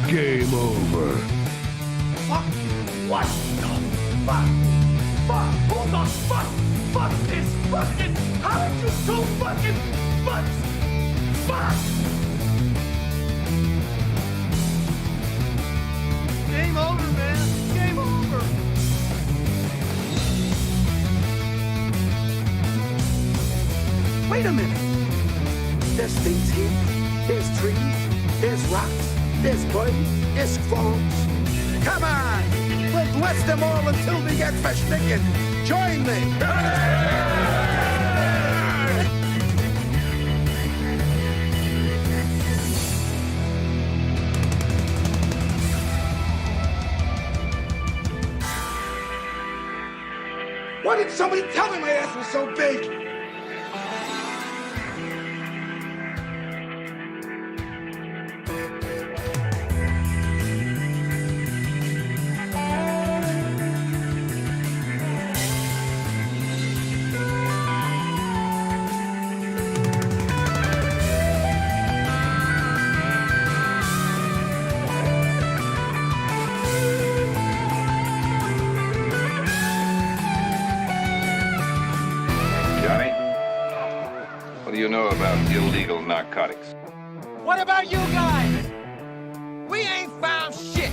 Game over. Fuck! What the fuck? Fuck! Who the fuck? Fuck is fucking... How did you two fucking... Fuck! Game over, man. Game over. Wait a minute. There's things here. There's trees. There's rocks. There's mud. There's frogs. Come on! We'll bless them all until we get versticken. Join me! Why didn't somebody tell me my ass was so big? What do you know about illegal narcotics? What about you guys? We ain't found shit.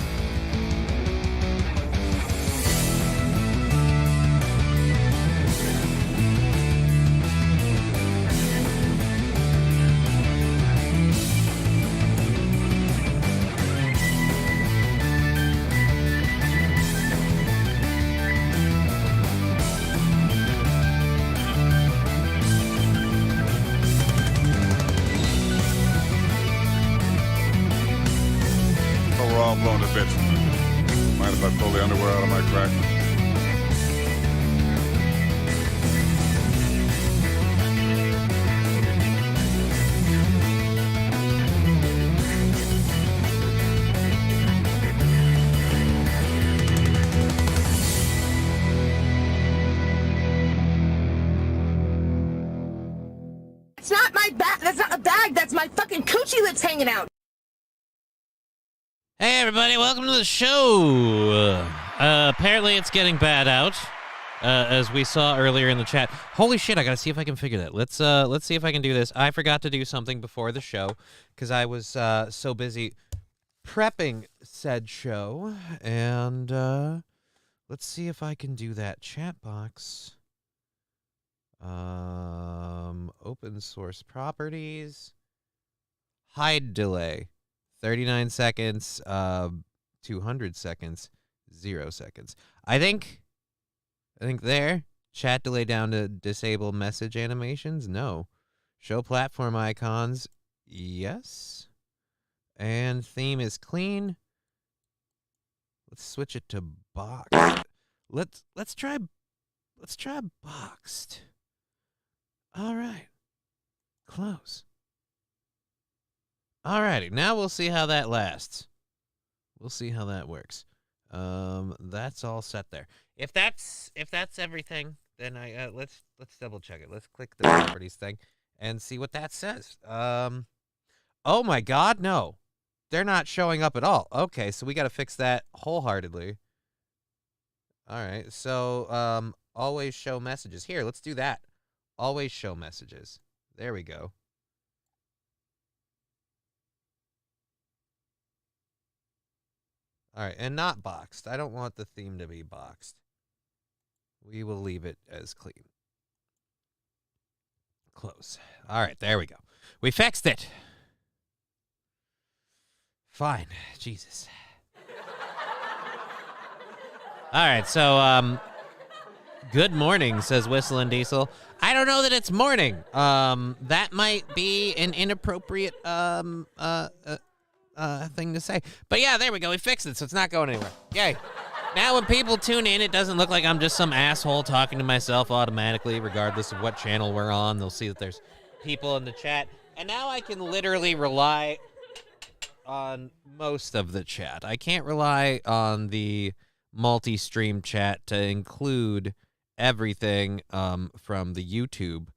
We're all blown to bits. Mind if I pull the underwear out of my crack? It's not my bag. That's not a bag. That's my fucking coochie lips hanging out. Hey everybody, welcome to the show. Apparently it's getting bad out, as we saw earlier in the chat. Holy shit, I gotta see if I can figure that. Let's see if I can do this. I forgot to do something before the show, because I was so busy prepping said show, and let's see if I can do that. Chat box. Open source properties. Hide delay. 39 seconds, 200 seconds, 0 seconds. I think there. Chat delay down to disable message animations? No. Show platform icons? Yes. And theme is clean. Let's switch it to boxed. Let's try boxed. All right. Close. Alrighty, now we'll see how that lasts. We'll see how that works. That's all set there. If that's everything, then let's double check it. Let's click the properties thing and see what that says. Oh my God, no, they're not showing up at all. Okay, so we got to fix that wholeheartedly. All right, so always show messages. Here, let's do that. Always show messages. There we go. All right, and not boxed. I don't want the theme to be boxed. We will leave it as clean. Close. All right, there we go. We fixed it. Fine. Jesus. All right, so good morning, says Whistle and Diesel. I don't know that it's morning. That might be an inappropriate thing to say. But yeah, there we go. We fixed it, so it's not going anywhere. Yay. Now when people tune in, it doesn't look like I'm just some asshole talking to myself automatically, regardless of what channel we're on. They'll see that there's people in the chat. And now I can literally rely on most of the chat. I can't rely on the multi-stream chat to include everything from the YouTube.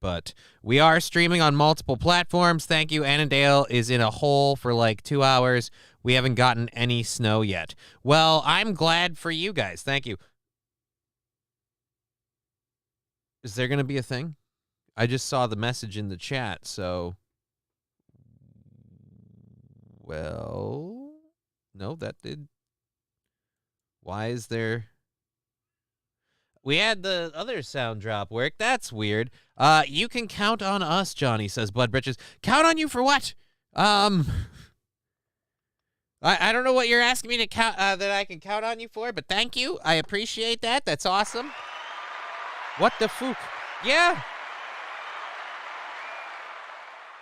But we are streaming on multiple platforms. Thank you. Annandale is in a hole for like 2 hours. We haven't gotten any snow yet. Well, I'm glad for you guys. Thank you. Is there going to be a thing? I just saw the message in the chat, so... Well... No, that did... Why is there... We had the other sound drop work. That's weird. You can count on us, Johnny, says Blood Britches. Count on you for what? I don't know what you're asking me to count that I can count on you for, but thank you. I appreciate that. That's awesome. What the fook? Yeah.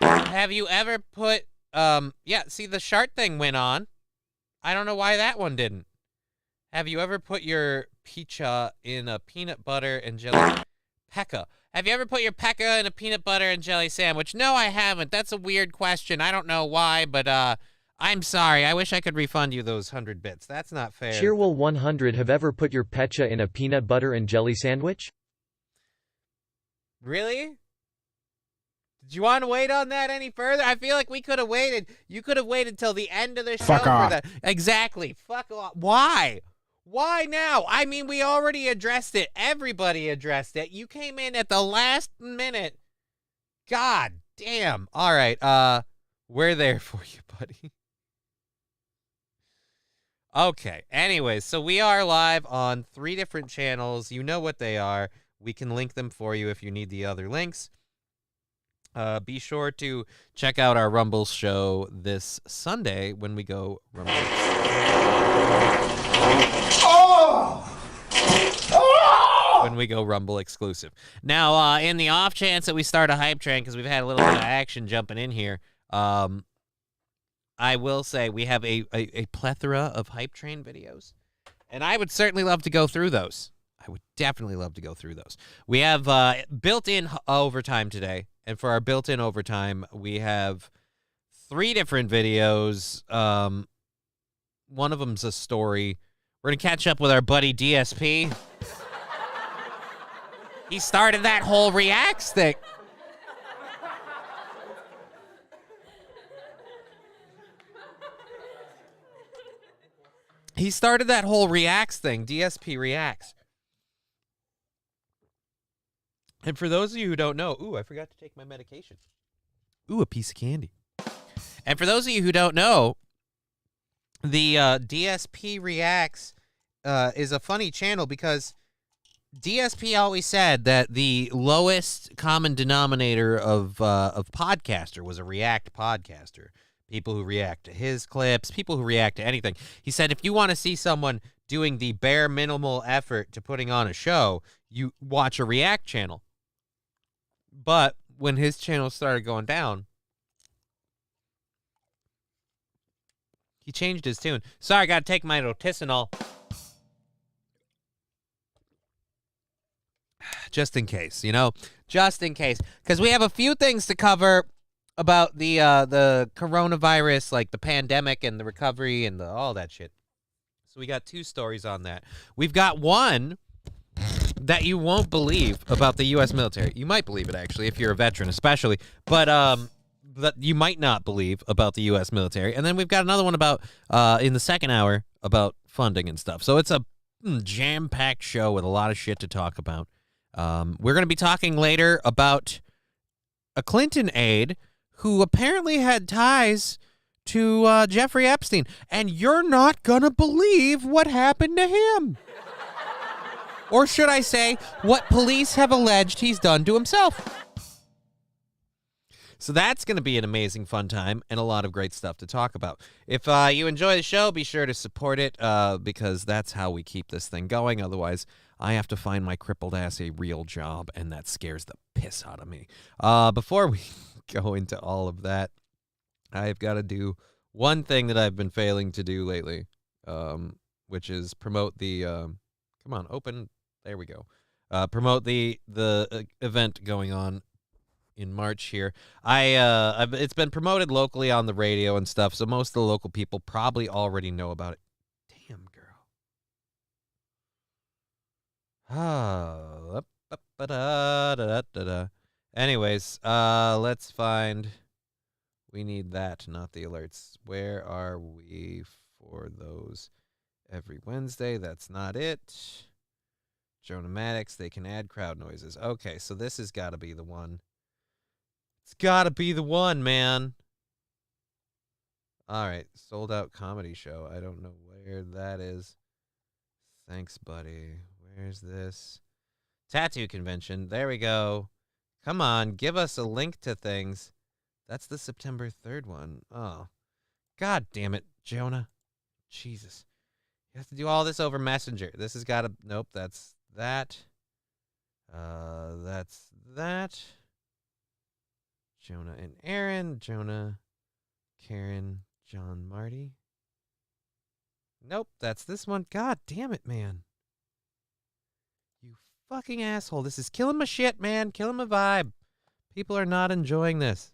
Have you ever put yeah, see the shart thing went on. I don't know why that one didn't. Have you ever put your pizza in a peanut butter and jelly pekka? Have you ever put your pekka in a peanut butter and jelly sandwich? No, I haven't. That's a weird question. I don't know why, but I'm sorry. I wish I could refund you those 100 bits. That's not fair. Cheerwell 100 have ever put your pecha in a peanut butter and jelly sandwich? Really? Did you want to wait on that any further? I feel like we could have waited. You could have waited till the end of the show for that. Exactly. Fuck off. Why? Why now? I mean, we already addressed it. Everybody addressed it. You came in at the last minute. God damn. All right. We're there for you, buddy. Okay. Anyways, so we are live on 3 different channels. You know what they are. We can link them for you if you need the other links. Be sure to check out our Rumble show this Sunday when we go Rumble. When we go Rumble exclusive. Now, in the off chance that we start a hype train, because we've had a little bit of action jumping in here, I will say we have a plethora of hype train videos, and I would certainly love to go through those. I would definitely love to go through those. We have built-in overtime today, and for our built-in overtime, we have 3 different videos. One of them's a story. We're going to catch up with our buddy DSP. He started that whole Reacts thing. He started that whole Reacts thing, DSP Reacts. And for those of you who don't know, ooh, I forgot to take my medication. Ooh, a piece of candy. And for those of you who don't know, the DSP Reacts is a funny channel because DSP always said that the lowest common denominator of podcaster was a React podcaster. People who react to his clips, people who react to anything. He said if you want to see someone doing the bare minimal effort to putting on a show, you watch a React channel. But when his channel started going down, he changed his tune. Sorry, I got to take my roticinol. Just in case, you know? Just in case. Because we have a few things to cover about the coronavirus, like the pandemic and the recovery and all that shit. So we got 2 stories on that. We've got one that you won't believe about the U.S. military. You might believe it, actually, if you're a veteran especially. But that you might not believe about the U.S. military. And then we've got another one about, in the second hour, about funding and stuff. So it's a jam-packed show with a lot of shit to talk about. We're going to be talking later about a Clinton aide who apparently had ties to Jeffrey Epstein. And you're not going to believe what happened to him. Or should I say, what police have alleged he's done to himself. So that's going to be an amazing fun time and a lot of great stuff to talk about. If you enjoy the show, be sure to support it because that's how we keep this thing going. Otherwise, I have to find my crippled ass a real job, and that scares the piss out of me. Before we go into all of that, I've got to do one thing that I've been failing to do lately, which is promote the... come on, open... There we go. Promote the event going on in March here. It's been promoted locally on the radio and stuff, so most of the local people probably already know about it. Damn, girl. Anyways, let's find. We need that, not the alerts. Where are we for those? Every Wednesday. That's not it. Jonah Maddox. They can add crowd noises. Okay, so this has got to be the one. It's got to be the one, man. All right, sold out comedy show. I don't know where that is. Thanks, buddy. Where's this? Tattoo convention. There we go. Come on, give us a link to things. That's the September 3rd one. Oh, God damn it, Jonah. Jesus. You have to do all this over Messenger. This has got to... Nope, that's that. That's that. Jonah and Aaron. Jonah, Karen, John, Marty. Nope, that's this one. God damn it, man. You fucking asshole. This is killing my shit, man. Killing my vibe. People are not enjoying this.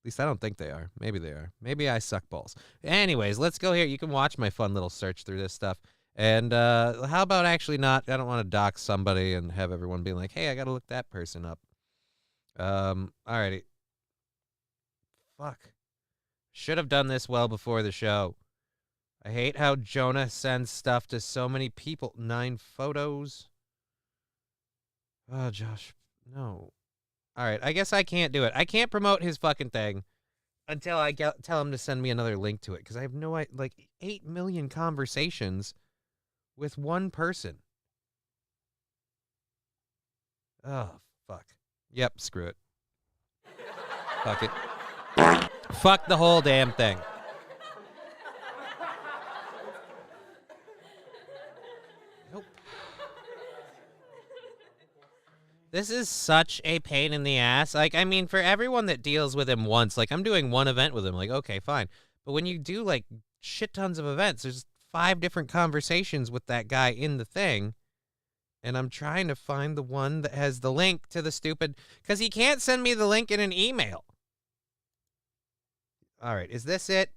At least I don't think they are. Maybe they are. Maybe I suck balls. Anyways, let's go here. You can watch my fun little search through this stuff. And how about actually not? I don't want to dox somebody and have everyone be like, hey, I got to look that person up. Alrighty. Fuck. Should have done this well before the show. I hate how Jonah sends stuff to so many people. 9 photos. Oh, Josh. No. All right. I guess I can't do it. I can't promote his fucking thing until I tell him to send me another link to it. Because I have no idea. Like 8 million conversations with one person. Oh, fuck. Yep. Screw it. Fuck it. Fuck the whole damn thing. Nope. This is such a pain in the ass. Like, I mean, for everyone that deals with him once, like, I'm doing one event with him. Like, okay, fine. But when you do, like, shit tons of events, there's 5 different conversations with that guy in the thing. And I'm trying to find the one that has the link to the stupid... Because he can't send me the link in an email. All right, is this it?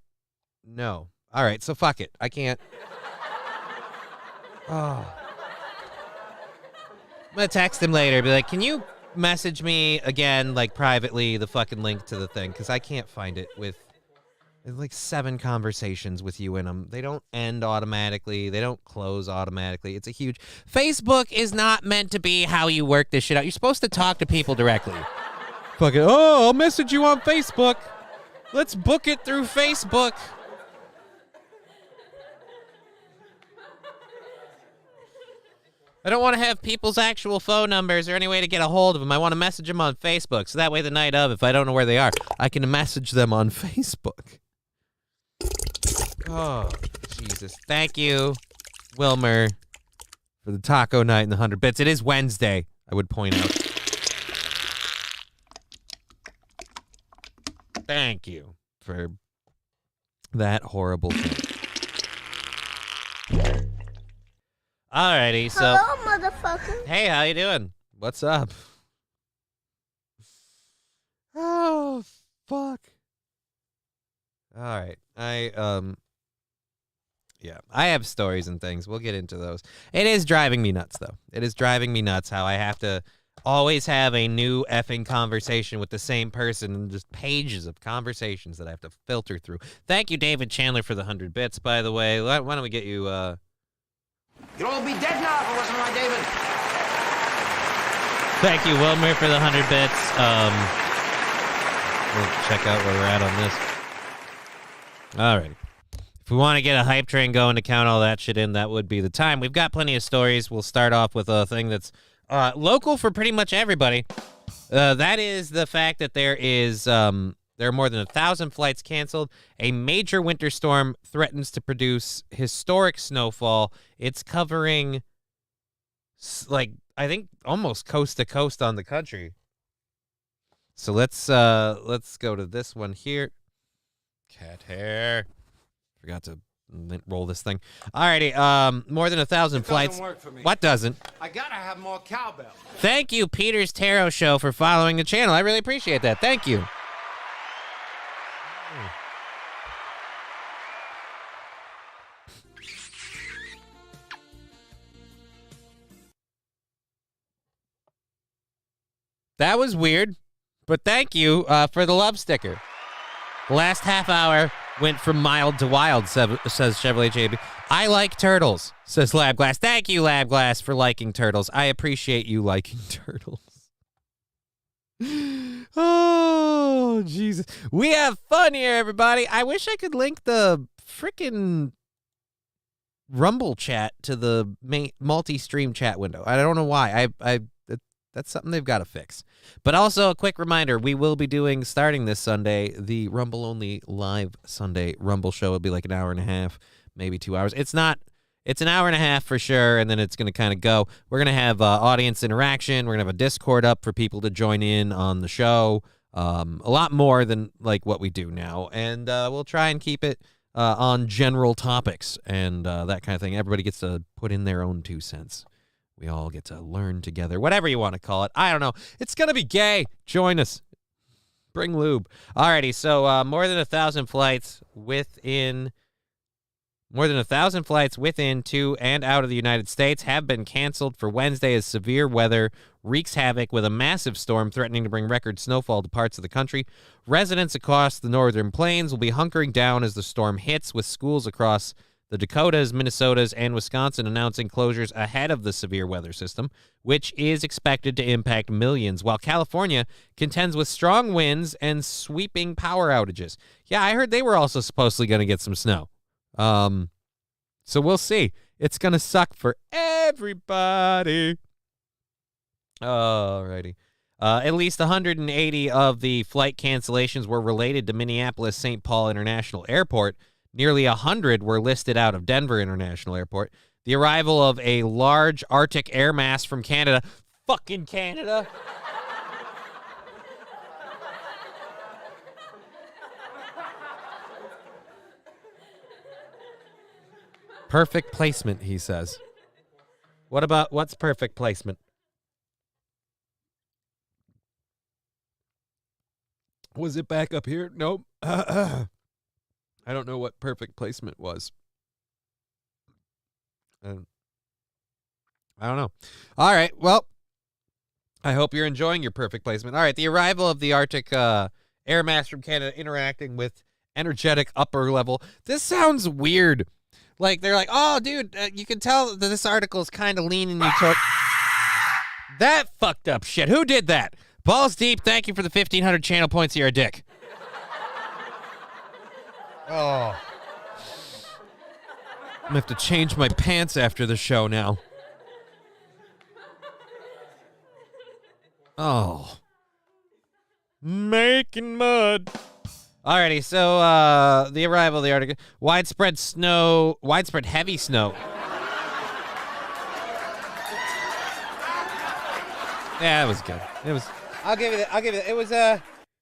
No. All right, so fuck it. I can't. Oh. I'm going to text him later. Be like, can you message me again, like, privately, the fucking link to the thing? Because I can't find it with... There's like 7 conversations with you in them. They don't end automatically. They don't close automatically. It's a huge... Facebook is not meant to be how you work this shit out. You're supposed to talk to people directly. Fucking, oh, I'll message you on Facebook. Let's book it through Facebook. I don't want to have people's actual phone numbers or any way to get a hold of them. I want to message them on Facebook. So that way the night of, if I don't know where they are, I can message them on Facebook. Oh, Jesus. Thank you, Wilmer, for the taco night and the 100 bits. It is Wednesday, I would point out. Thank you for that horrible thing. Alrighty, so... Hello, motherfucker. Hey, how you doing? What's up? Oh, fuck. Alright, yeah, I have stories and things. We'll get into those. It is driving me nuts, though. It is driving me nuts how I have to always have a new effing conversation with the same person and just pages of conversations that I have to filter through. Thank you, David Chandler, for the 100 bits, by the way. Why don't we get you, You'd all be dead now if it wasn't my David. Thank you, Wilmer, for the 100 bits. We'll check out where we're at on this. All right. If we want to get a hype train going to count all that shit in, that would be the time. We've got plenty of stories. We'll start off with a thing that's local for pretty much everybody. That is the fact that there are more than 1,000 flights canceled. A major winter storm threatens to produce historic snowfall. It's covering, like, I think almost coast to coast on the country. So let's go to this one here. Cat hair. Forgot to roll this thing. Alrighty, more than 1,000 flights. Doesn't work for me. What doesn't? I gotta have more cowbell. Thank you, Peter's Tarot Show, for following the channel. I really appreciate that. Thank you. That was weird, but thank you for the love sticker. The last half hour went from mild to wild, says Chevrolet JB. I like turtles, says Lab Glass. Thank you, Lab Glass, for liking turtles. I appreciate you liking turtles. Oh, Jesus. We have fun here, everybody. I wish I could link the freaking Rumble chat to the multi-stream chat window. I don't know why. That's something they've got to fix. But also a quick reminder, we will be doing, starting this Sunday, the Rumble Only live Sunday Rumble show. It'll be like an hour and a half, maybe 2 hours. It's an hour and a half for sure, and then it's going to kind of go. We're going to have audience interaction. We're going to have a Discord up for people to join in on the show. A lot more than like what we do now. And we'll try and keep it on general topics and that kind of thing. Everybody gets to put in their own 2 cents. We all get to learn together, whatever you want to call it. I don't know. It's going to be gay. Join us. Bring lube. Alrighty, so more than 1,000 flights within to and out of the United States have been canceled for Wednesday as severe weather wreaks havoc with a massive storm threatening to bring record snowfall to parts of the country. Residents across the northern plains will be hunkering down as the storm hits, with schools across the Dakotas, Minnesotas, and Wisconsin announcing closures ahead of the severe weather system, which is expected to impact millions, while California contends with strong winds and sweeping power outages. Yeah, I heard they were also supposedly going to get some snow. So we'll see. It's going to suck for everybody. Alrighty. At least 180 of the flight cancellations were related to Minneapolis-St. Paul International Airport. Nearly 100 were listed out of Denver International Airport. The arrival of a large Arctic air mass from Canada. Fucking Canada. Perfect placement, he says. What's perfect placement? Was it back up here? Nope. I don't know what perfect placement was. I don't know. All right. Well, I hope you're enjoying your perfect placement. All right. The arrival of the Arctic air mass from Canada interacting with energetic upper level. This sounds weird. Like, they're like, oh, dude, you can tell that this article is kind of leaning you toward... That fucked up shit. Who did that? Balls deep, thank you for the 1,500 channel points. You're a dick. Oh. I'm going to have to change my pants after the show now. Oh. Making mud. Alrighty, so the arrival of the Arctic, widespread heavy snow. Yeah, it was good. I'll give you that.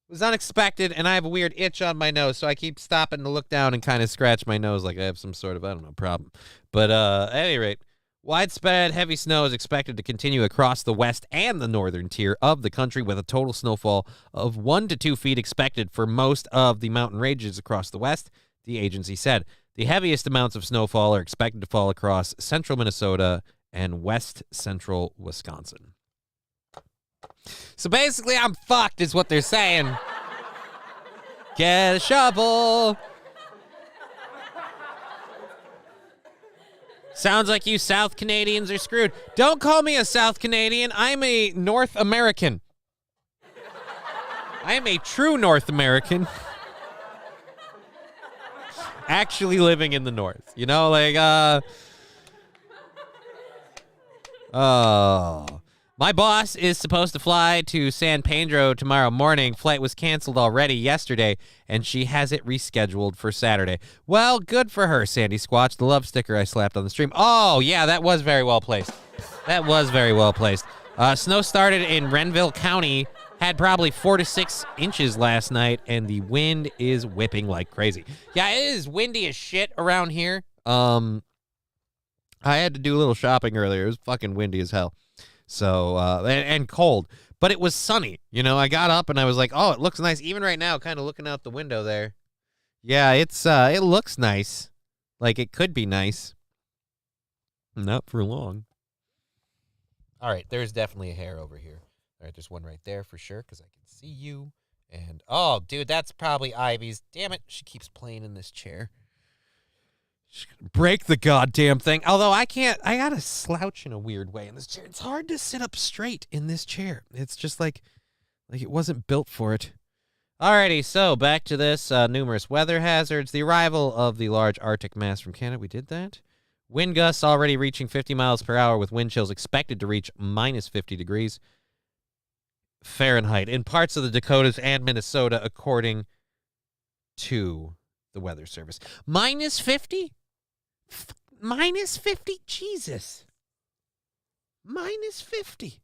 It was unexpected, and I have a weird itch on my nose, so I keep stopping to look down and kind of scratch my nose like I have some sort of, I don't know, problem. But at any rate, widespread heavy snow is expected to continue across the west and the northern tier of the country, with a total snowfall of 1 to 2 feet expected for most of the mountain ranges across the west, the agency said. The heaviest amounts of snowfall are expected to fall across central Minnesota and west central Wisconsin. So basically, I'm fucked, is what they're saying. Get a shovel. Sounds like you South Canadians are screwed. Don't call me a South Canadian. I'm a North American. I am a true North American. Actually living in the North. You know, like, oh. My boss is supposed to fly to San Pedro tomorrow morning. Flight was canceled already yesterday, and she has it rescheduled for Saturday. Well, good for her, Sandy Squatch, the love sticker I slapped on the stream. Oh, yeah, that was very well placed. That was very well placed. Snow started in Renville County, had probably 4 to 6 inches last night, and the wind is whipping like crazy. Yeah, it is windy as shit around here. I had to do a little shopping earlier. It was fucking windy as hell. So, and cold, but it was sunny. You know, I got up and I was like, oh, it looks nice. Even right now, kind of looking out the window there. Yeah, it looks nice. Like it could be nice. Not for long. All right, there's definitely a hair over here. All right, there's one right there for sure because I can see you. And, oh, dude, that's probably Ivy's. Damn it, she keeps playing in this chair. She's gonna break the goddamn thing. Although I can't, I gotta slouch in a weird way in this chair. It's hard to sit up straight in this chair. It's just like it wasn't built for it. Alrighty, so back to this. Numerous weather hazards. The arrival of the large Arctic mass from Canada. We did that. Wind gusts already reaching 50 miles per hour with wind chills expected to reach minus 50 degrees Fahrenheit in parts of the Dakotas and Minnesota, according to the Weather Service. Minus 50? Minus 50? Jesus. Minus 50.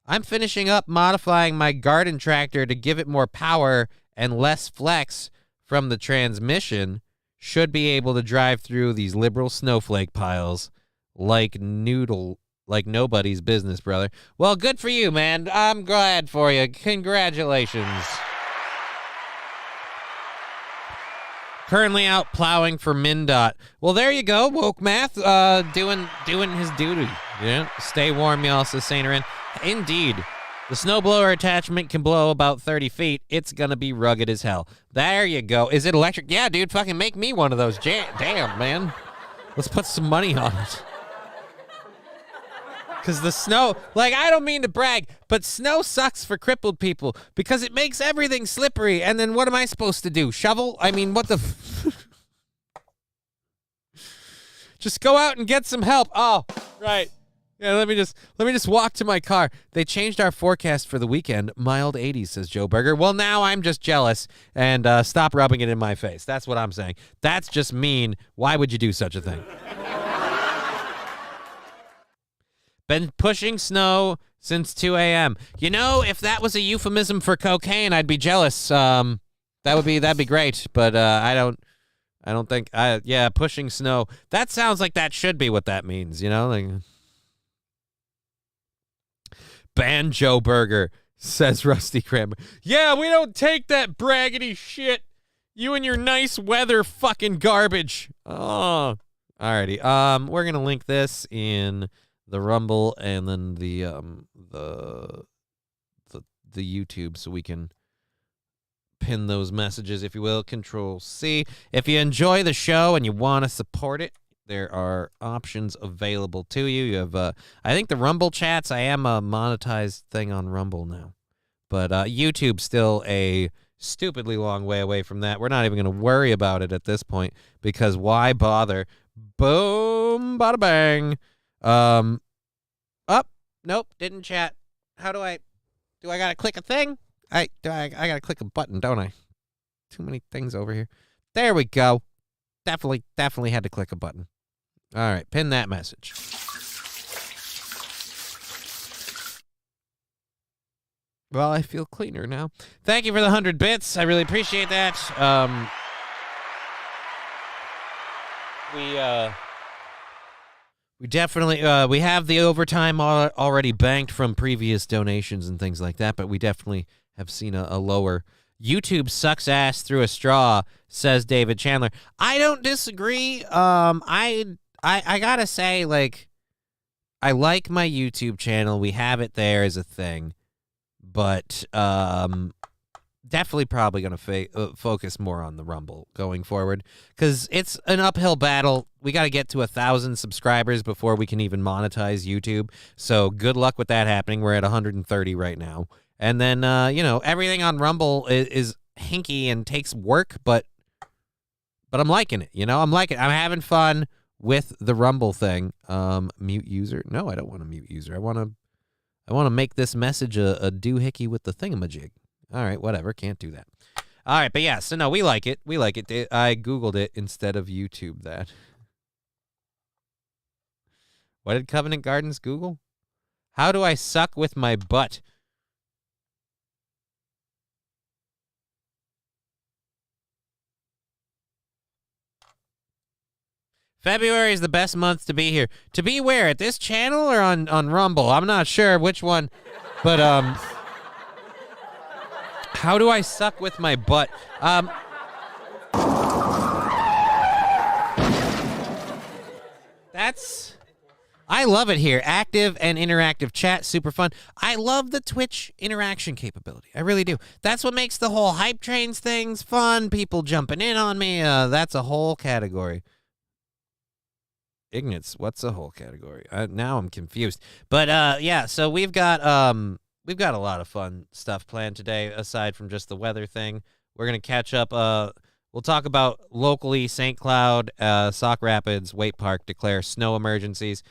I'm finishing up modifying my garden tractor to give it more power and less flex from the transmission. Should be able to drive through these liberal snowflake piles like nobody's business, brother. Well, good for you, man. I'm glad for you. Congratulations. Currently out plowing for MnDOT. Well, there you go, Woke Math, doing his duty. Yeah, stay warm, y'all, says Saint Arin. Indeed. The snowblower attachment can blow about 30 feet. It's going to be rugged as hell. There you go. Is it electric? Yeah, dude, fucking make me one of those. Damn, man. Let's put some money on it. Because the snow, like, I don't mean to brag, but snow sucks for crippled people because it makes everything slippery. And then what am I supposed to do? Shovel? I mean, what the... Just go out and get some help. Oh, right. Yeah, let me just walk to my car. They changed our forecast for the weekend. Mild 80s, says Joe Berger. Well, now I'm just jealous, and stop rubbing it in my face. That's what I'm saying. That's just mean. Why would you do such a thing? Been pushing snow since 2 a.m. You know, if that was a euphemism for cocaine, I'd be jealous. That'd be great, but I don't think. Yeah, pushing snow. That sounds like that should be what that means. You know, like. Ban Joe Berger, says Rusty Kramer. Yeah, we don't take that braggity shit. You and your nice weather fucking garbage. Oh. Alrighty. We're gonna link this in the Rumble and then the YouTube so we can pin those messages, if you will. Control-C. If you enjoy the show and you want to support it, there are options available to you. You have, I think the Rumble chats, I am a monetized thing on Rumble now. But YouTube's still a stupidly long way away from that. We're not even going to worry about it at this point because why bother? Boom, bada bang. Nope, didn't chat. How do I got to click a thing? I got to click a button, don't I? Too many things over here. There we go. Definitely had to click a button. All right, pin that message. Well, I feel cleaner now. Thank you for the 100 bits. I really appreciate that. We definitely we have the overtime already banked from previous donations and things like that, but we definitely have seen a lower. YouTube sucks ass through a straw, says David Chandler. I don't disagree. I gotta say, like, I like my YouTube channel. We have it there as a thing, but definitely probably gonna focus more on the Rumble going forward because it's an uphill battle. We got to get to 1,000 subscribers before we can even monetize YouTube. So good luck with that happening. We're at 130 right now. And then, everything on Rumble is hinky and takes work, but I'm liking it. I'm liking it. I'm having fun with the Rumble thing. Mute user. No, I don't want to mute user. I want to make this message a doohickey with the thingamajig. All right, whatever. Can't do that. All right, but yeah, so no, we like it. We like it. I Googled it instead of YouTube that. What did Covenant Gardens Google? How do I suck with my butt? February is the best month to be here. To be where? At this channel or on Rumble? I'm not sure which one. But, how do I suck with my butt? I love it here. Active and interactive chat, super fun. I love the Twitch interaction capability. I really do. That's what makes the whole hype trains things fun. People jumping in on me. That's a whole category. Ignatz, what's a whole category? Now I'm confused. But yeah, so we've got a lot of fun stuff planned today aside from just the weather thing. We're going to catch up. We'll talk about locally St. Cloud, Sauk Rapids, Waite Park declare snow emergencies.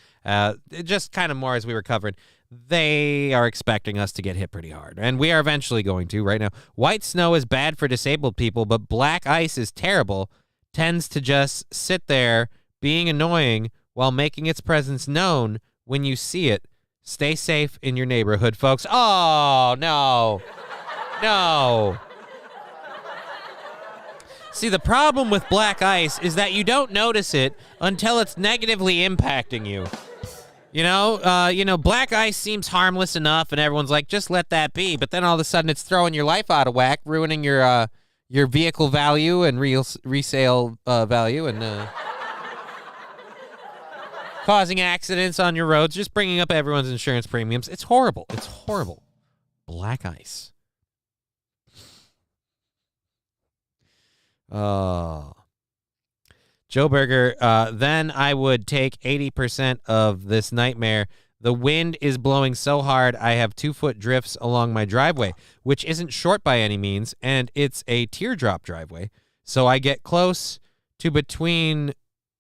Just kind of more as we were covering. They are expecting us to get hit pretty hard, and we are eventually going to right now. White snow is bad for disabled people, but black ice is terrible. Tends to just sit there being annoying while making its presence known when you see it. Stay safe in your neighborhood, folks. Oh, no. No. See, the problem with black ice is that you don't notice it until it's negatively impacting you. You know, black ice seems harmless enough, and everyone's like, just let that be. But then all of a sudden, it's throwing your life out of whack, ruining your vehicle value and resale value, and causing accidents on your roads, just bringing up everyone's insurance premiums. It's horrible. It's horrible. Black ice. Oh. Joe Berger, then I would take 80% of this nightmare. The wind is blowing so hard I have 2-foot drifts along my driveway, which isn't short by any means, and it's a teardrop driveway. So I get close to between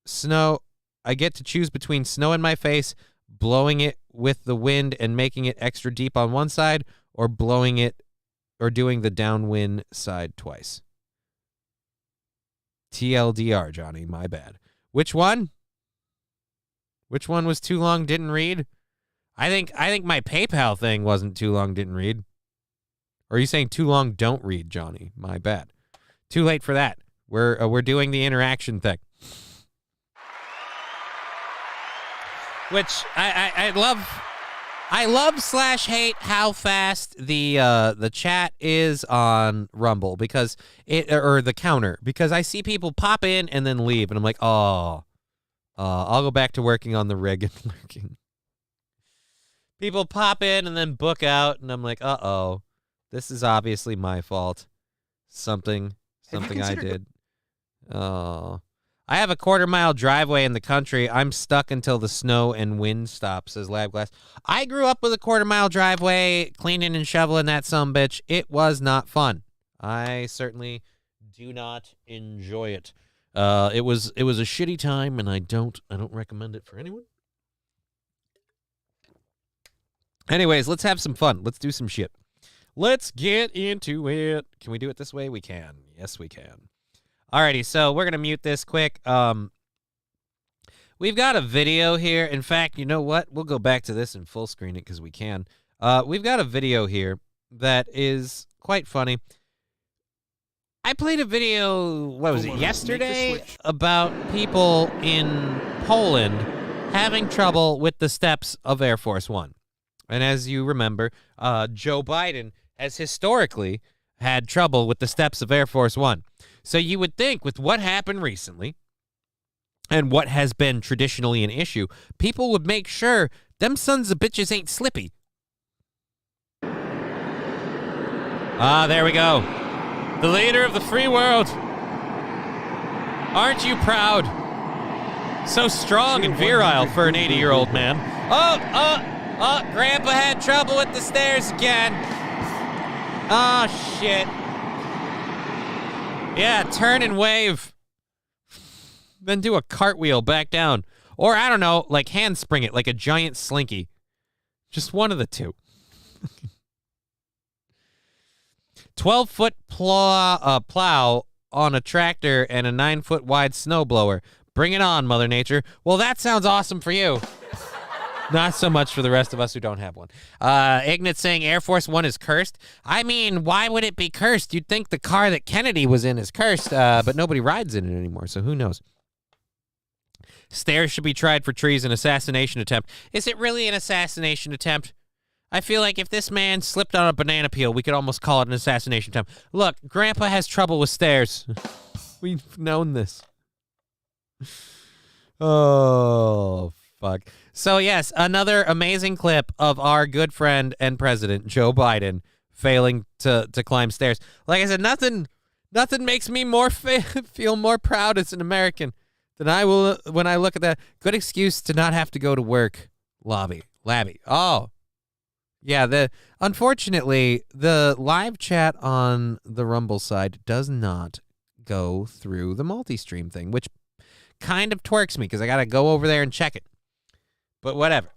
snow. I get to choose between snow in my face, blowing it with the wind and making it extra deep on one side, or blowing it or doing the downwind side twice. TLDR, Johnny, my bad. Which one? Which one was too long, didn't read? I think my PayPal thing wasn't too long, didn't read. Or are you saying too long, don't read, Johnny? My bad. Too late for that. We're doing the interaction thing. Which I love. I love/hate how fast the chat is on Rumble because or the counter, because I see people pop in and then leave, and I'm like, I'll go back to working on the rig and lurking. People pop in and then book out, and I'm like, this is obviously my fault. Something I did. Oh. I have a 1/4-mile driveway in the country. I'm stuck until the snow and wind stops, says Labglass. I grew up with a 1/4-mile driveway, cleaning and shoveling that sumbitch. It was not fun. I certainly do not enjoy it. It was a shitty time, and I don't recommend it for anyone. Anyways, let's have some fun. Let's do some shit. Let's get into it. Can we do it this way? We can. Yes, we can. Alrighty, so we're going to mute this quick. We've got a video here. In fact, you know what? We'll go back to this and full screen it because we can. We've got a video here that is quite funny. I played a video, what was it, yesterday, about people in Poland having trouble with the steps of Air Force One. And as you remember, Joe Biden has historically had trouble with the steps of Air Force One. So you would think with what happened recently and what has been traditionally an issue, people would make sure them sons of bitches ain't slippy. There we go. The leader of the free world. Aren't you proud? So strong and virile for an 80-year-old man. Grandpa had trouble with the stairs again. Oh, shit. Yeah, turn and wave. Then do a cartwheel back down. Or, I don't know, like handspring it like a giant slinky. Just one of the two. 12-foot plow on a tractor and a 9-foot wide snowblower. Bring it on, Mother Nature. Well, that sounds awesome for you. Not so much for the rest of us who don't have one. Ignatz saying Air Force One is cursed. I mean, why would it be cursed? You'd think the car that Kennedy was in is cursed, but nobody rides in it anymore, so who knows? Stairs should be tried for treason, assassination attempt. Is it really an assassination attempt? I feel like if this man slipped on a banana peel, we could almost call it an assassination attempt. Look, Grandpa has trouble with stairs. We've known this. Oh, fuck. So, yes, another amazing clip of our good friend and president, Joe Biden, failing to climb stairs. Like I said, nothing makes me more feel more proud as an American than I will when I look at that. Good excuse to not have to go to work. Labby. Oh, yeah. Unfortunately, the live chat on the Rumble side does not go through the multi-stream thing, which kind of twerks me because I got to go over there and check it. But whatever.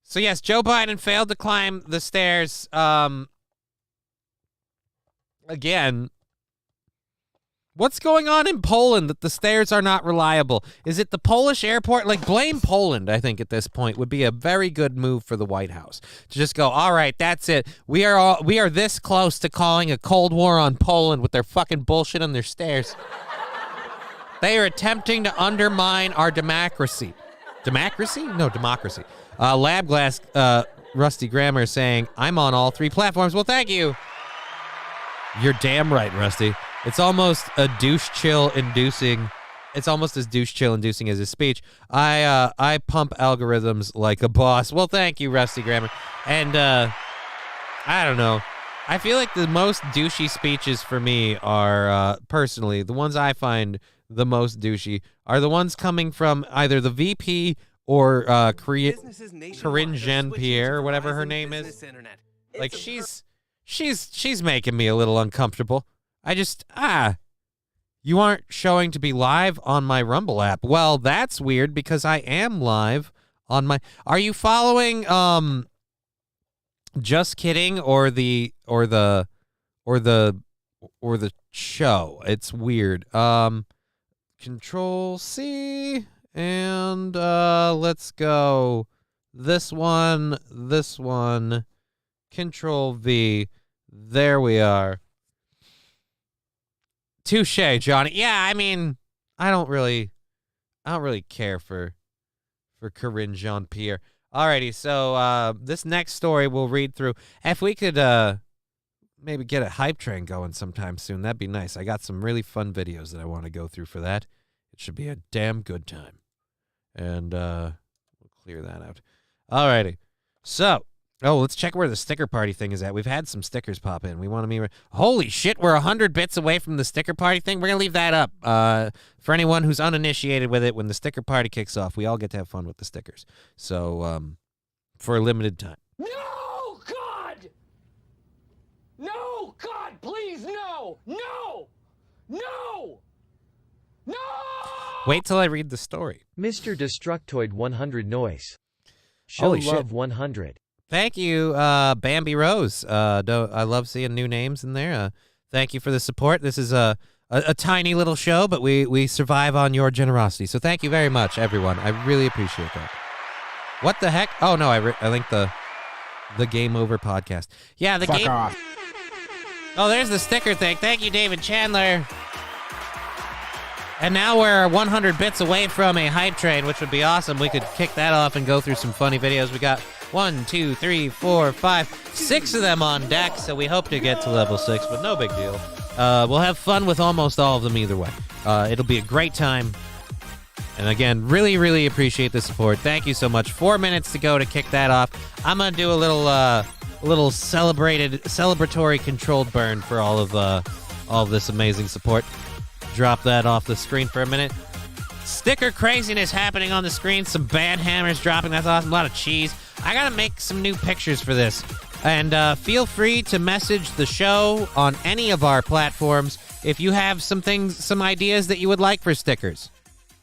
So, yes, Joe Biden failed to climb the stairs. Again, what's going on in Poland that the stairs are not reliable? Is it the Polish airport? Like, blame Poland, I think, at this point would be a very good move for the White House. To just go, all right, that's it. We are this close to calling a Cold War on Poland with their fucking bullshit on their stairs. They are attempting to undermine our democracy. Democracy? No, democracy. Lab Glass, Rusty Grammar saying, I'm on all 3 platforms. Well, thank you. You're damn right, Rusty. It's almost a douche chill inducing. It's almost as douche chill inducing as his speech. I pump algorithms like a boss. Well, thank you, Rusty Grammar. And I don't know. I feel like the most douchey speeches for me are personally the ones I find the most douchey are the ones coming from either the VP or Corinne Jean-Pierre or whatever her name is. Like she's making me a little uncomfortable. I just you aren't showing to be live on my Rumble app. Well, that's weird because I am live on my. Are you following Just Kidding or the show? It's weird. Control C and let's go this one, Control V. There we are. Touche, Johnny. Yeah, I mean, I don't really care for Corinne Jean-Pierre. Alrighty, so this next story we'll read through. If we could maybe get a hype train going sometime soon, that'd be nice. I got some really fun videos that I want to go through for that. It should be a damn good time. And we'll clear that out. Alrighty. So, let's check where the sticker party thing is at. We've had some stickers pop in. We want to be... Holy shit, we're 100 bits away from the sticker party thing. We're going to leave that up. For anyone who's uninitiated with it, when the sticker party kicks off, we all get to have fun with the stickers. So, for a limited time. No, God! No, God, please, no! No! No! No! Wait till I read the story. Mr. Destructoid 100 Noise. Show Holy love shit. 100. Thank you, Bambi Rose. I love seeing new names in there. Thank you for the support. This is a tiny little show, but we survive on your generosity. So thank you very much, everyone. I really appreciate that. What the heck? Oh, no, I linked the Game Over podcast. Yeah, the Fuck game. off. Oh, there's the sticker thing. Thank you, David Chandler. And now we're 100 bits away from a hype train, which would be awesome. We could kick that off and go through some funny videos. We got 1, 2, 3, 4, 5, 6 of them on deck, so we hope to get to level 6, but no big deal. We'll have fun with almost all of them either way. It'll be a great time. And again, really, really appreciate the support. Thank you so much. 4 minutes to go to kick that off. I'm going to do a little celebratory controlled burn for all of this amazing support. Drop that off the screen for a minute. Sticker craziness happening on the screen. Some bad hammers dropping. That's awesome. A lot of cheese. I gotta make some new pictures for this. And feel free to message the show on any of our platforms if you have some ideas that you would like for stickers.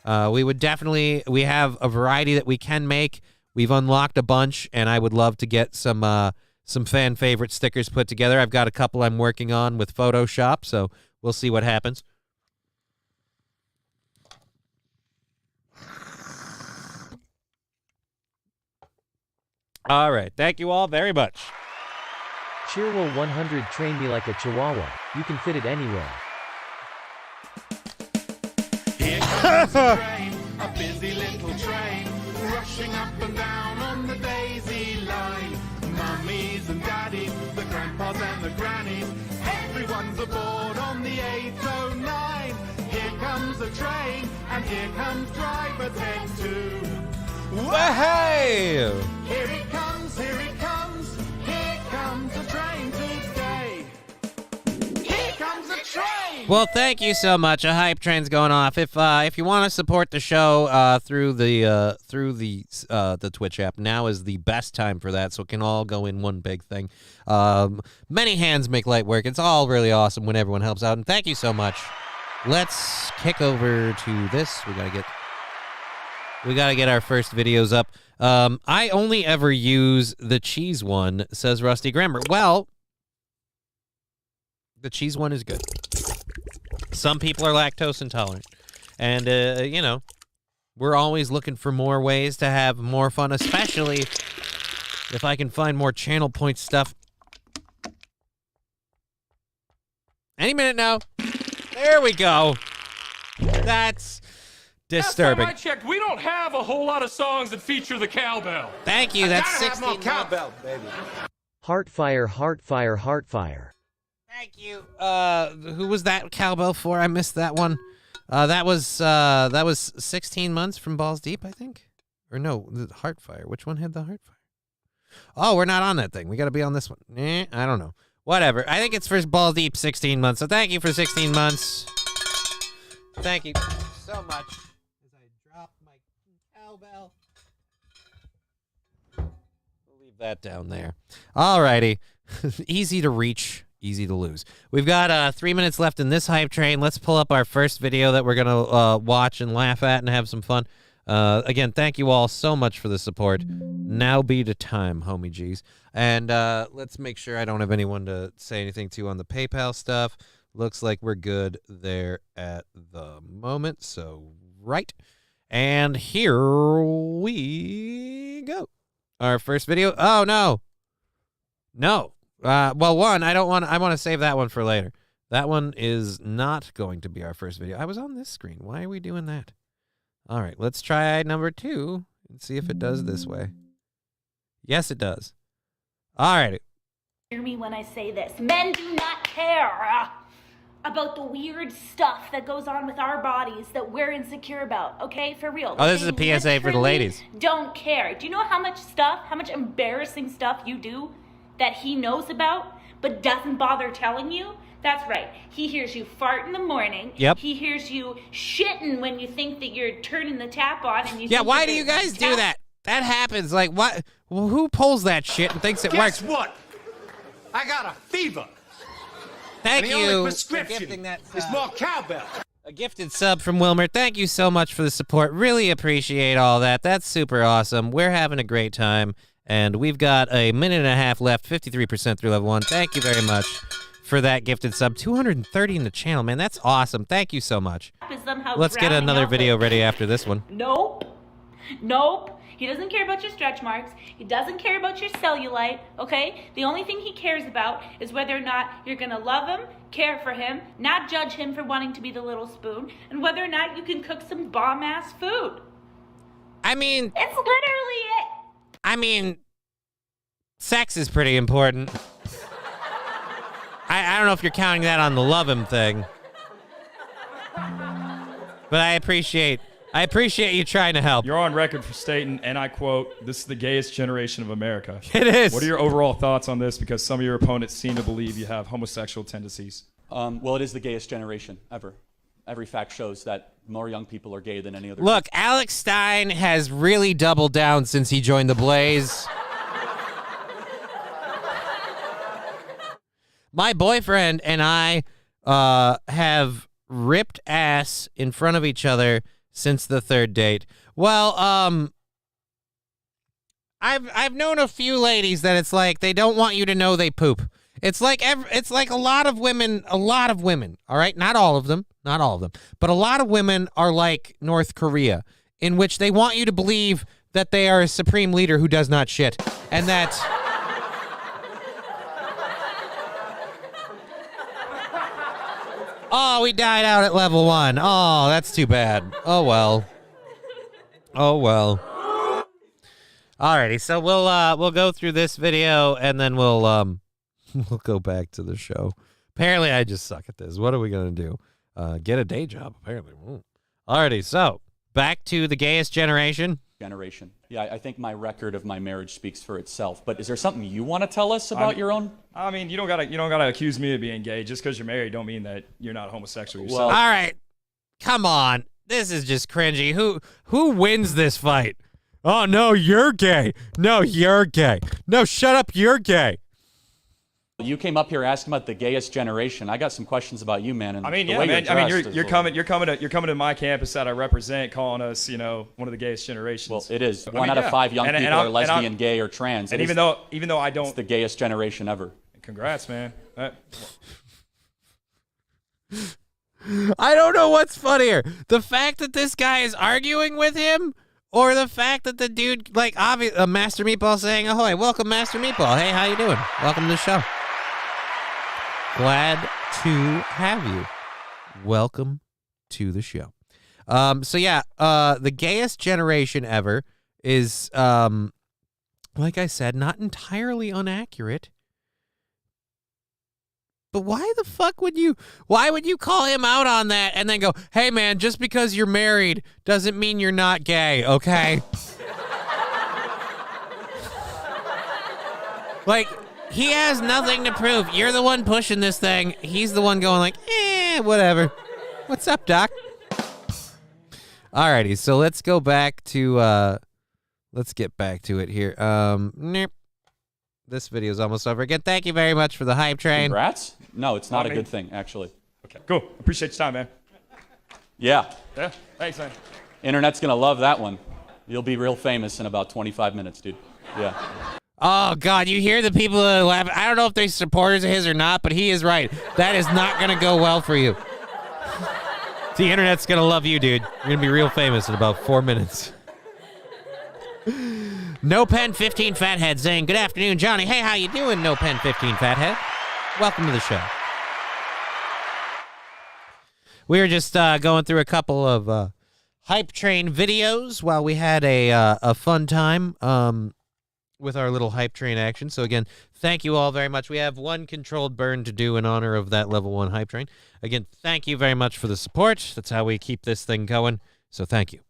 We have a variety that we can make. We've unlocked a bunch, and I would love to get some fan favorite stickers put together. I've got a couple I'm working on with Photoshop, so we'll see what happens. All right. Thank you all very much. Cheerwell 100 train me like a chihuahua. You can fit it anywhere. Here comes the train, a busy little train, rushing up and down on the daisy line. Mummies and daddies, the grandpas and the grannies, everyone's aboard on the 809. Here comes the train, and here comes driver 10 too. Hey! Here it comes, here it comes, here comes a train today. Here comes a train! Well, thank you so much. A hype train's going off. If you want to support the show through the Twitch app, now is the best time for that. So it can all go in one big thing. Many hands make light work. It's all really awesome when everyone helps out. And thank you so much. Let's kick over to this. We gotta get our first videos up. I only ever use the cheese one, says Rusty Grammar. Well, the cheese one is good. Some people are lactose intolerant. And, you know, we're always looking for more ways to have more fun, especially if I can find more channel point stuff. Any minute now. There we go. That's disturbing. Last time I checked, we don't have a whole lot of songs that feature the cowbell. Thank you. That's Gotta have 16 more cowbell, baby. Heartfire, heartfire, heartfire. Thank you. Who was that cowbell for? I missed that one. That was 16 months from Balls Deep, I think. Or no, the Heartfire. Which one had the Heartfire? Oh, we're not on that thing. We got to be on this one. I don't know. Whatever. I think it's for Balls Deep 16 months. So thank you for 16 months. Thank you so much. As I drop my cowbell. We'll leave that down there. Alrighty. Easy to reach. Easy to lose. We've got 3 minutes left in this hype train. Let's pull up our first video that we're going to watch and laugh at and have some fun. Again, thank you all so much for the support. Now be the time, homie G's. And let's make sure I don't have anyone to say anything to on the PayPal stuff. Looks like we're good there at the moment. So, right. And here we go. Our first video. Oh, no. No. Well, one, I want to save that one for later. That one is not going to be our first video. I was on this screen. Why are we doing that? All right, let's try number 2 and see if it does this way. Yes, it does. All right. Hear me when I say this. Men do not care about the weird stuff that goes on with our bodies that we're insecure about, okay? For real. Oh, this is a PSA for the ladies. Don't care. Do you know how much embarrassing stuff you do that he knows about but doesn't bother telling you? That's right. He hears you fart in the morning. Yep. He hears you shitting when you think that you're turning the tap on. And you Yeah, think why that do you there's guys a do tap. that? That happens. Like, what? Well, who pulls that shit and thinks it works? Guess what? I got a fever. Thank And the you only for prescription gifting that. is more cowbell. A gifted sub from Wilmer. Thank you so much for the support. Really appreciate all that. That's super awesome. We're having a great time. And we've got a minute and a half left, 53% through level 1. Thank you very much for that gifted sub. 230 in the channel, man. That's awesome. Thank you so much. Let's get another video ready after this one. Nope. Nope. He doesn't care about your stretch marks. He doesn't care about your cellulite, okay? The only thing he cares about is whether or not you're going to love him, care for him, not judge him for wanting to be the little spoon, and whether or not you can cook some bomb-ass food. I mean... It's literally it. I mean, sex is pretty important. I don't know if you're counting that on the love him thing. But I appreciate you trying to help. You're on record for stating, and I quote, "This is the gayest generation of America." It is. What are your overall thoughts on this? Because some of your opponents seem to believe you have homosexual tendencies. Well, it is the gayest generation ever. Every fact shows that more young people are gay than any other. Look, Alex Stein has really doubled down since he joined the Blaze. My boyfriend and I have ripped ass in front of each other since the third date. Well, I've known a few ladies that it's like they don't want you to know they poop. It's like a lot of women, all right? Not all of them, but a lot of women are like North Korea, in which they want you to believe that they are a supreme leader who does not shit, and that... Oh, we died out at level 1. Oh, that's too bad. Oh, well. Alrighty, so we'll go through this video, and then we'll go back to the show. Apparently, I just suck at this. What are we gonna do? Get a day job, apparently. Alrighty, so back to the gayest generation. generation. Yeah, I think my record of my marriage speaks for itself. But is there something you want to tell us about your own? I mean, you don't gotta accuse me of being gay. Just because you're married, don't mean that you're not homosexual yourself. All right, come on. This is just cringy. Who wins this fight? Oh no, you're gay. No, you're gay. No, shut up. You're gay. You came up here asking about the gayest generation. I got some questions about you, man. And I mean, the yeah, way man. You're I mean, dressed you're is coming to my campus that I represent, calling us, one of the gayest generations. Well, it is. I One mean, out of 5 young people are lesbian, gay, or trans. And even though I don't, it's the gayest generation ever. Congrats, man. I don't know what's funnier. The fact that this guy is arguing with him, or the fact that the dude, like, Master Meatball saying, ahoy, welcome, Master Meatball. Hey, how you doing? Welcome to the show. Glad to have you. Welcome to the show. So yeah, the gayest generation ever is, like I said, not entirely inaccurate. But why the fuck would you call him out on that and then go, hey man, just because you're married doesn't mean you're not gay, okay? Like, he has nothing to prove. You're the one pushing this thing. He's the one going like, whatever. What's up, Doc? Alrighty, so let's go back to, let's get back to it here. Nope. This video is almost over again. Thank you very much for the hype train. Congrats? No, it's not a good thing, actually. Okay, cool. Appreciate your time, man. Yeah. Yeah, thanks, man. Internet's going to love that one. You'll be real famous in about 25 minutes, dude. Yeah. Oh, God, you hear the people that are laughing. I don't know if they're supporters of his or not, but he is right. That is not going to go well for you. The internet's going to love you, dude. You're going to be real famous in about 4 minutes. No Pen 15 Fathead saying, good afternoon, Johnny. Hey, how you doing, No Pen 15 Fathead? Welcome to the show. We were just going through a couple of hype train videos while we had a fun time with our little hype train action. So again, thank you all very much. We have one controlled burn to do in honor of that level 1 hype train. Again, thank you very much for the support. That's how we keep this thing going. So thank you.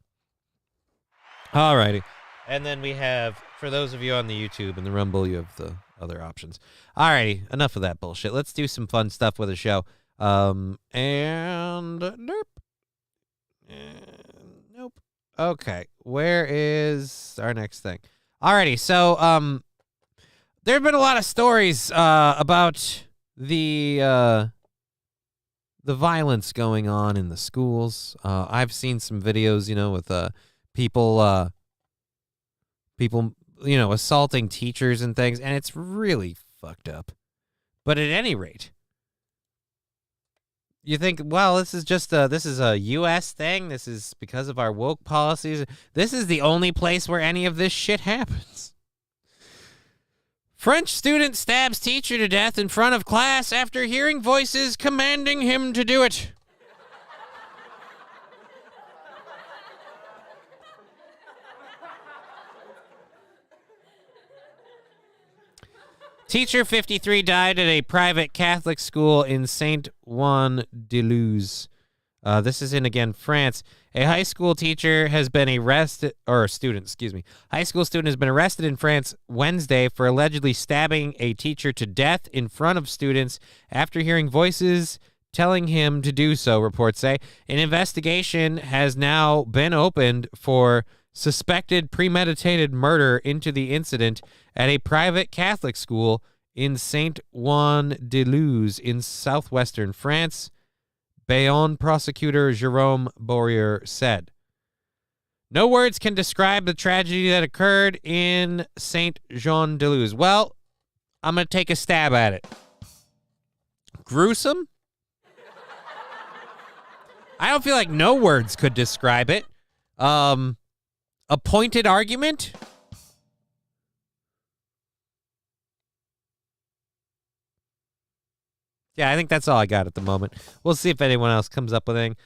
All righty. And then we have, for those of you on the YouTube and the Rumble, you have the other options. All righty. Enough of that bullshit. Let's do some fun stuff with the show. And nope. And nope. Okay. Where is our next thing? Alrighty, so there have been a lot of stories about the violence going on in the schools. I've seen some videos, with people assaulting teachers and things, and it's really fucked up. But at any rate, you think, well, this is a U.S. thing. This is because of our woke policies. This is the only place where any of this shit happens. French student stabs teacher to death in front of class after hearing voices commanding him to do it. Teacher 53 died at a private Catholic school in Saint-Ouen-de-Luz. This is in, again, France. A high school teacher has been arrested, or student, excuse me. High school student has been arrested in France Wednesday for allegedly stabbing a teacher to death in front of students after hearing voices telling him to do so, reports say. An investigation has now been opened for suspected premeditated murder into the incident at a private Catholic school in Saint-Ouen-de-Luz in southwestern France, Bayonne prosecutor Jérôme Bourrier said. No words can describe the tragedy that occurred in Saint-Jean-de-Luz. Well, I'm going to take a stab at it. Gruesome? I don't feel like no words could describe it. A pointed argument? Yeah, I think that's all I got at the moment. We'll see if anyone else comes up with anything.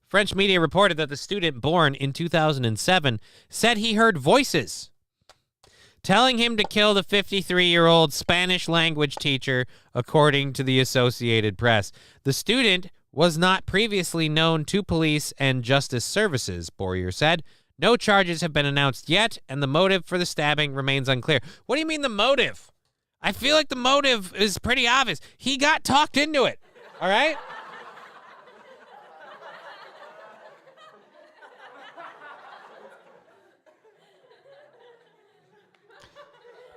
French media reported that the student born in 2007 said he heard voices telling him to kill the 53-year-old Spanish language teacher, according to the Associated Press. The student was not previously known to police and justice services, Bourrier said. No charges have been announced yet, and the motive for the stabbing remains unclear. What do you mean the motive? I feel like the motive is pretty obvious. He got talked into it, all right?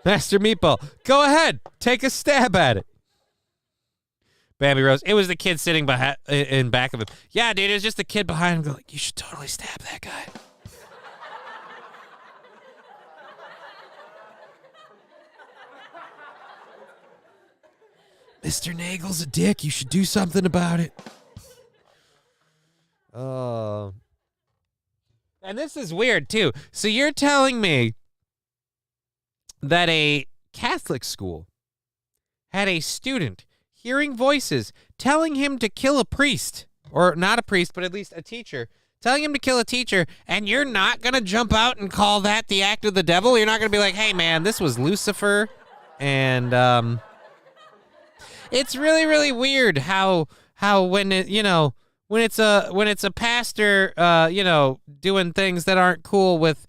Master Meatball, go ahead. Take a stab at it. Bambi Rose, it was the kid sitting in back of him. Yeah, dude, it was just the kid behind him going, you should totally stab that guy. Mr. Nagel's a dick. You should do something about it. Oh. And this is weird, too. So you're telling me that a Catholic school had a student hearing voices telling him to kill a priest, or not a priest, but at least a teacher, telling him to kill a teacher, and you're not going to jump out and call that the act of the devil? You're not going to be like, hey, man, this was Lucifer, and it's really, really weird how when it, when it's a pastor, doing things that aren't cool with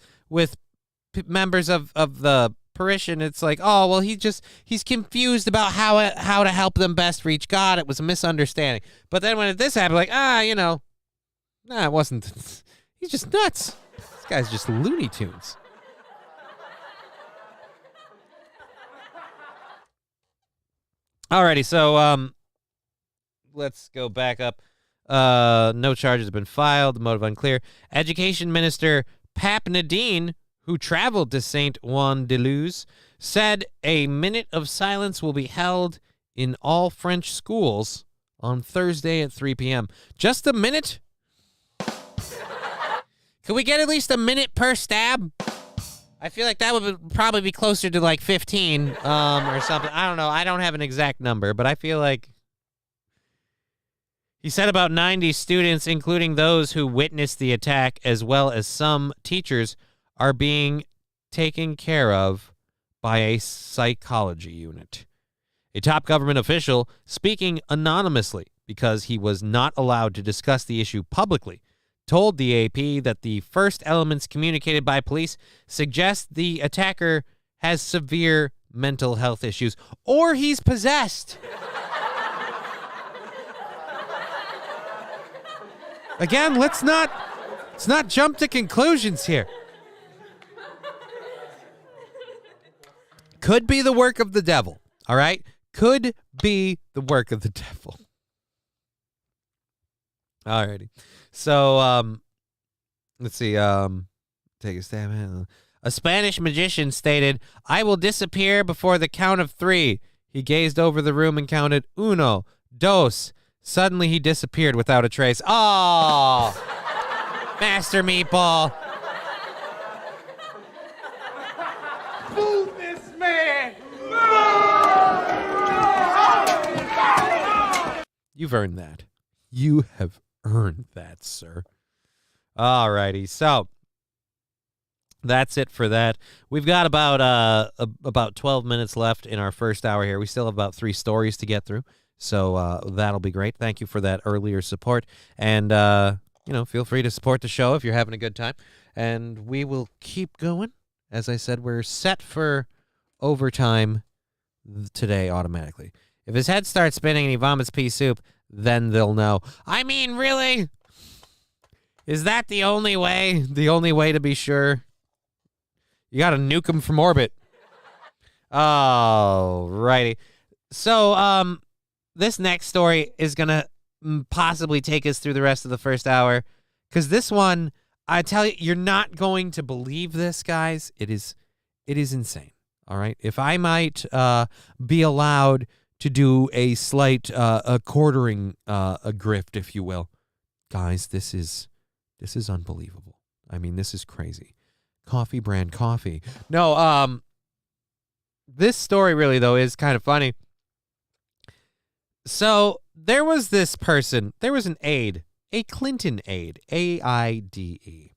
members of the parishioner, it's like, oh, well, he's confused about how to help them best reach God. It was a misunderstanding. But then when this happened, like, it wasn't. He's just nuts. This guy's just Looney Tunes. Alrighty, so let's go back up. No charges have been filed. The motive unclear. Education Minister Pap Nadine, who traveled to Saint Juan de Luz, said a minute of silence will be held in all French schools on Thursday at 3 p.m. Just a minute? Can we get at least a minute per stab? I feel like that would probably be closer to like 15 or something. I don't know. I don't have an exact number, but I feel like he said about 90 students, including those who witnessed the attack, as well as some teachers, are being taken care of by a psychology unit. A top government official, speaking anonymously because he was not allowed to discuss the issue publicly, told the AP that the first elements communicated by police suggest the attacker has severe mental health issues or he's possessed. Again, let's not jump to conclusions here. Could be the work of the devil, all right? Could be the work of the devil. Alrighty. So, let's see. Take a stab. A Spanish magician stated, "I will disappear before the count of 3. He gazed over the room and counted 1, 2. Suddenly he disappeared without a trace." Oh, Master Meatball. Move this man! You've earned that. You have earned that, sir. All righty. So that's it for that. We've got about 12 minutes left in our first hour here. We still have about 3 stories to get through. So that'll be great. Thank you for that earlier support. And, feel free to support the show if you're having a good time. And we will keep going. As I said, we're set for overtime today automatically. If his head starts spinning and he vomits pea soup, then they'll know. I mean, really? Is that the only way? The only way to be sure? You got to nuke him from orbit. Oh, righty. So, this next story is going to possibly take us through the rest of the first hour. Because this one, I tell you, you're not going to believe this, guys. It is insane. All right. If I might be allowed to do a slight a quartering a grift, if you will, guys, this is unbelievable. I mean, this is crazy. Coffee brand coffee. No, this story really though is kind of funny. So there was this person. There was an aide, a Clinton aide, AIDE.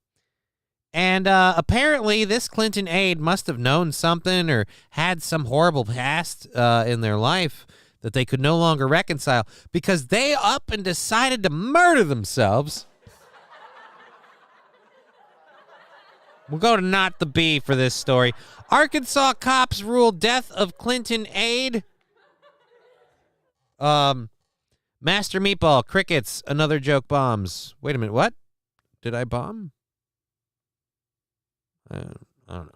And apparently this Clinton aide must have known something or had some horrible past in their life that they could no longer reconcile because they up and decided to murder themselves We'll go to not the B for this story. Arkansas cops rule death of Clinton aide. Master Meatball, crickets, another joke bombs. Wait a minute, what? Did I bomb? I don't know.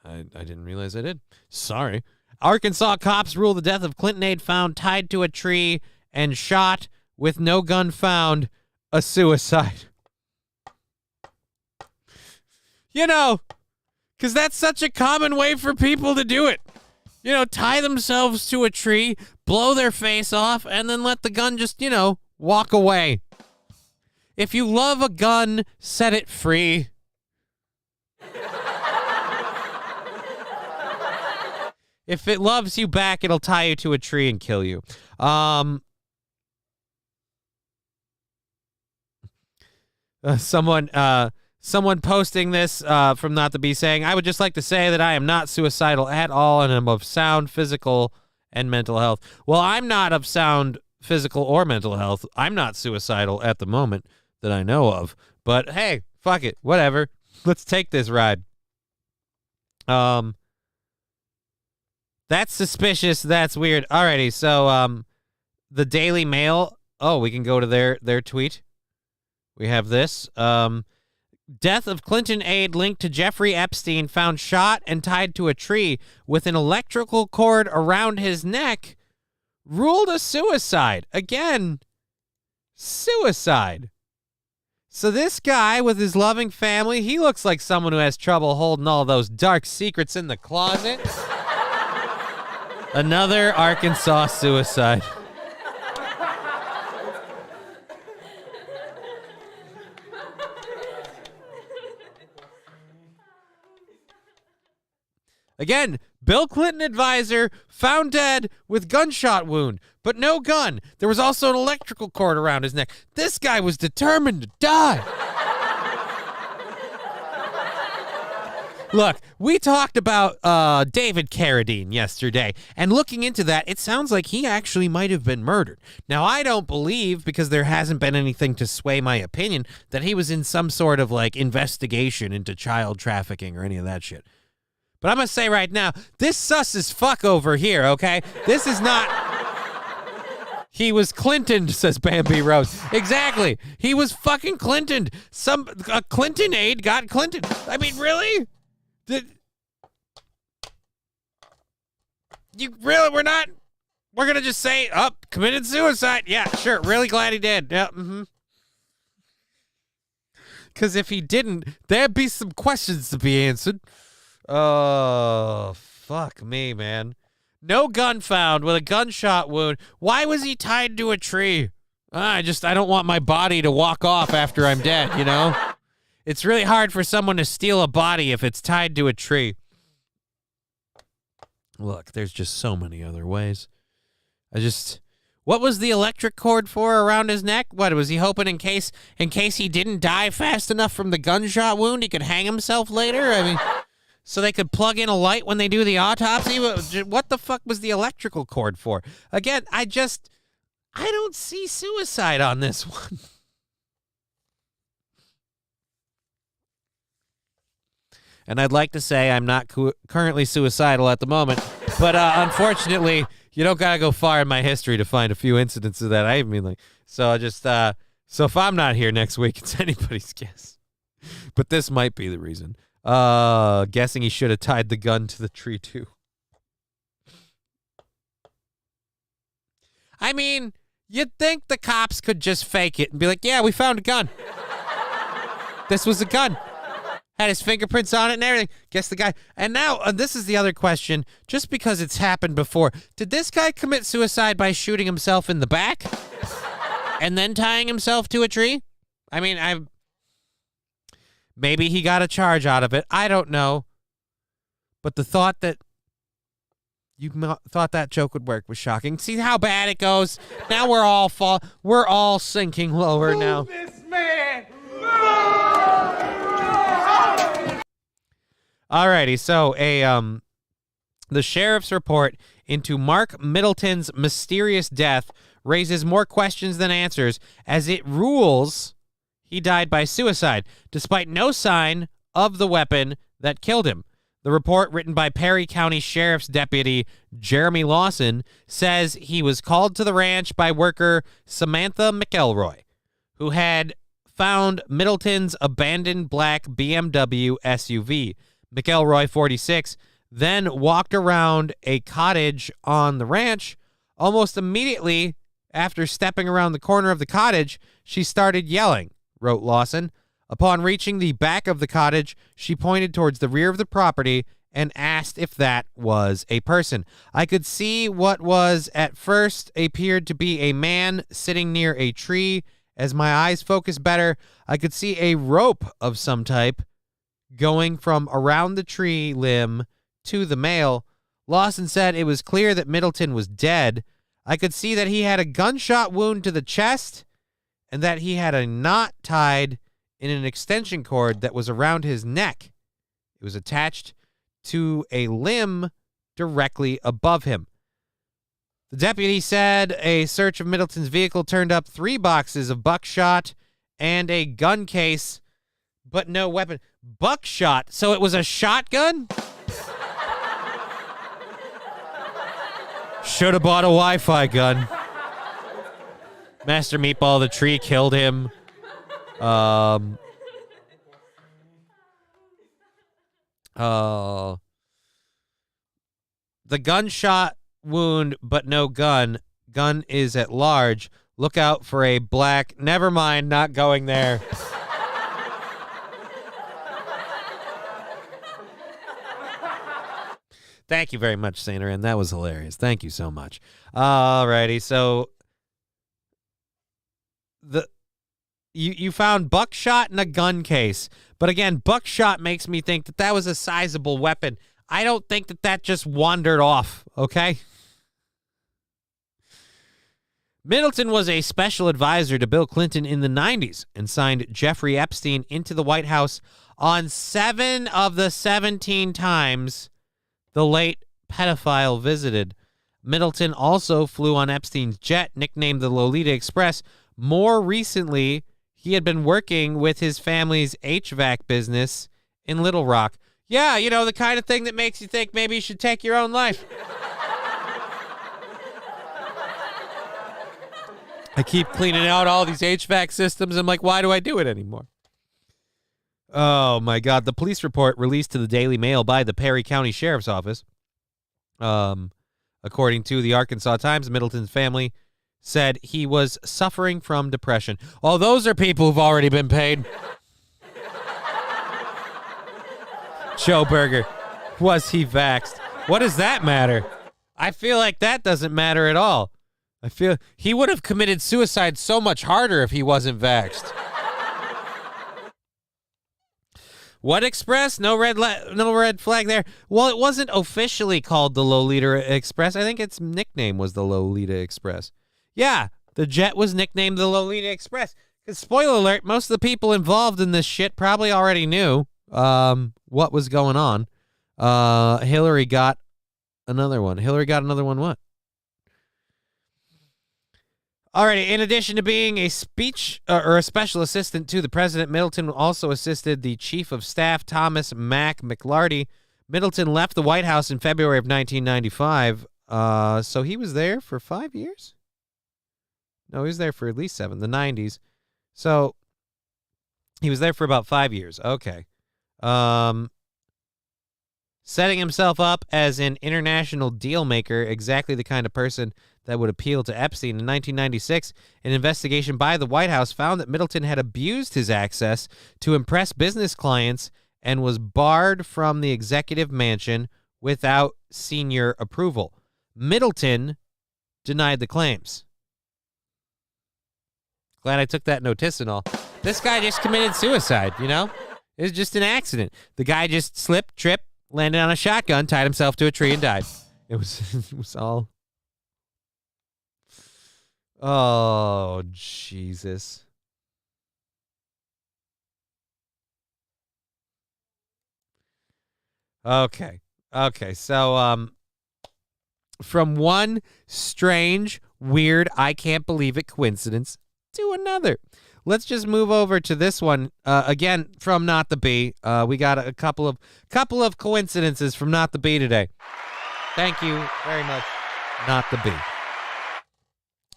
I didn't realize I did. Sorry. Arkansas cops rule the death of Clinton aide found tied to a tree and shot with no gun found a suicide. You know, because that's such a common way for people to do it. You know, tie themselves to a tree, blow their face off, and then let the gun just, you know, walk away. If you love a gun, set it free. If it loves you back, it'll tie you to a tree and kill you. Someone posting this from Not to Be saying, I would just like to say that I am not suicidal at all and am of sound physical and mental health. Well, I'm not of sound physical or mental health. I'm not suicidal at the moment that I know of. But hey, fuck it. Whatever. Let's take this ride. That's suspicious. That's weird. Alrighty, so the Daily Mail. Oh, we can go to their tweet. We have this. Death of Clinton aide linked to Jeffrey Epstein found shot and tied to a tree with an electrical cord around his neck. Ruled a suicide. Again, suicide. So this guy with his loving family, he looks like someone who has trouble holding all those dark secrets in the closet. Another Arkansas suicide. Again, Bill Clinton advisor found dead with gunshot wound, but no gun. There was also an electrical cord around his neck. This guy was determined to die. Look, we talked about David Carradine yesterday, and looking into that, it sounds like he actually might have been murdered. Now, I don't believe, because there hasn't been anything to sway my opinion, that he was in some sort of, like, investigation into child trafficking or any of that shit. But I'm going to say right now, this sus as fuck over here, okay? This is not... He was Clintoned, says Bambi Rose. Exactly. He was fucking Clintoned. A Clinton aide got Clinton. I mean, really? You really, we're going to just say, committed suicide. Yeah, sure. Really glad he did. Yeah, Because if he didn't, there'd be some questions to be answered. Oh, fuck me, man. No gun found with a gunshot wound. Why was he tied to a tree? I don't want my body to walk off after I'm dead, you know? It's really hard for someone to steal a body if it's tied to a tree. Look, there's just so many other ways. What was the electric cord for around his neck? What, was he hoping in case he didn't die fast enough from the gunshot wound, he could hang himself later? I mean, so they could plug in a light when they do the autopsy? What the fuck was the electrical cord for? Again, I don't see suicide on this one. And I'd like to say I'm not currently suicidal at the moment, but unfortunately, you don't gotta go far in my history to find a few incidents of that. I mean, like, so if I'm not here next week, it's anybody's guess. But this might be the reason. Guessing he should have tied the gun to the tree too. I mean, you'd think the cops could just fake it and be like, yeah, we found a gun. This was a gun. Had his fingerprints on it and everything. Guess the guy. And now, this is the other question. Just because it's happened before, did this guy commit suicide by shooting himself in the back? And then tying himself to a tree? I mean, maybe he got a charge out of it. I don't know. But the thought that you thought that joke would work was shocking. See how bad it goes? Now we're all sinking lower now. This man! Alrighty, so the sheriff's report into Mark Middleton's mysterious death raises more questions than answers, as it rules he died by suicide, despite no sign of the weapon that killed him. The report, written by Perry County Sheriff's Deputy Jeremy Lawson, says he was called to the ranch by worker Samantha McElroy, who had found Middleton's abandoned black BMW SUV. McElroy, 46, then walked around a cottage on the ranch. Almost immediately after stepping around the corner of the cottage, she started yelling, wrote Lawson. Upon reaching the back of the cottage, she pointed towards the rear of the property and asked if that was a person. I could see what was at first appeared to be a man sitting near a tree. As my eyes focused better, I could see a rope of some type going from around the tree limb to the male. Lawson said it was clear that Middleton was dead. I could see that he had a gunshot wound to the chest and that he had a knot tied in an extension cord that was around his neck. It was attached to a limb directly above him. The deputy said a search of Middleton's vehicle turned up 3 boxes of buckshot and a gun case, but no weapon. Buckshot? So it was a shotgun? Should have bought a Wi-Fi gun. Master Meatball, the tree killed him. The gunshot wound, but no gun. Gun is at large. Look out for a black. Never mind, not going there. Thank you very much, Saint Aran. That was hilarious. Thank you so much. Alrighty, so you found buckshot in a gun case, but again, buckshot makes me think that was a sizable weapon. I don't think that just wandered off. Okay. Middleton was a special advisor to Bill Clinton in the 90s and signed Jeffrey Epstein into the White House on 7 of the 17 times the late pedophile visited. Middleton also flew on Epstein's jet, nicknamed the Lolita Express. More recently, he had been working with his family's HVAC business in Little Rock. Yeah, you know, the kind of thing that makes you think maybe you should take your own life. I keep cleaning out all these HVAC systems. I'm like, why do I do it anymore? Oh, my God. The police report released to the Daily Mail by the Perry County Sheriff's Office. According to the Arkansas Times, Middleton's family said he was suffering from depression. Oh, those are people who've already been paid. Joe Berger, was he vaxxed? What does that matter? I feel like that doesn't matter at all. I feel he would have committed suicide so much harder if he wasn't vaxxed. What Express? No red flag there. Well, it wasn't officially called the Lolita Express. I think its nickname was the Lolita Express. Yeah, the jet was nicknamed the Lolita Express. Because, spoiler alert, most of the people involved in this shit probably already knew what was going on. Hillary got another one. What? Alrighty, in addition to being a speech or a special assistant to the president, Middleton also assisted the chief of staff, Thomas Mack McLarty. Middleton left the White House in February of 1995, so he was there for 5 years? No, he was there for at least 7, the 90s. So he was there for about 5 years. Okay. Setting himself up as an international deal maker, exactly the kind of person that would appeal to Epstein. In 1996, an investigation by the White House found that Middleton had abused his access to impress business clients and was barred from the executive mansion without senior approval. Middleton denied the claims. Glad I took that notice and all. This guy just committed suicide, you know? It was just an accident. The guy just slipped, tripped, landed on a shotgun, tied himself to a tree, and died. It was all... Oh, Jesus. Okay, so, from one strange, weird, I can't believe it coincidence to another. let's just move over to this one again from Not the Bee. We got a couple of coincidences from Not the Bee today. Thank you very much, Not the Bee.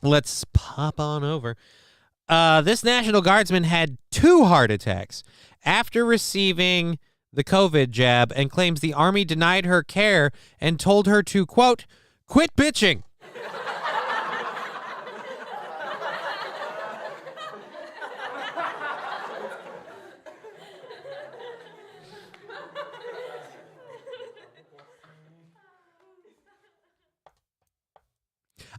Let's pop on over. This National Guardsman had 2 heart attacks after receiving the COVID jab and claims the Army denied her care and told her to, quote, quit bitching.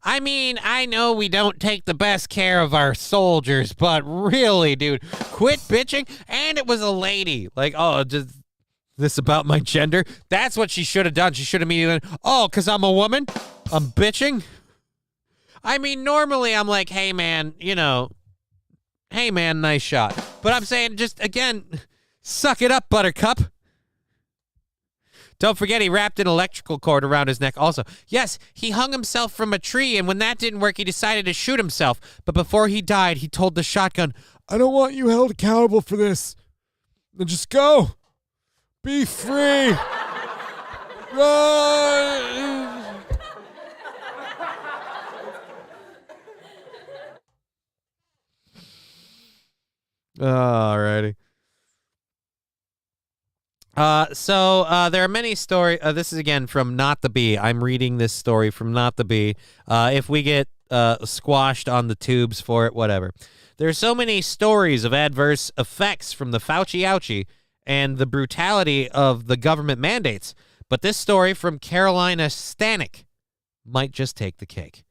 I mean, I know we don't take the best care of our soldiers, but really, dude, quit bitching. And it was a lady. Like, oh, just this about my gender? That's what she should have done. She should have immediately, oh, because I'm a woman? I'm bitching? I mean, normally I'm like, hey, man, hey, man, nice shot. But I'm saying just, again, suck it up, buttercup. Don't forget he wrapped an electrical cord around his neck also. Yes, he hung himself from a tree, and when that didn't work, he decided to shoot himself. But before he died, he told the shotgun, I don't want you held accountable for this. Then just go. Be free. Run. Alrighty. So there are many stories. This is again from Not the Bee. I'm reading this story from Not the Bee. If we get squashed on the tubes for it, whatever. There are so many stories of adverse effects from the Fauci ouchie and the brutality of the government mandates. But this story from Carolina Stanek might just take the cake.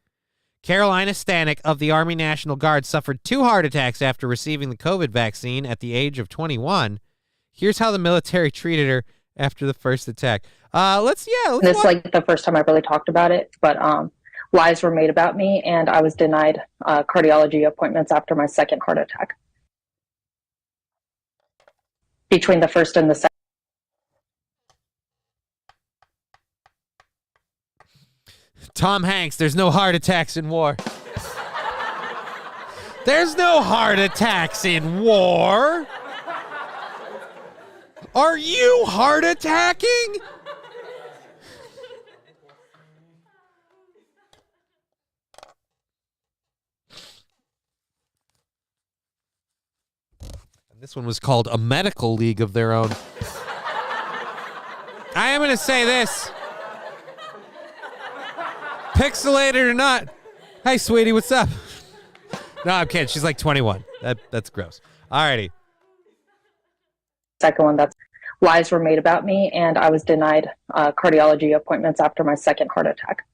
Carolina Stanek of the Army National Guard suffered 2 heart attacks after receiving the COVID vaccine at the age of 21. Here's how the military treated her after the first attack. Let's This is like the first time I really talked about it, but lies were made about me, and I was denied cardiology appointments after my second heart attack. Between the first and the second. Tom Hanks, there's no heart attacks in war. There's no heart attacks in war. Are you heart attacking? And this one was called A Medical League of Their Own. I am going to say this. Pixelated or not. Hey, sweetie, what's up? No, I'm kidding. She's like 21. That's gross. Alrighty. Second one, that's lies were made about me, and I was denied cardiology appointments after my second heart attack.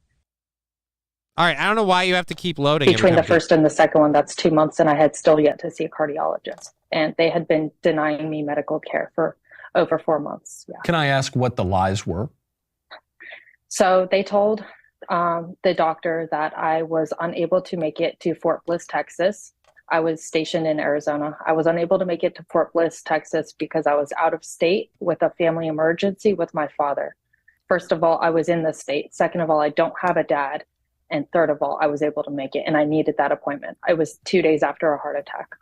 All right, I don't know why you have to keep loading. Between the first and the second one, that's 2 months, and I had still yet to see a cardiologist. And they had been denying me medical care for over 4 months. Yeah. Can I ask what the lies were? So they told the doctor that I was unable to make it to Fort Bliss, Texas. I was stationed in Arizona. I was unable to make it to Fort Bliss, Texas, because I was out of state with a family emergency with my father. First of all, I was in the state. Second of all, I don't have a dad. And third of all, I was able to make it, and I needed that appointment. I was 2 days after a heart attack.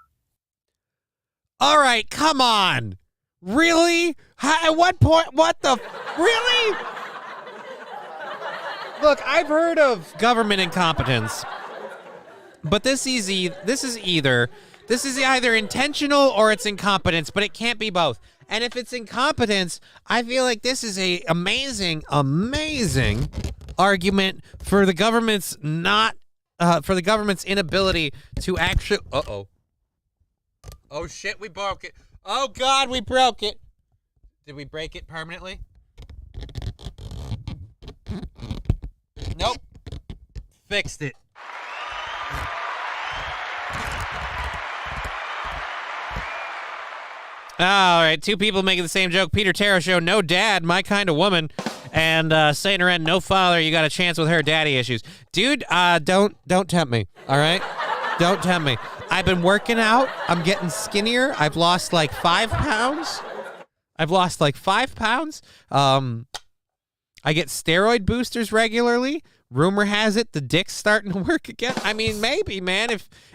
All right, come on. Really? At what point? What the? Really? Look, I've heard of government incompetence. But this is either intentional or it's incompetence, but it can't be both. And if it's incompetence, I feel like this is a amazing argument for the government's inability to actually. Oh shit, we broke it. Oh God, we broke it. Did we break it permanently? Nope. Fixed it. All right, 2 people making the same joke. Peter Taro Show, no dad, my kind of woman. And Saint Ren, no father, you got a chance with her daddy issues. Dude, don't tempt me, all right? Don't tempt me. I've been working out. I'm getting skinnier. I've lost like 5 pounds. I get steroid boosters regularly. rumor has it the dick's starting to work again. I mean, maybe, man.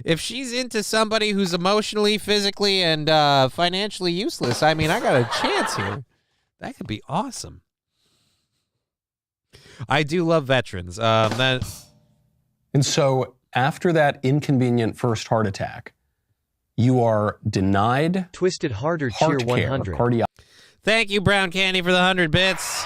If she's into somebody who's emotionally, physically, and financially useless, I mean, I got a chance here. That could be awesome. I do love veterans. And so after that inconvenient first heart attack, you are denied Twisted Harder heart Cheer care, 100. cardio- Thank you, Brown Candy, for the 100 bits.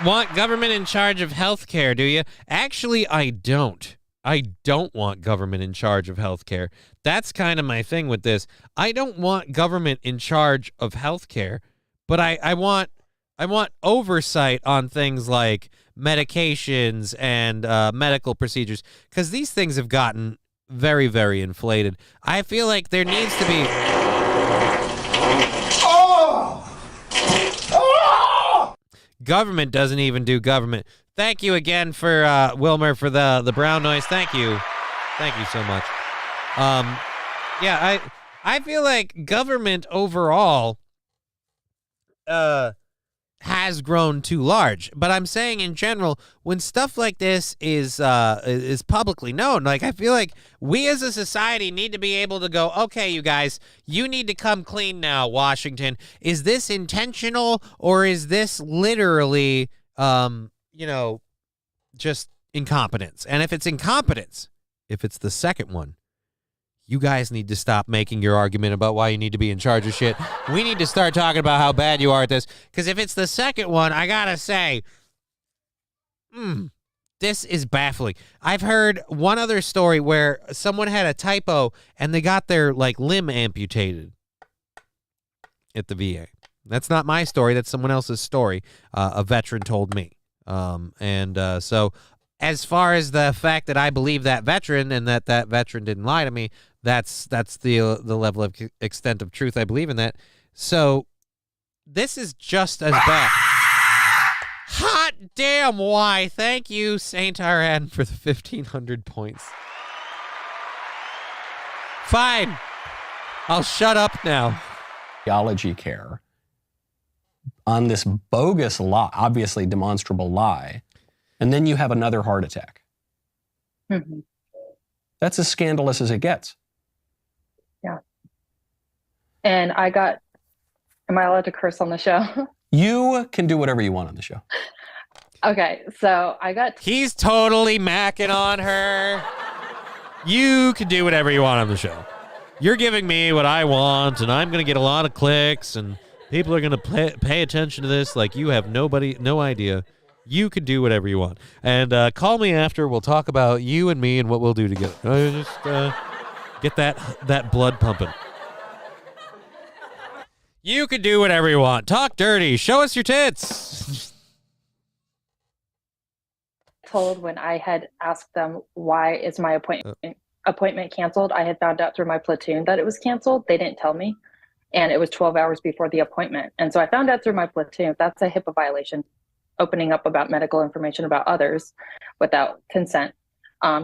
Want government in charge of health care, do you? Actually, I don't. I don't want government in charge of health care. That's kind of my thing with this. I don't want government in charge of health care, but I want oversight on things like medications and medical procedures, because these things have gotten very, very inflated. I feel like there needs to be... Government doesn't even do government. Thank you again for Wilmer for the brown noise. Thank you so much. Yeah, I feel like government overall has grown too large, but I'm saying in general, when stuff like this is publicly known, like, I feel like we as a society need to be able to go, okay, you guys, you need to come clean now, Washington. Is this intentional, or is this literally, just incompetence? And if it's incompetence, if it's the second one, you guys need to stop making your argument about why you need to be in charge of shit. We need to start talking about how bad you are at this. Because if it's the second one, I gotta say, this is baffling. I've heard one other story where someone had a typo and they got their limb amputated at the VA. That's not my story. That's someone else's story. A veteran told me. So as far as the fact that I believe that veteran and that veteran didn't lie to me, that's the level of extent of truth I believe in that. So this is just as bad. Hot damn, why? Thank you, Saint RN, for the 1,500 points. Fine. I'll shut up now. Theology care on this bogus lie, obviously demonstrable lie, and then you have another heart attack. Mm-hmm. That's as scandalous as it gets. Yeah. And am I allowed to curse on the show? You can do whatever you want on the show. Okay, so He's totally macking on her. You can do whatever you want on the show. You're giving me what I want, and I'm going to get a lot of clicks, and people are going to pay attention to this like you have no idea. You can do whatever you want. And call me after. We'll talk about you and me and what we'll do together. Just get that blood pumping. You can do whatever you want. Talk dirty. Show us your tits. told when I had asked them, why is my appointment canceled? I had found out through my platoon that it was canceled. They didn't tell me. And it was 12 hours before the appointment. And so I found out through my platoon, that's a HIPAA violation, opening up about medical information about others without consent.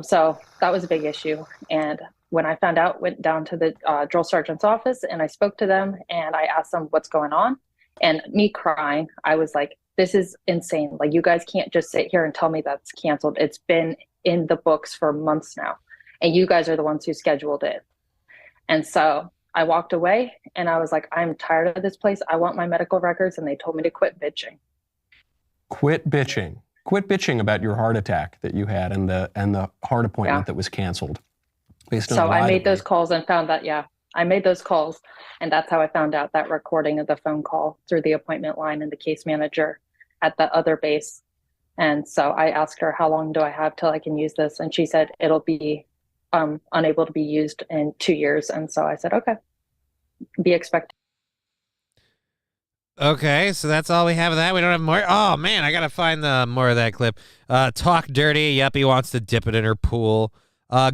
So that was a big issue. And when I found out, went down to the drill sergeant's office and I spoke to them and I asked them what's going on. And me crying, I was like, this is insane. Like, you guys can't just sit here and tell me that's canceled. It's been in the books for months now. And you guys are the ones who scheduled it. And so I walked away and I was like, I'm tired of this place. I want my medical records. And they told me to quit bitching. Quit bitching. Quit bitching about your heart attack that you had and the heart appointment that was canceled. So I made those calls and found that, I made those calls. And that's how I found out that recording of the phone call through the appointment line and the case manager at the other base. And so I asked her, how long do I have till I can use this? And she said, it'll be unable to be used in 2 years. And so I said, okay, be expected. Okay, so that's all we have of that. We don't have more. Oh, man, I got to find more of that clip. Talk dirty. Yuppie wants to dip it in her pool.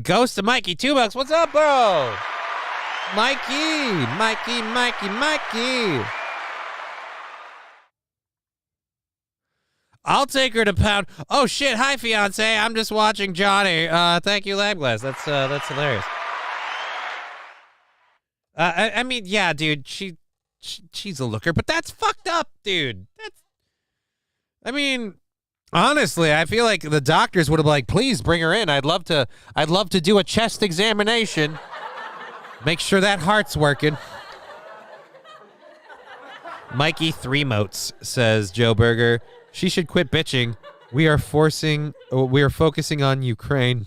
Ghost of Mikey, $2. What's up, bro? Mikey. I'll take her to pound. Oh, shit. Hi, fiance. I'm just watching Johnny. Thank you, Labglass. That's hilarious. I mean, yeah, dude, she's a looker, but that's fucked up, dude. I mean, honestly, I feel like the doctors would have been like, please bring her in. I'd love to do a chest examination. Make sure that heart's working. Mikey 3 Motes says, Joe Berger, she should quit bitching. We are focusing on Ukraine.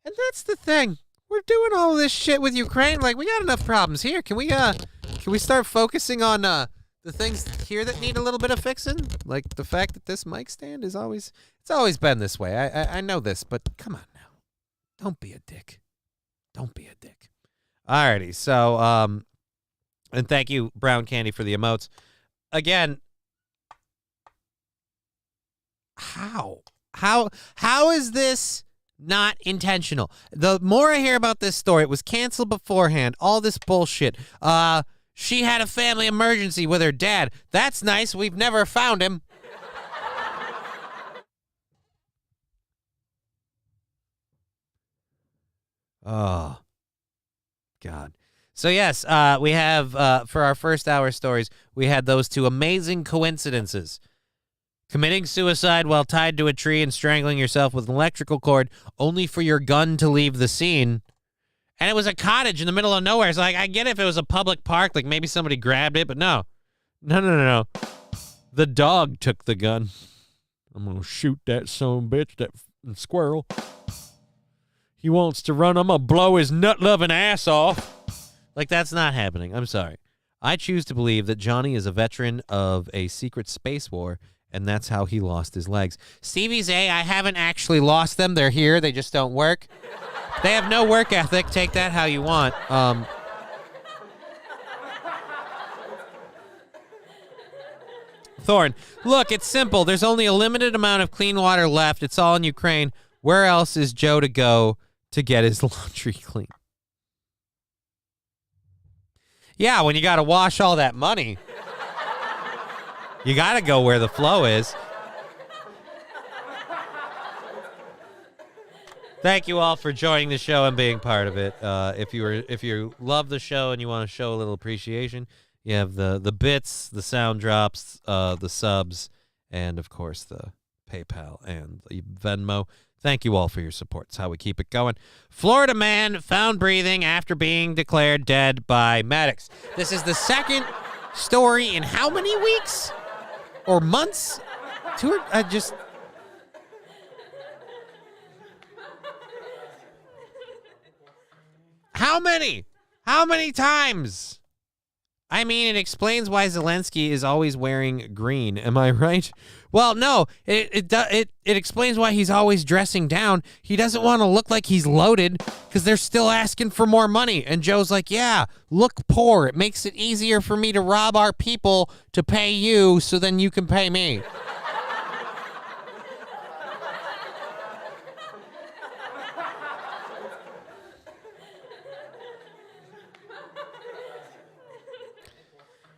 And that's the thing. We're doing all this shit with Ukraine. Like, we got enough problems here. Can we start focusing on the things here that need a little bit of fixing? Like the fact that this mic stand it's always been this way. I know this, but come on now. Don't be a dick. Don't be a dick. Alrighty, so and thank you, Brown Candy, for the emotes. Again, how is this not intentional? The more I hear about this story, it was canceled beforehand. All this bullshit. She had a family emergency with her dad. That's nice. We've never found him. Oh, God. So, yes, we have, for our first hour stories, we had those 2 amazing coincidences. Committing suicide while tied to a tree and strangling yourself with an electrical cord only for your gun to leave the scene. And it was a cottage in the middle of nowhere. It's like, I get it if it was a public park, like maybe somebody grabbed it, but no. No. The dog took the gun. I'm going to shoot that son of a bitch, that squirrel. He wants to run. I'm going to blow his nut-loving ass off. Like, that's not happening. I'm sorry. I choose to believe that Johnny is a veteran of a secret space war, and that's how he lost his legs. Stevie's I haven't actually lost them. They're here. They just don't work. They have no work ethic. Take that how you want. Thorne, look, it's simple. There's only a limited amount of clean water left. It's all in Ukraine. Where else is Joe to go to get his laundry clean? Yeah, when you got to wash all that money, you got to go where the flow is. Thank you all for joining the show and being part of it. If you love the show and you want to show a little appreciation, you have the bits, the sound drops, the subs, and of course the PayPal and the Venmo. Thank you all for your support. It's how we keep it going. Florida man found breathing after being declared dead by medics. This is the second story in how many weeks or months? How many? How many times? I mean, it explains why Zelensky is always wearing green. Am I right? Well, no. It explains why he's always dressing down. He doesn't want to look like he's loaded because they're still asking for more money. And Joe's like, yeah, look poor. It makes it easier for me to rob our people to pay you so then you can pay me.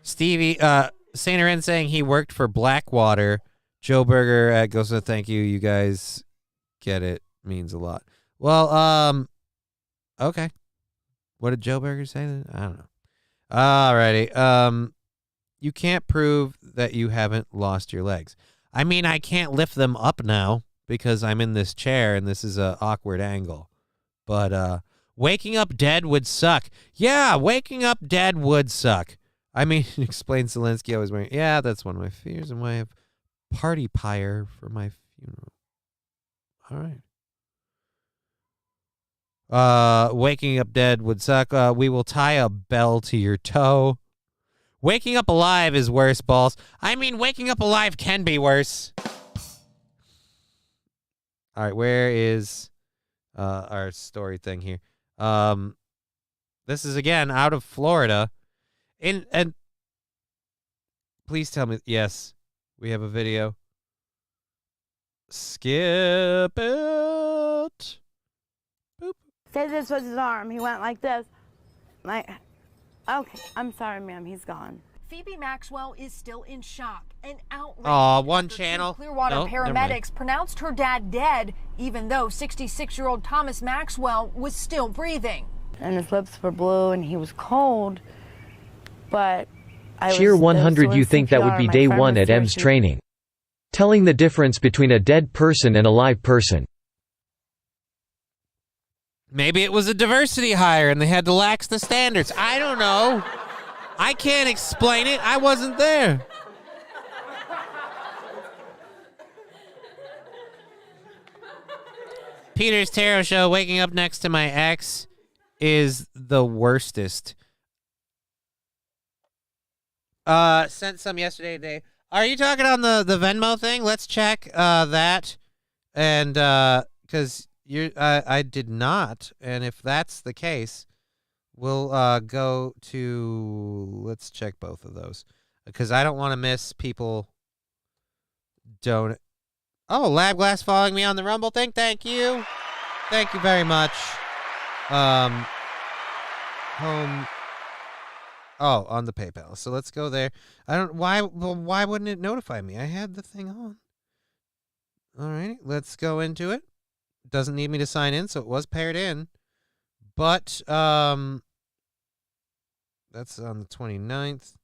Stevie, Saint Aaron saying he worked for Blackwater. Joe Berger goes to thank you. You guys get it. Means a lot. Well, okay. What did Joe Berger say? I don't know. Alrighty. You can't prove that you haven't lost your legs. I mean, I can't lift them up now because I'm in this chair and this is an awkward angle. But waking up dead would suck. Yeah, waking up dead would suck. I mean, explains Zelensky always wearing. Yeah, that's one of my fears and why I have party pyre for my funeral. All right. Waking up dead would suck. We will tie a bell to your toe. Waking up alive is worse, balls. I mean, waking up alive can be worse. All right, where is our story thing here? This is, again, out of Florida. And please tell me, yes, we have a video. Skip it. Boop. Say this was his arm. He went like this. Like, okay, I'm sorry, ma'am. He's gone. Phoebe Maxwell is still in shock and outraged. Oh, one channel. Clearwater paramedics pronounced her dad dead, even though 66-year-old Thomas Maxwell was still breathing. And his lips were blue, and he was cold. but Cheer 100. You think that would be day one at M's training? Telling the difference between a dead person and a live person. Maybe it was a diversity hire and they had to lax the standards. I don't know. I can't explain it. I wasn't there. Peter's Tarot Show, waking up next to my ex is the worstest. Sent some yesterday today. Are you talking on the Venmo thing? Let's check that. And because I did not. And if that's the case, we'll go to, let's check both of those. Because I don't want to miss people don't. Oh, Lab Glass following me on the Rumble thing. Thank you. Thank you very much. Home. Oh, on the PayPal. So let's go there. Why wouldn't it notify me? I had the thing on. All right, let's go into it. Doesn't need me to sign in, so it was paired in. But that's on the 29th.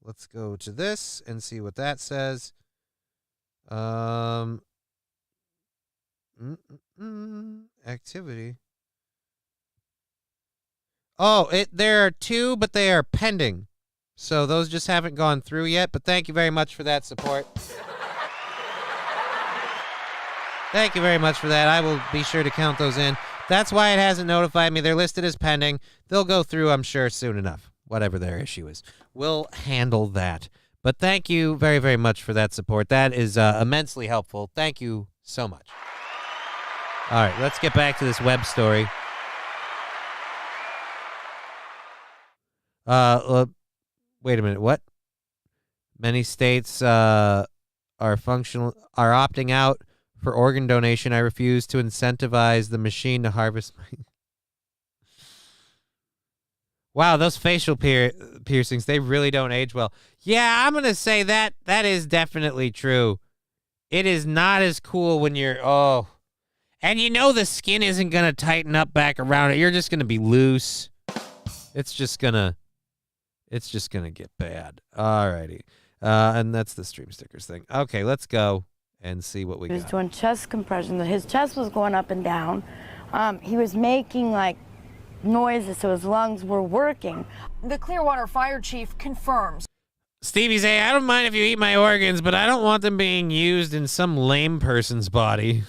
Let's go to this and see what that says. Activity. Oh, there are two, but they are pending. So those just haven't gone through yet, but thank you very much for that support. Thank you very much for that. I will be sure to count those in. That's why it hasn't notified me. They're listed as pending. They'll go through, I'm sure, soon enough. Whatever their issue is. We'll handle that. But thank you very, very much for that support. That is immensely helpful. Thank you so much. All right, let's get back to this web story. Wait a minute. What? Many states are opting out for organ donation. I refuse to incentivize the machine to harvest my... Wow, those facial piercings, they really don't age well. Yeah, I'm going to say that is definitely true. It is not as cool when you're, and you know the skin isn't going to tighten up back around it. You're just going to be loose. It's just going to get bad. All righty. And that's the stream stickers thing. Okay, let's go and see what we got. He was doing chest compression. His chest was going up and down. He was making like noises, so his lungs were working. The Clearwater Fire Chief confirms. Stevie's say, I don't mind if you eat my organs, but I don't want them being used in some lame person's body.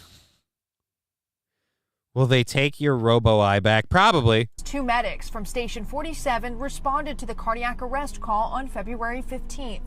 Will they take your robo-eye back? Probably. 2 medics from Station 47 responded to the cardiac arrest call on February 15th.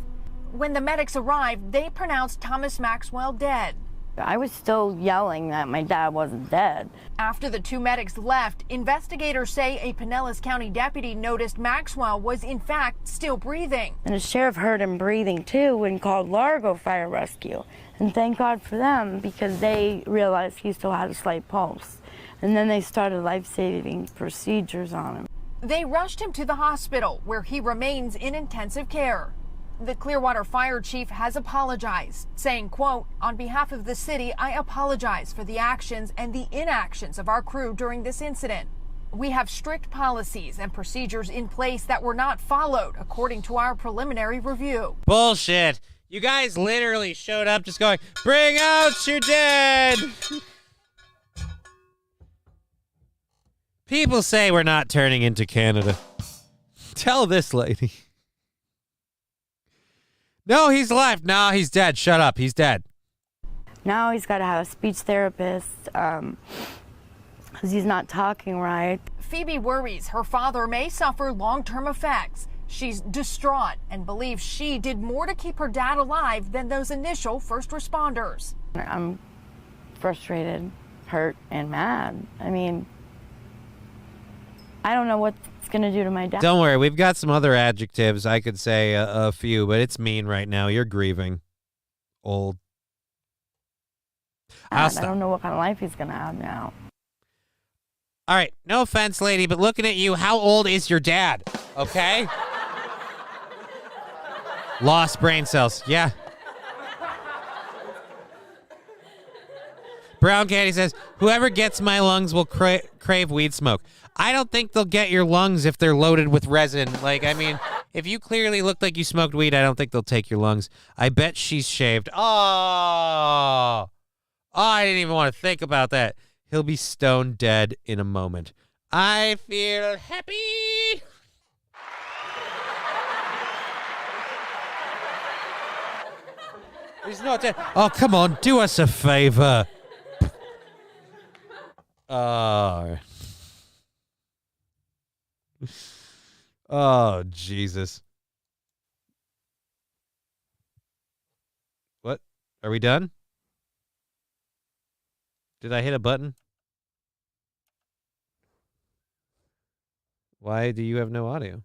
When the medics arrived, they pronounced Thomas Maxwell dead. I was still yelling that my dad wasn't dead. After the 2 medics left, investigators say a Pinellas County deputy noticed Maxwell was in fact still breathing. And the sheriff heard him breathing too and called Largo Fire Rescue. And thank God for them, because they realized he still had a slight pulse. And then they started life-saving procedures on him. They rushed him to the hospital, where he remains in intensive care. The Clearwater Fire Chief has apologized, saying, quote, on behalf of the city, I apologize for the actions and the inactions of our crew during this incident. We have strict policies and procedures in place that were not followed, according to our preliminary review. Bullshit. You guys literally showed up just going, bring out your dead. People say we're not turning into Canada. Tell this lady. No, he's alive. No, he's dead. Shut up. He's dead. Now he's got to have a speech therapist because he's not talking right. Phoebe worries her father may suffer long-term effects. She's distraught and believes she did more to keep her dad alive than those initial first responders. I'm frustrated, hurt, and mad. I mean, I don't know what it's going to do to my dad. Don't worry. We've got some other adjectives. I could say a few, but it's mean right now. You're grieving. Old. I don't know what kind of life he's going to have now. All right. No offense, lady, but looking at you, how old is your dad? Okay? Lost brain cells. Yeah. Brown Candy says, whoever gets my lungs will crave weed smoke. I don't think they'll get your lungs if they're loaded with resin. Like, I mean, If you clearly look like you smoked weed, I don't think they'll take your lungs. I bet she's shaved. Oh, I didn't even want to think about that. He'll be stone dead in a moment. I feel happy. He's not dead. Oh, come on. Do us a favor. Oh, Jesus. What? Are we done? Did I hit a button? Why do you have no audio?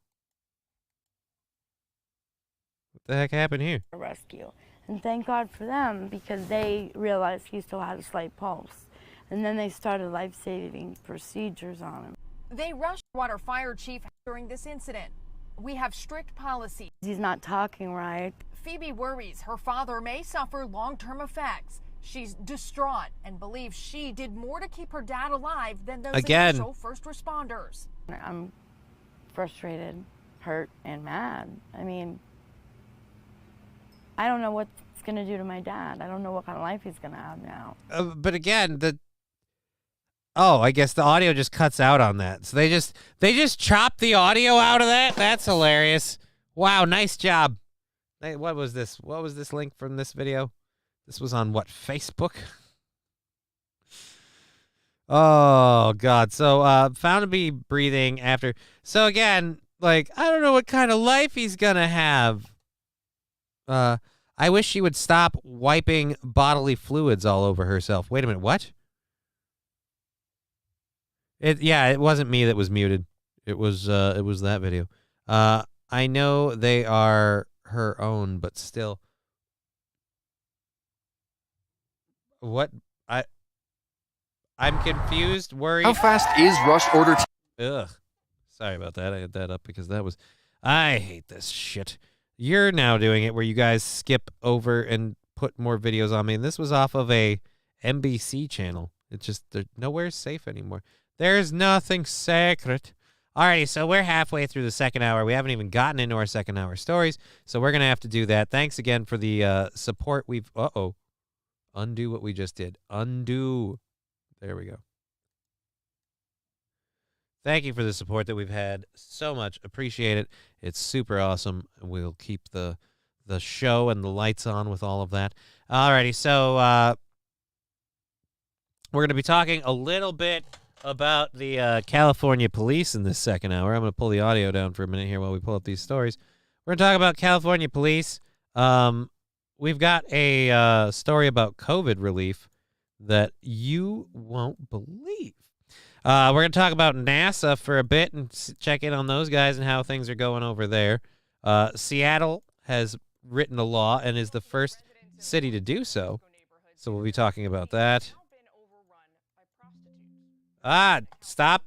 What the heck happened here? Rescue. And thank God for them, because they realized he still had a slight pulse. And then they started life-saving procedures on him. They rushed water fire chief during this incident. We have strict policies. He's not talking right. Phoebe worries her father may suffer long-term effects. She's distraught and believes she did more to keep her dad alive than those initial first responders. I'm frustrated, hurt, and mad. I mean, I don't know what it's going to do to my dad. I don't know what kind of life he's going to have now. But again, I guess the audio just cuts out on that. So they just chopped the audio out of that? That's hilarious. Wow, nice job. Hey, what was this? What was this link from this video? This was on what, Facebook? Oh, God. So, found to be breathing after. So, again, like, I don't know what kind of life he's going to have. I wish she would stop wiping bodily fluids all over herself. Wait a minute, what? It wasn't me that was muted. It was that video. I know they are her own, but still. What? I'm confused, worried. How fast is rush order? Ugh. Sorry about that. I had that up because I hate this shit. You're now doing it where you guys skip over and put more videos on me. And this was off of a NBC channel. It's just, nowhere's safe anymore. There's nothing sacred. Alrighty, so we're halfway through the second hour. We haven't even gotten into our second hour stories, so we're going to have to do that. Thanks again for the support. Undo what we just did. Undo. There we go. Thank you for the support that we've had. So much. Appreciate it. It's super awesome. We'll keep the show and the lights on with all of that. Alrighty, so we're going to be talking a little bit about the California police in this second hour. I'm going to pull the audio down for a minute here while we pull up these stories. We're going to talk about California police. We've got a story about COVID relief that you won't believe. We're going to talk about NASA for a bit and check in on those guys and how things are going over there. Seattle has written a law and is the first city to do so. So we'll be talking about that. Stop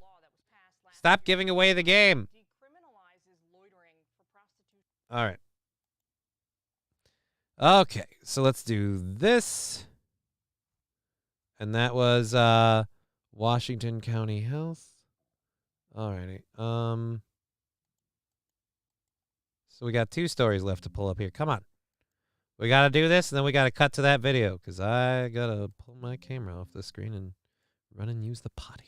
giving away the game. All right. Okay, so let's do this. And that was Washington County Health. Alrighty. So we got 2 stories left to pull up here. Come on. We got to do this, and then we got to cut to that video, because I got to pull my camera off the screen and run and use the potty.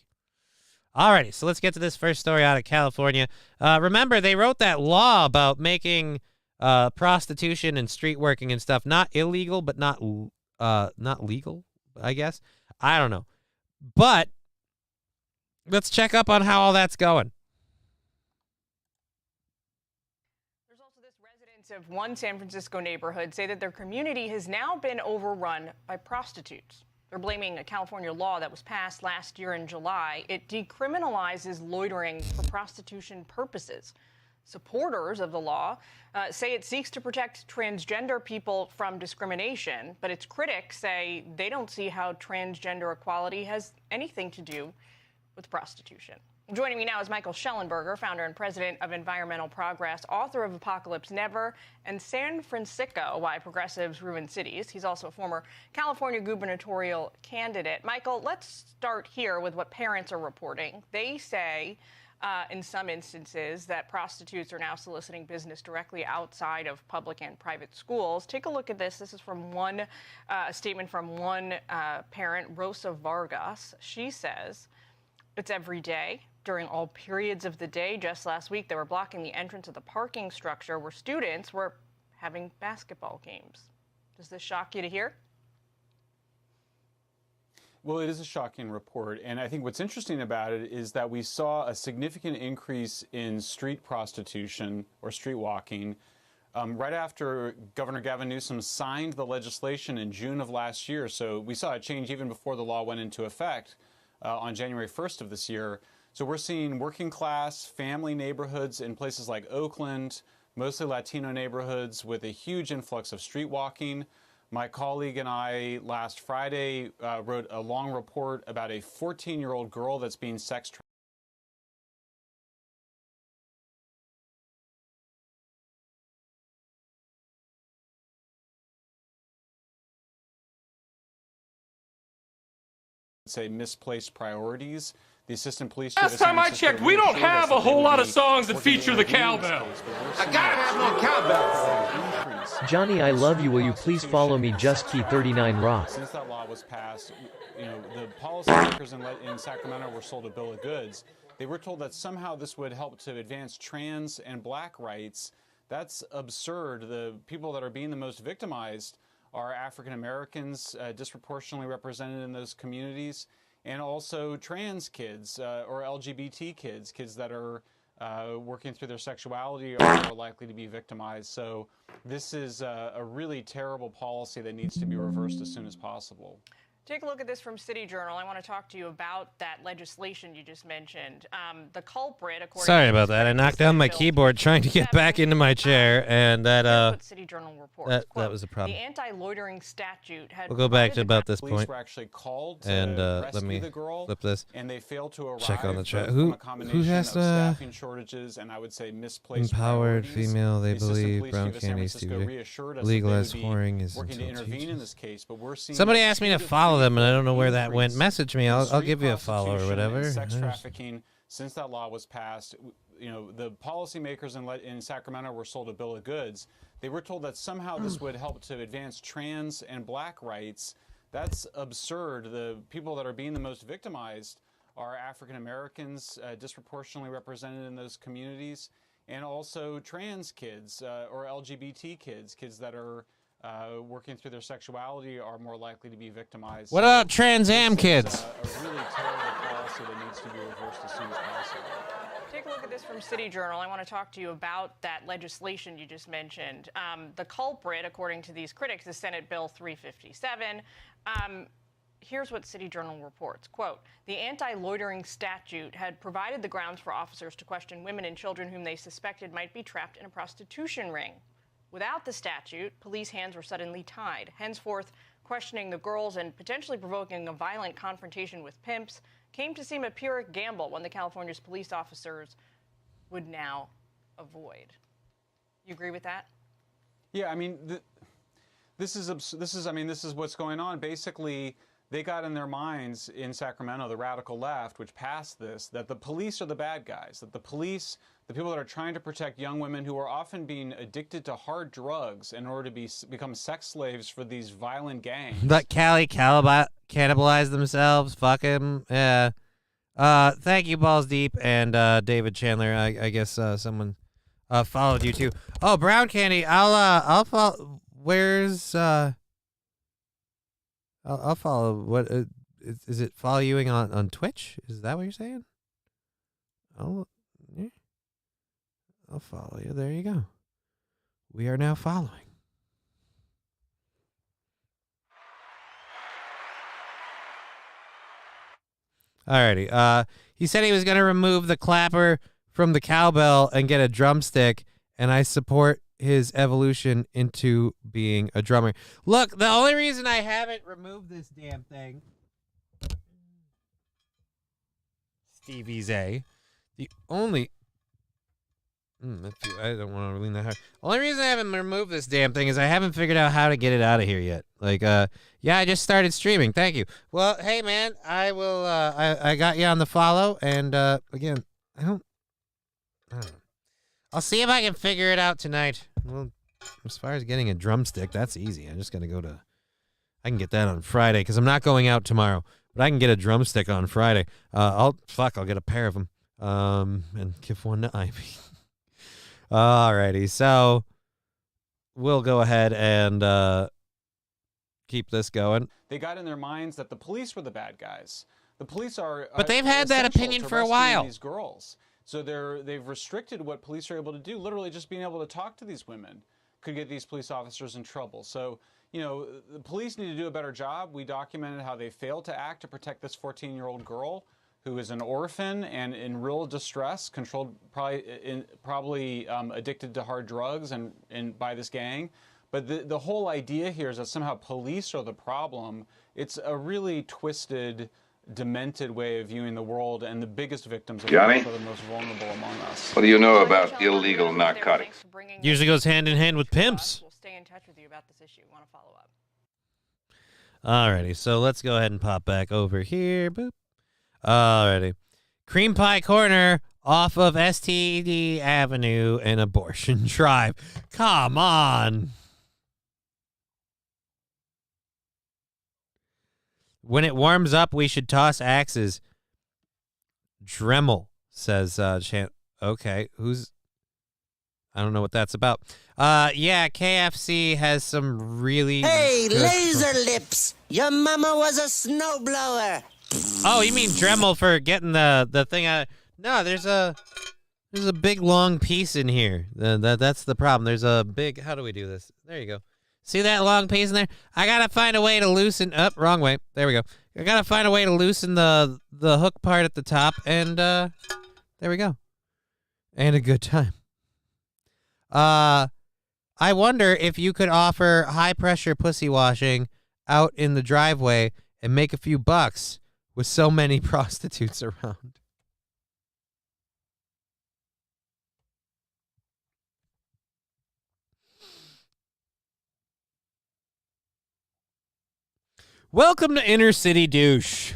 Alrighty, so let's get to this first story out of California. Remember, they wrote that law about making prostitution and street working and stuff not illegal, but not legal, I guess. I don't know. But let's check up on how all that's going. There's also this residents of one San Francisco neighborhood say that their community has now been overrun by prostitutes. They're blaming a California law that was passed last year in July. It decriminalizes loitering for prostitution purposes. Supporters of the law say it seeks to protect transgender people from discrimination, but its critics say they don't see how transgender equality has anything to do with prostitution. Joining me now is Michael Schellenberger, founder and president of Environmental Progress, author of Apocalypse Never and San Francisco, Why Progressives Ruin Cities. He's also a former California gubernatorial candidate. Michael, let's start here with what parents are reporting. They say in some instances that prostitutes are now soliciting business directly outside of public and private schools. Take a look at this. This is from a statement from one parent, Rosa Vargas. She says, it's every day, during all periods of the day. Just last week, they were blocking the entrance of the parking structure where students were having basketball games. Does this shock you to hear? Well, it is a shocking report, and I think what's interesting about it is that we saw a significant increase in street prostitution or street walking right after Governor Gavin Newsom signed the legislation in June of last year. So we saw a change even before the law went into effect on January 1st of this year. So we're seeing working class family neighborhoods in places like Oakland, mostly Latino neighborhoods with a huge influx of street walking. My colleague and I last Friday wrote a long report about a 14-year-old girl that's being sex trafficked. Say misplaced priorities. The assistant police chief. Last time I checked, we don't have a whole lot of songs that feature the cowbell. I gotta have no cowbell. Johnny, I love you. Will you please follow me? Just Key 39 Rock. Since that law was passed, the policymakers in Sacramento were sold a bill of goods. They were told that somehow this would help to advance trans and black rights. That's absurd. The people that are being the most victimized are African Americans, disproportionately represented in those communities, and also trans kids or LGBT kids, kids that are working through their sexuality are more likely to be victimized. So this is a really terrible policy that needs to be reversed as soon as possible. Take a look at this from City Journal. I want to talk to you about that legislation you just mentioned. The culprit, according Sorry to about that. I knocked down my keyboard trying to get back into my chair, and that City Journal reports, that was a problem. The anti-loitering statute had We'll go back to about this Police point. were actually called to And let rescue me the girl, flip this. and they failed to arrive. Check on the chat. from Who a combination has of staffing to shortages and I would say misplaced empowered priorities. female? They The assistant believe police brown chief of San candy Francisco TV reassured us that they legalized would be whoring is working to until intervene in teachers. this case, but we're seeing Somebody asked me to follow them, and I don't know where that went. Message me. I'll give you a follow or prostitution and whatever. sex trafficking, since that law was passed, the policymakers in Sacramento were sold a bill of goods. They were told that somehow this would help to advance trans and black rights. That's absurd. The people that are being the most victimized are African Americans, disproportionately represented in those communities, and also trans kids or LGBT kids, kids that are working through their sexuality are more likely to be victimized. What about Trans Am kids? A really terrible policy that needs to be reversed as soon as possible. Take a look at this from City Journal. I want to talk to you about that legislation you just mentioned. The culprit, according to these critics, is Senate Bill 357. Here's what City Journal reports. Quote, the anti-loitering statute had provided the grounds for officers to question women and children whom they suspected might be trapped in a prostitution ring. Without the statute, police hands were suddenly tied. Henceforth, questioning the girls and potentially provoking a violent confrontation with pimps came to seem a pyrrhic gamble, one that California's police officers would now avoid. You agree with that? Yeah, I mean, this is what's going on. Basically, they got in their minds in Sacramento, the radical left, which passed this, that the police are the bad guys, that the police, the people that are trying to protect young women who are often being addicted to hard drugs in order to become sex slaves for these violent gangs. Let Cali cannibalize themselves. Fuck him. Yeah. Thank you, Balls Deep and David Chandler. I guess someone followed you too. Oh, Brown Candy. I'll follow. Where's I'll follow. What is it? Following on Twitch? Is that what you're saying? I'll follow you. There you go. We are now following. Alrighty. He said he was going to remove the clapper from the cowbell and get a drumstick, and I support his evolution into being a drummer. Look, the only reason I haven't removed this damn thing, Stevie Zay, the only... I don't want to lean that hard. Only reason I haven't removed this damn thing is I haven't figured out how to get it out of here yet. Like, yeah, I just started streaming. Thank you. Well, hey, man, I will, I got you on the follow, and, again, I don't know. I'll see if I can figure it out tonight. Well, as far as getting a drumstick, that's easy. I just got to go to... I can get that on Friday because I'm not going out tomorrow. But I can get a drumstick on Friday. I'll get a pair of them and give one to Ivy. Alrighty, so we'll go ahead and keep this going. They got in their minds that the police were the bad guys. The police are... But they've had that opinion for a while. These girls. So they've restricted what police are able to do. Literally just being able to talk to these women could get these police officers in trouble. So, you know, the police need to do a better job. We documented how they failed to act to protect this 14-year-old girl who is an orphan and in real distress, controlled, probably addicted to hard drugs and by this gang. But the whole idea here is that somehow police are the problem. It's a really twisted, demented way of viewing the world, and the biggest victims of Johnny? are the most vulnerable among us. What do you know about illegal narcotics? Usually goes hand in hand with pimps. We'll stay in touch with you about this issue. We want to follow up. Alrighty, so let's go ahead and pop back over here. Boop. Alrighty. Cream Pie Corner off of STD Avenue and Abortion Drive. Come on. When it warms up, we should toss axes. Dremel, says Chan. Okay, I don't know what that's about. Yeah, KFC has some really... Hey, good laser lips! Your mama was a snowblower! Oh, you mean Dremel for getting the thing out? No, there's a big long piece in here. That's the problem. There's a big... How do we do this? There you go. See that long piece in there? I gotta find a way to loosen... Up, wrong way. There we go. I gotta find a way to loosen the hook part at the top, and there we go. And a good time. I wonder if you could offer high-pressure pussy washing out in the driveway and make a few bucks with so many prostitutes around. Welcome to Inner City Douche.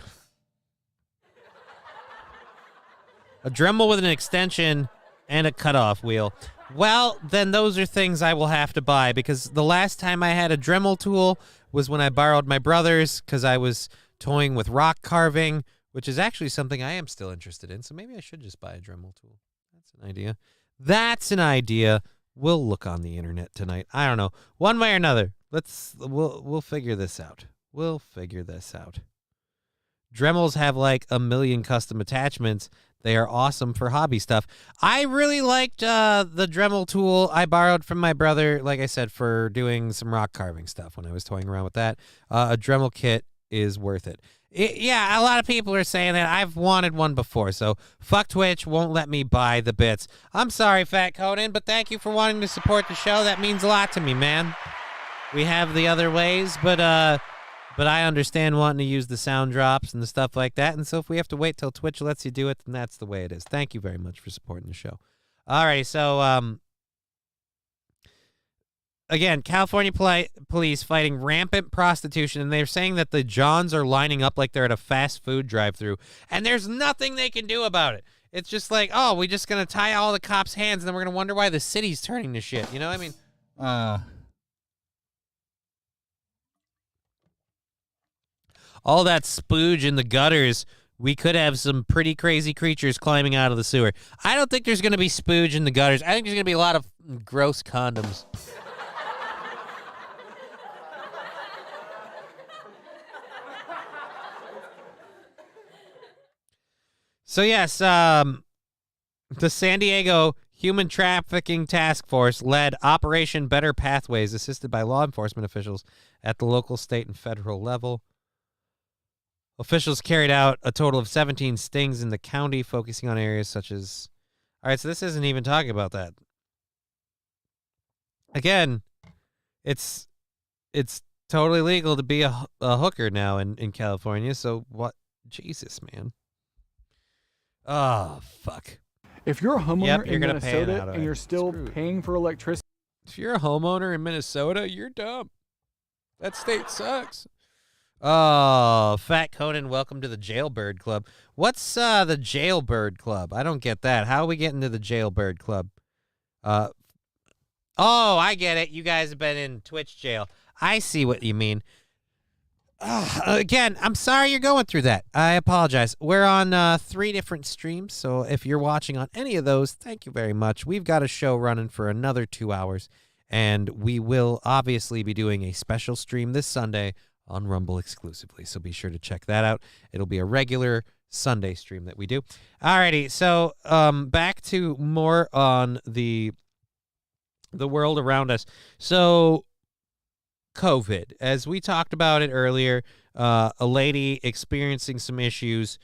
A Dremel with an extension and a cutoff wheel. Well, then those are things I will have to buy, because the last time I had a Dremel tool was when I borrowed my brother's because I was toying with rock carving, which is actually something I am still interested in. So maybe I should just buy a Dremel tool. That's an idea. That's an idea. We'll look on the internet tonight. I don't know. One way or another. We'll figure this out. We'll figure this out. Dremels have like 1 million custom attachments. They are awesome for hobby stuff. I really liked the Dremel tool I borrowed from my brother, like I said, for doing some rock carving stuff when I was toying around with that. A Dremel kit is worth it. Yeah, a lot of people are saying that. I've wanted one before, so fuck Twitch won't let me buy the bits. I'm sorry, Fat Conan, but thank you for wanting to support the show. That means a lot to me, man. We have the other ways, but I understand wanting to use the sound drops and the stuff like that. And so if we have to wait till Twitch lets you do it, then that's the way it is. Thank you very much for supporting the show. All right, so again, California police fighting rampant prostitution, and they're saying that the Johns are lining up like they're at a fast food drive-thru, and there's nothing they can do about it. It's just like, oh, we're just going to tie all the cops' hands, and then we're going to wonder why the city's turning to shit. You know what I mean? All that spooge in the gutters, we could have some pretty crazy creatures climbing out of the sewer. I don't think there's going to be spooge in the gutters. I think there's going to be a lot of gross condoms. So yes, the San Diego Human Trafficking Task Force led Operation Better Pathways, assisted by law enforcement officials at the local, state, and federal level. Officials carried out a total of 17 stings in the county, focusing on areas such as... All right, so this isn't even talking about that. Again, it's totally legal to be a hooker now in California, so what? Jesus, man. Oh, fuck. If you're a homeowner you're in gonna pay it Minnesota out of and it. you're still Screwed. paying for electricity... If you're a homeowner in Minnesota, you're dumb. That state sucks. Oh, Fat Conan, welcome to the Jailbird Club. What's the Jailbird Club? I don't get that. How are we getting to the Jailbird Club? Oh, I get it. You guys have been in Twitch jail. I see what you mean. Again, I'm sorry you're going through that. I apologize. We're on 3 different streams, so if you're watching on any of those, thank you very much. We've got a show running for another 2 hours, and we will obviously be doing a special stream this Sunday on Rumble exclusively, so be sure to check that out. It'll be a regular Sunday stream that we do. Alrighty, so back to more on the world around us. So COVID, as we talked about it earlier, a lady experiencing some issues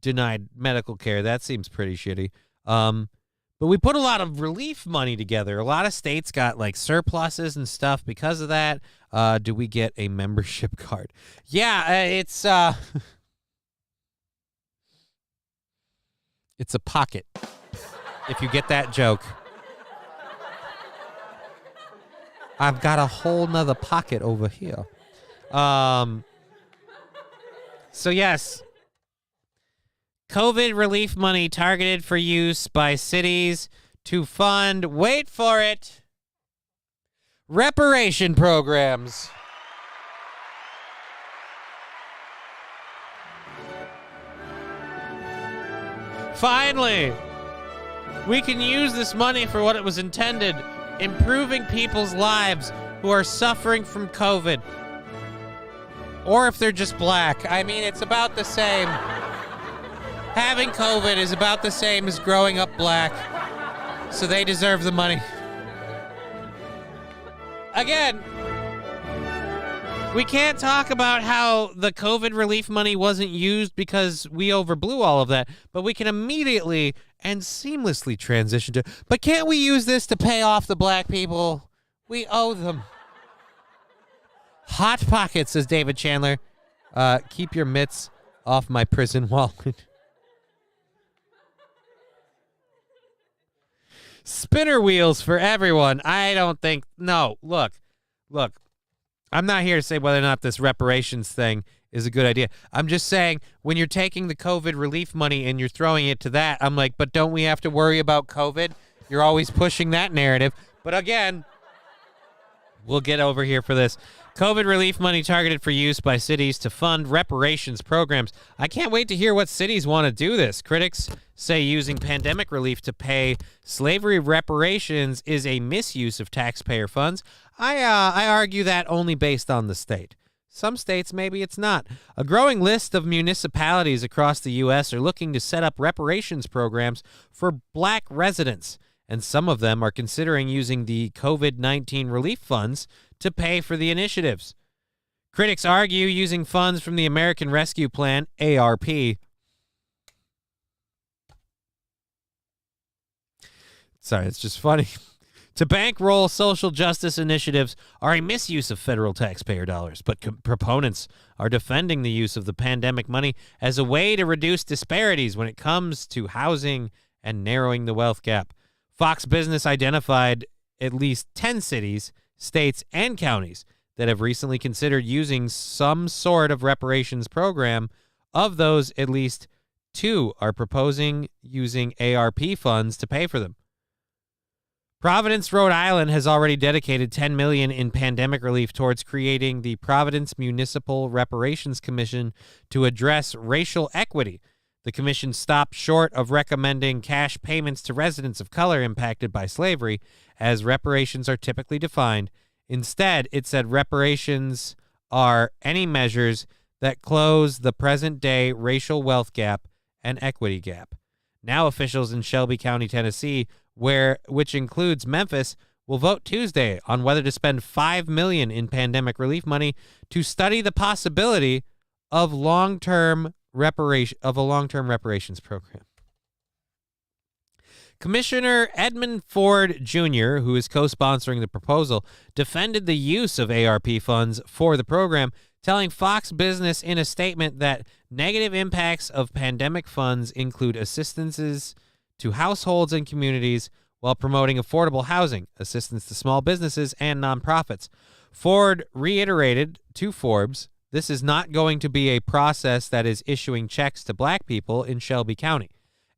denied medical care. That seems pretty shitty. But we put a lot of relief money together. A lot of states got like surpluses and stuff because of that. Do we get a membership card? Yeah, it's it's a pocket. If you get that joke. I've got a whole nother pocket over here. So yes, COVID relief money targeted for use by cities to fund, wait for it, reparation programs. Finally, we can use this money for what it was intended. Improving people's lives who are suffering from COVID. Or if they're just black. I mean, it's about the same. Having COVID is about the same as growing up black. So they deserve the money. Again, we can't talk about how the COVID relief money wasn't used because we overblew all of that, but we can immediately and seamlessly transition to, but can't we use this to pay off the black people? We owe them. Hot Pockets, says David Chandler. Keep your mitts off my prison wallet. Spinner wheels for everyone. I don't think, no, look. I'm not here to say whether or not this reparations thing is a good idea. I'm just saying when you're taking the COVID relief money and you're throwing it to that, I'm like, but don't we have to worry about COVID? You're always pushing that narrative. But again, we'll get over here for this. COVID relief money targeted for use by cities to fund reparations programs. I can't wait to hear what cities want to do this. Critics say using pandemic relief to pay slavery reparations is a misuse of taxpayer funds. I argue that only based on the state. Some states, maybe it's not. A growing list of municipalities across the U.S. are looking to set up reparations programs for black residents, and some of them are considering using the COVID-19 relief funds to pay for the initiatives. Critics argue using funds from the American Rescue Plan, ARP, sorry, it's just funny, to bankroll social justice initiatives are a misuse of federal taxpayer dollars, but proponents are defending the use of the pandemic money as a way to reduce disparities when it comes to housing and narrowing the wealth gap. Fox Business identified at least 10 cities, states, and counties that have recently considered using some sort of reparations program. Of those, at least 2 are proposing using ARP funds to pay for them. Providence, Rhode Island has already dedicated $10 million in pandemic relief towards creating the Providence Municipal Reparations Commission to address racial equity. The commission stopped short of recommending cash payments to residents of color impacted by slavery, as reparations are typically defined. Instead, it said reparations are any measures that close the present-day racial wealth gap and equity gap. Now officials in Shelby County, Tennessee, which includes Memphis, will vote Tuesday on whether to spend $5 million in pandemic relief money to study the possibility of a long-term reparations program. Commissioner Edmund Ford Jr., who is co-sponsoring the proposal, defended the use of ARP funds for the program, telling Fox Business in a statement that negative impacts of pandemic funds include assistances to households and communities while promoting affordable housing, assistance to small businesses and nonprofits. Ford reiterated to Forbes This is not going to be a process that is issuing checks to black people in Shelby County,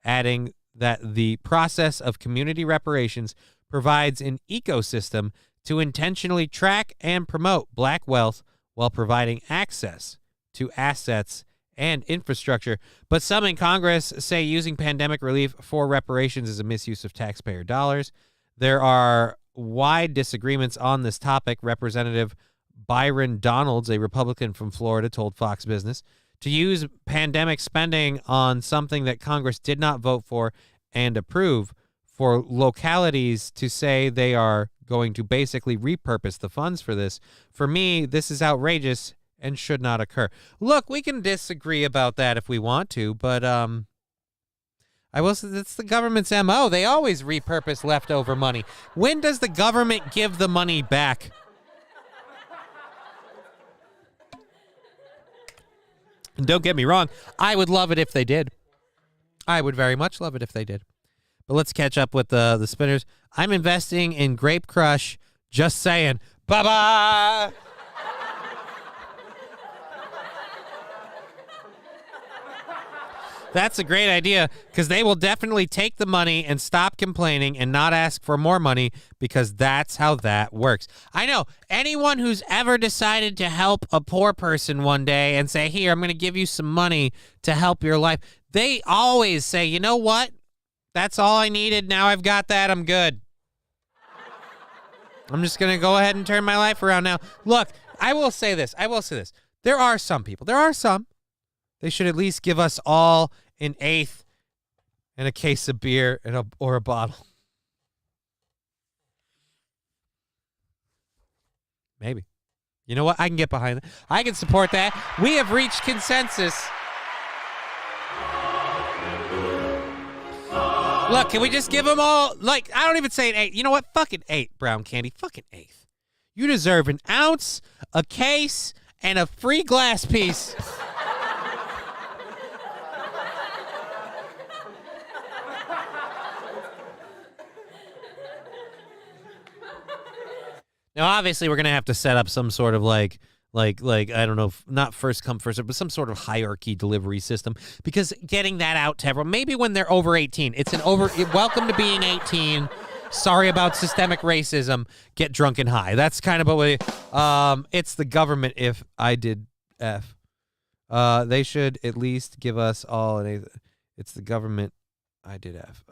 adding that the process of community reparations provides an ecosystem to intentionally track and promote black wealth while providing access to assets and infrastructure. But some in Congress say using pandemic relief for reparations is a misuse of taxpayer dollars. There are wide disagreements on this topic. Representative Byron Donalds, a Republican from Florida, told Fox Business to use pandemic spending on something that Congress did not vote for and approve for localities to say they are going to basically repurpose the funds for this. For me, this is outrageous and should not occur. Look, we can disagree about that if we want to, but I will say that's the government's MO. They always repurpose leftover money. When does the government give the money back? And don't get me wrong, I would love it if they did. I would very much love it if they did. But let's catch up with the spinners. I'm investing in Grape Crush. Just saying. Bye-bye. That's a great idea, because they will definitely take the money and stop complaining and not ask for more money, because that's how that works. I know anyone who's ever decided to help a poor person one day and say, here, I'm going to give you some money to help your life, they always say, you know what? That's all I needed. Now I've got that. I'm good. I'm just going to go ahead and turn my life around now. Look, I will say this. There are some people. They should at least give us all an eighth and a case of beer and or a bottle. Maybe. You know what? I can get behind that. I can support that. We have reached consensus. Look, can we just give them all, I don't even say an eighth. You know what? Fucking eighth, Brown Candy. Fucking eighth. You deserve an ounce, a case, and a free glass piece. Now, obviously, we're going to have to set up some sort of like I don't know, not first come, first serve, but some sort of hierarchy delivery system, because getting that out to everyone, maybe when they're over 18, it's welcome to being 18. Sorry about systemic racism. Get drunk and high. That's kind of what it's the government if I did F. They should at least give us all an eighth. It's the government I did F.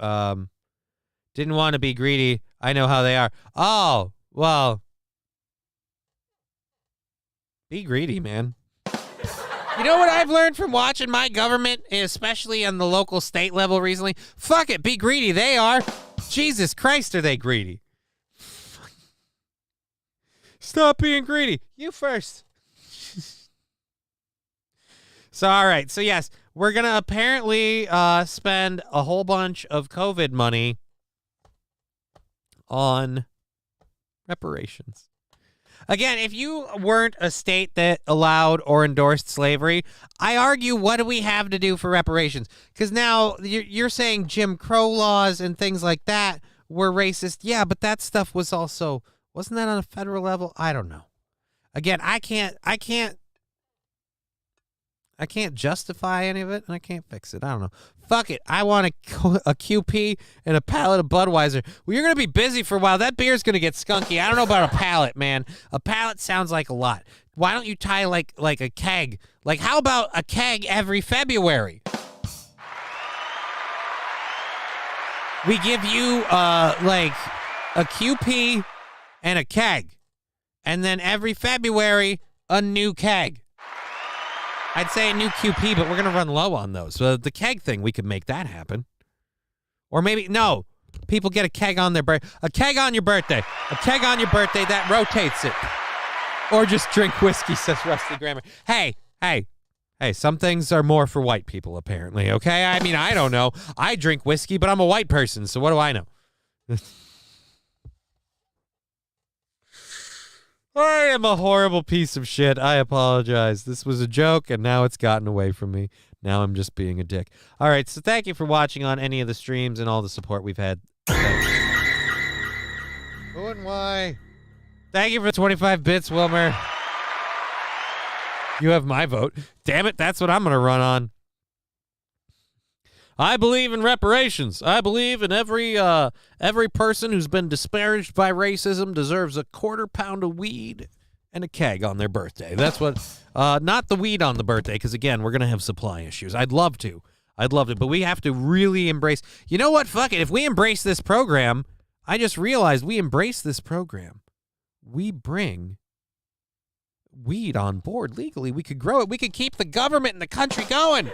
Didn't want to be greedy. I know how they are. Oh, well. Be greedy, man. You know what I've learned from watching my government, especially on the local state level recently? Fuck it, be greedy. They are. Jesus Christ, are they greedy? Stop being greedy. You first. So, all right. So, yes, we're going to apparently spend a whole bunch of COVID money on reparations. Again, if you weren't a state that allowed or endorsed slavery, I argue, what do we have to do for reparations? Because now you're saying Jim Crow laws and things like that were racist. Yeah, but that stuff was also, wasn't that on a federal level? I don't know. Again, I can't justify any of it, and I can't fix it. I don't know. Fuck it. I want a QP and a pallet of Budweiser. Well, you're going to be busy for a while. That beer's going to get skunky. I don't know about a pallet, man. A pallet sounds like a lot. Why don't you tie like a keg? Like, how about a keg every February? We give you, like, a QP and a keg. And then every February, a new keg. I'd say a new QP, but we're going to run low on those. So the keg thing, we could make that happen. Or maybe, no, people get a keg on their birthday. A keg on your birthday. A keg on your birthday, that rotates it. Or just drink whiskey, says Rusty Grammar. Hey, some things are more for white people, apparently, okay? I mean, I don't know. I drink whiskey, but I'm a white person, so what do I know? I am a horrible piece of shit. I apologize. This was a joke, and now it's gotten away from me. Now I'm just being a dick. All right, so thank you for watching on any of the streams and all the support we've had. Who and why? Thank you for 25 bits, Wilmer. You have my vote. Damn it, that's what I'm going to run on. I believe in reparations. I believe in every person who's been disparaged by racism deserves a quarter pound of weed and a keg on their birthday. That's what, not the weed on the birthday, because, again, we're going to have supply issues. I'd love to, but we have to really embrace. You know what? Fuck it. If we embrace this program, I just realized we embrace this program. We bring weed on board legally. We could grow it. We could keep the government and the country going.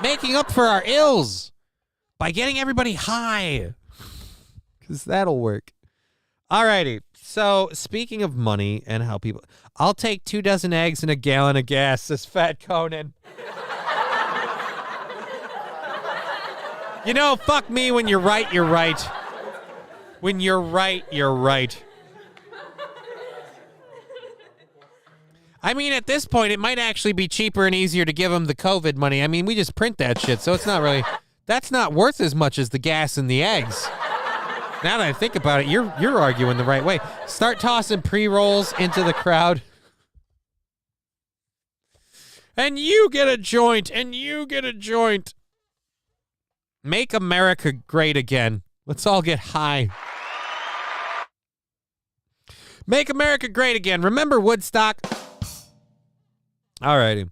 Making up for our ills by getting everybody high, because that'll work. Alrighty, so speaking of money and how people... I'll take 2 dozen eggs and a gallon of gas, says Fat Conan. You know, fuck me, when you're right, you're right. When you're right, you're right. I mean, at this point, it might actually be cheaper and easier to give them the COVID money. I mean, we just print that shit, so it's not really... That's not worth as much as the gas and the eggs. Now that I think about it, you're arguing the right way. Start tossing pre-rolls into the crowd. And you get a joint, and you get a joint. Make America great again. Let's all get high. Make America great again. Remember Woodstock? Alrighty.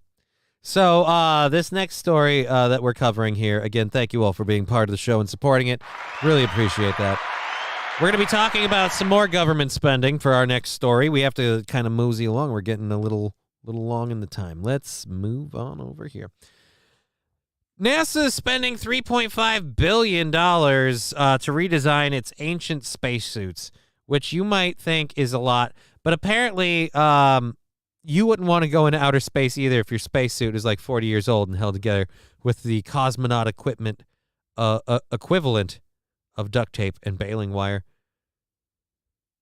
So this next story that we're covering here, again, thank you all for being part of the show and supporting it. Really appreciate that. We're going to be talking about some more government spending for our next story. We have to kind of mosey along. We're getting a little long in the time. Let's move on over here. NASA is spending $3.5 billion to redesign its ancient spacesuits, which you might think is a lot, but apparently you wouldn't want to go into outer space either if your spacesuit is like 40 years old and held together with the cosmonaut equipment equivalent of duct tape and baling wire.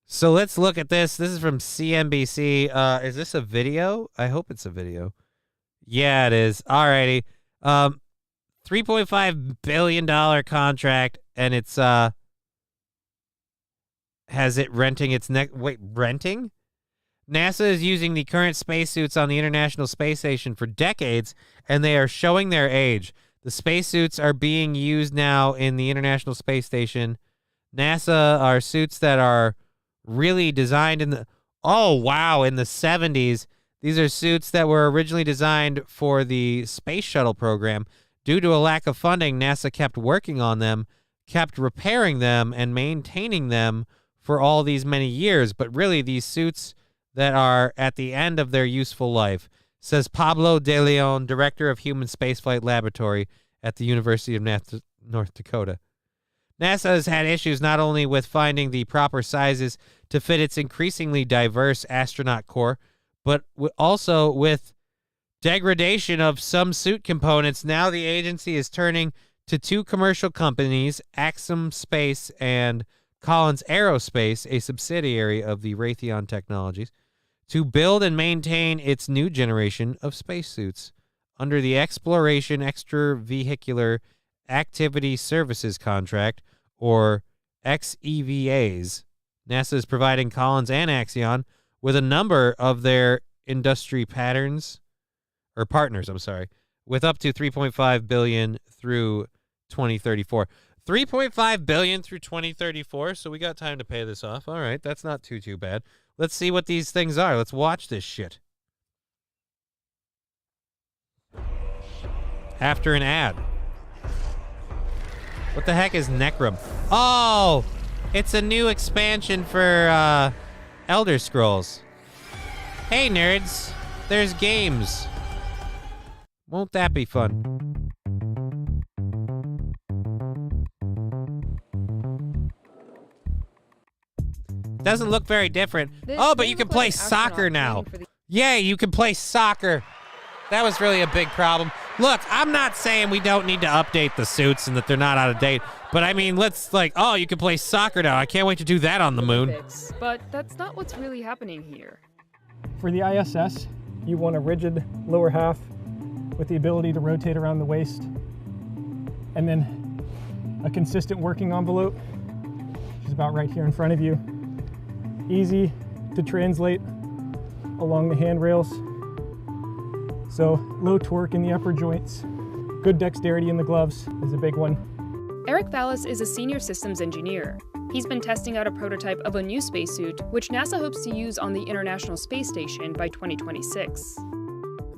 So let's look at this. This is from CNBC. Is this a video? I hope it's a video. Yeah, it is. Alrighty. $3.5 billion contract, and it's has it renting its neck. Wait, renting? NASA is using the current spacesuits on the International Space Station for decades, and they are showing their age. The spacesuits are being used now in the International Space Station. NASA are suits that are really designed in the... Oh, wow, in the 70s. These are suits that were originally designed for the Space Shuttle program. Due to a lack of funding, NASA kept working on them, kept repairing them, and maintaining them for all these many years. But really, these suits that are at the end of their useful life, says Pablo De Leon, director of Human Spaceflight Laboratory at the University of North Dakota. NASA has had issues not only with finding the proper sizes to fit its increasingly diverse astronaut corps, but also with degradation of some suit components. Now the agency is turning to 2 commercial companies, Axum Space and Collins Aerospace, a subsidiary of the Raytheon Technologies, to build and maintain its new generation of spacesuits. Under the Exploration Extravehicular Activity Services Contract, or XEVAs, NASA is providing Collins and Axion with a number of their industry partners, with up to $3.5 billion through 2034. $3.5 billion through 2034, so we got time to pay this off. All right, that's not too bad. Let's see what these things are. Let's watch this shit. After an ad. What the heck is Necrum? Oh, it's a new expansion for Elder Scrolls. Hey, nerds, there's games. Won't that be fun? Doesn't look very different. But you can play soccer now. Yay, you can play soccer. That was really a big problem. Look, I'm not saying we don't need to update the suits and that they're not out of date, but I mean, you can play soccer now. I can't wait to do that on the moon. But that's not what's really happening here. For the ISS, you want a rigid lower half with the ability to rotate around the waist, and then a consistent working envelope, which is about right here in front of you. Easy to translate along the handrails. So low torque in the upper joints, good dexterity in the gloves is a big one. Eric Vallis is a senior systems engineer. He's been testing out a prototype of a new spacesuit, which NASA hopes to use on the International Space Station by 2026.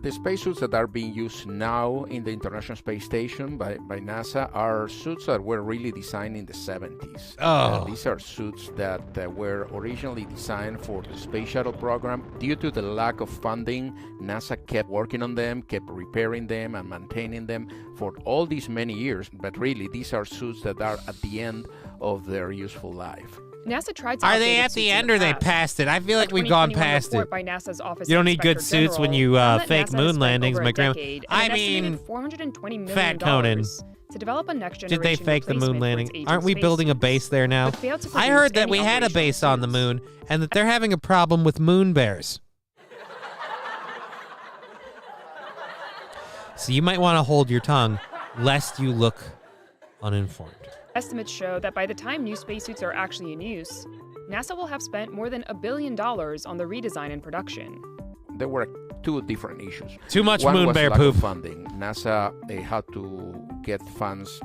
The spacesuits that are being used now in the International Space Station by NASA are suits that were really designed in the 70s. These are suits that were originally designed for the Space Shuttle program. Due to the lack of funding, NASA kept working on them, kept repairing them and maintaining them for all these many years. But really, these are suits that are at the end of their useful life. NASA tried to Are update they its at the suits in end or they past. passed it? I feel like A we've gone 2021 past report it. by NASA's Office You don't of need good Inspector suits when General you found that fake NASA has moon spent landings, over my a grandma. decade I and an estimated mean, $420 million Fat Conan. to develop a next Did generation they fake the moon replacement for landing? its aging Aren't we building a spacesuits, base there now? but failed to I produce heard that any we had a operational base on the suits. moon and that they're having a problem with moon bears. So you might want to hold your tongue lest you look uninformed. Estimates show that by the time new spacesuits are actually in use, NASA will have spent more than $1 billion on the redesign and production. There were two different issues. Too much One moon was bear lack of poop. funding. NASA had to get funds,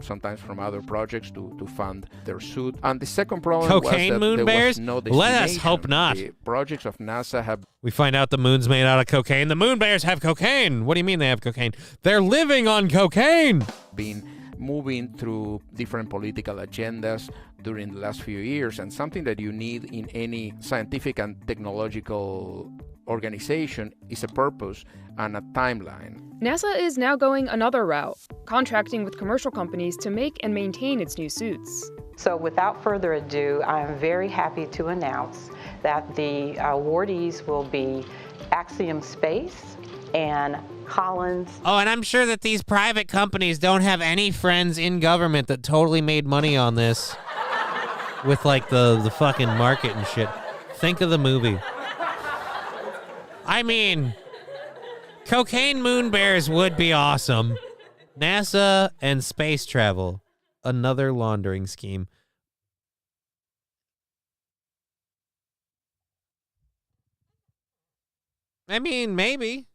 sometimes from other projects to fund their suit. And the second problem Cocaine was that moon there bears? was no Let us destination. hope not. The projects of NASA have We find out the moon's made out of cocaine. The moon bears have cocaine. What do you mean they have cocaine? They're living on cocaine. been moving through different political agendas during the last few years, and something that you need in any scientific and technological organization is a purpose and a timeline. NASA is now going another route, contracting with commercial companies to make and maintain its new suits. So without further ado, I am very happy to announce that the awardees will be Axiom Space and Collins. Oh, and I'm sure that these private companies don't have any friends in government that totally made money on this with like the fucking market and shit. Think of the movie. I mean, cocaine moon bears would be awesome. NASA and space travel, another laundering scheme. I mean, maybe.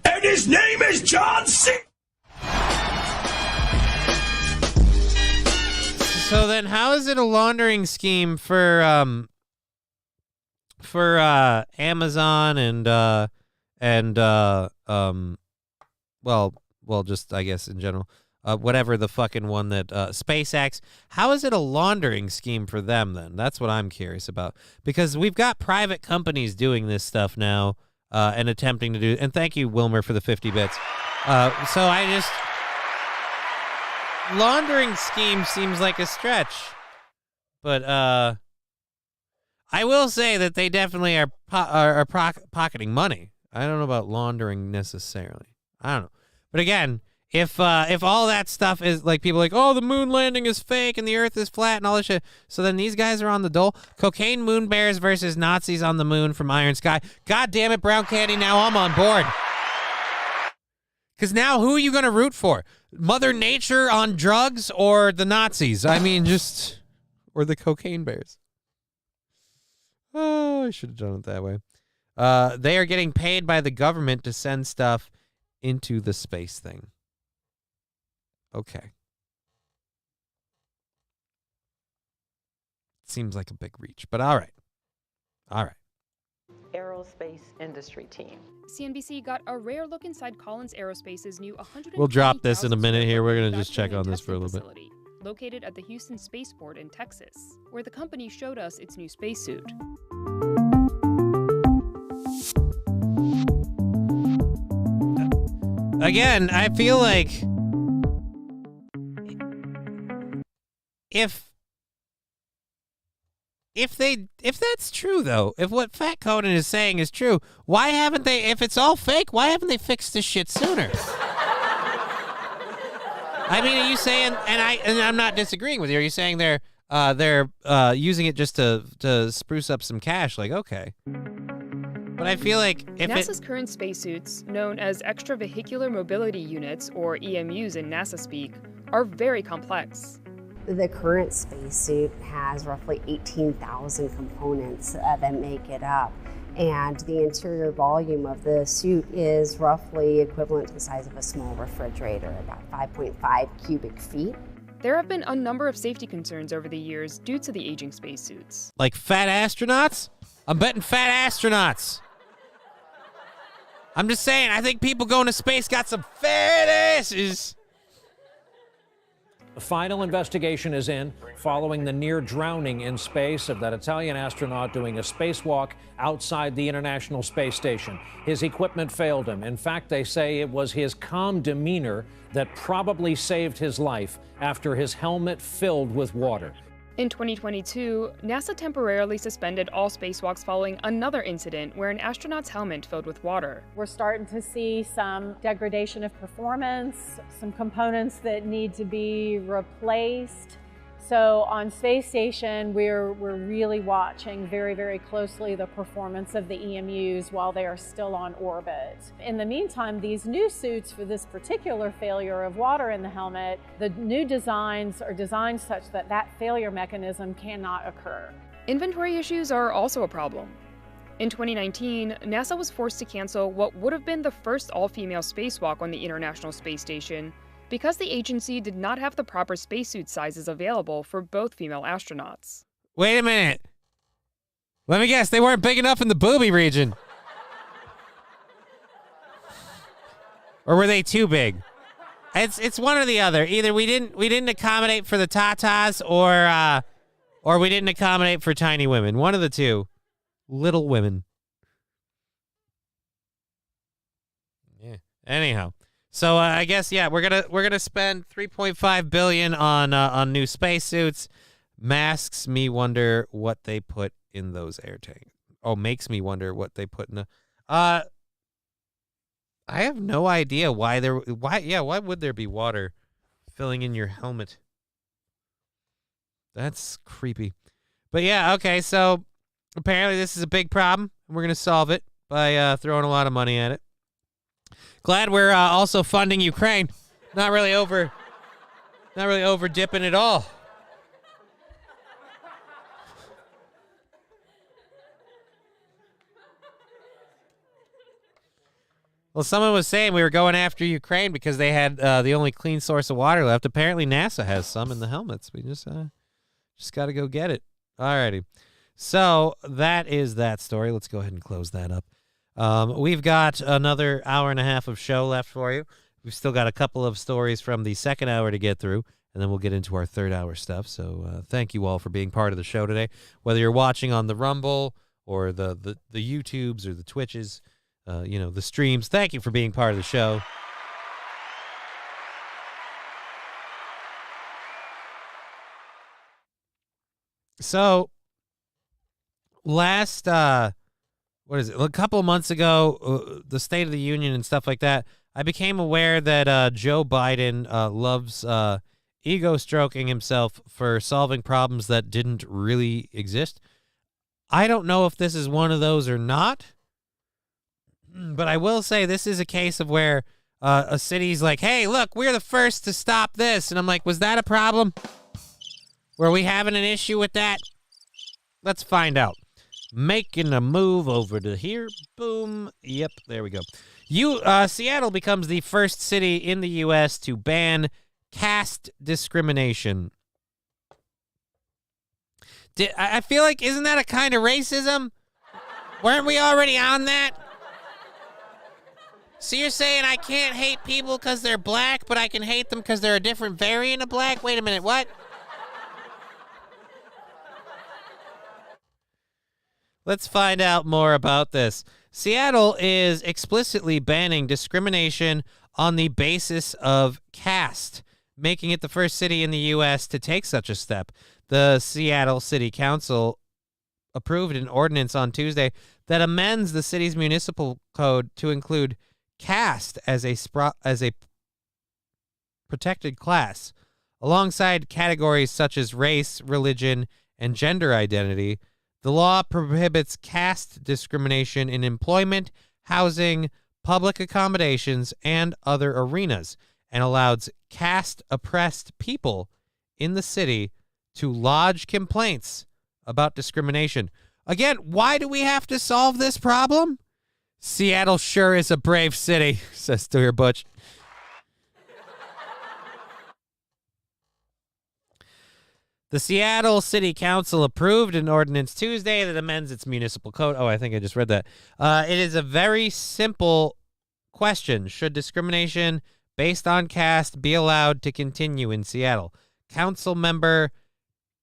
And his name is John C. So then how is it a laundering scheme for Amazon and just I guess in general, whatever the fucking one that SpaceX, how is it a laundering scheme for them then? That's what I'm curious about, because we've got private companies doing this stuff now and attempting to do, and thank you Wilmer for the 50 bits. So I just, laundering scheme seems like a stretch, but I will say that they definitely are pocketing money. I don't know about laundering necessarily. I don't know. But again, if all that stuff is like, people are like, oh, the moon landing is fake and the earth is flat and all this shit, so then these guys are on the dole. Cocaine moon bears versus Nazis on the moon from Iron Sky. God damn it, Brown Candy, now I'm on board. Because now who are you going to root for? Mother Nature on drugs or the Nazis? I mean, or the cocaine bears. Oh, I should have done it that way. They are getting paid by the government to send stuff into the space thing. Okay. Seems like a big reach, but all right. All right. Aerospace industry team. CNBC got a rare look inside Collins Aerospace's new 100. We'll drop this in a minute here. We're going to just check on this for a little bit. Located at the Houston Spaceport in Texas, where the company showed us its new spacesuit. Again, I feel like if that's true though, if what Fat Conan is saying is true, why haven't they, if it's all fake, why haven't they fixed this shit sooner? I mean, are you saying, and I'm not disagreeing with you, are you saying they're using it just to spruce up some cash? Like, okay. But I feel like if NASA's current spacesuits, known as extravehicular mobility units, or EMUs in NASA speak, are very complex. The current spacesuit has roughly 18,000 components that make it up. and the interior volume of the suit is roughly equivalent to the size of a small refrigerator, about 5.5 cubic feet. There have been a number of safety concerns over the years due to the aging spacesuits. Like fat astronauts? I'm betting fat astronauts. I'm just saying, I think people going to space got some fat asses. The final investigation is in following the near drowning in space of that Italian astronaut doing a spacewalk outside the International Space Station. His equipment failed him. In fact, they say it was his calm demeanor that probably saved his life after his helmet filled with water. In 2022, NASA temporarily suspended all spacewalks following another incident where an astronaut's helmet filled with water. We're starting to see some degradation of performance, some components that need to be replaced. So on space station, we're really watching very, very closely the performance of the EMUs while they are still on orbit. In the meantime, these new suits for this particular failure of water in the helmet, the new designs are designed such that that failure mechanism cannot occur. Inventory issues are also a problem. In 2019, NASA was forced to cancel what would have been the first all-female spacewalk on the International Space Station because the agency did not have the proper spacesuit sizes available for both female astronauts. Wait a minute. Let me guess, they weren't big enough in the booby region. Or were they too big? It's one or the other. Either we didn't accommodate for the tatas, or we didn't accommodate for tiny women. One of the two. Little women. Yeah. Anyhow. So I guess we're gonna spend $3.5 billion on new spacesuits. Masks me wonder what they put in those air tanks. Oh, makes me wonder what they put in the. I have no idea why would there be water filling in your helmet? That's creepy. But yeah, okay. So apparently this is a big problem. We're gonna solve it by throwing a lot of money at it. Glad we're also funding Ukraine. Not really over dipping at all. Well, someone was saying we were going after Ukraine because they had the only clean source of water left. Apparently NASA has some in the helmets. We just got to go get it. Alrighty. So that is that story. Let's go ahead and close that up. We've got another hour and a half of show left for you. We've still got a couple of stories from the second hour to get through, and then we'll get into our third hour stuff. So thank you all for being part of the show today. Whether you're watching on the Rumble or the YouTubes or the Twitches, the streams, thank you for being part of the show. So last a couple of months ago, the State of the Union and stuff like that, I became aware that Joe Biden loves ego stroking himself for solving problems that didn't really exist. I don't know if this is one of those or not, but I will say this is a case of where a city's like, hey, look, we're the first to stop this. And I'm like, was that a problem? Were we having an issue with that? Let's find out. Making a move over to here. Boom. Yep, there we go. Seattle becomes the first city in the U.S. to ban caste discrimination. I feel like, isn't that a kind of racism? Weren't we already on that? So you're saying I can't hate people because they're black, but I can hate them because they're a different variant of black? Wait a minute, what? Let's find out more about this. Seattle is explicitly banning discrimination on the basis of caste, making it the first city in the U.S. to take such a step. The Seattle City Council approved an ordinance on Tuesday that amends the city's municipal code to include caste as a protected class, alongside categories such as race, religion, and gender identity. The law prohibits caste discrimination in employment, housing, public accommodations, and other arenas, and allows caste-oppressed people in the city to lodge complaints about discrimination. Again, why do we have to solve this problem? Seattle sure is a brave city, says Stuart Butch. The Seattle City Council approved an ordinance Tuesday that amends its municipal code. Oh, I think I just read that. It is a very simple question. Should discrimination based on caste be allowed to continue in Seattle? Council member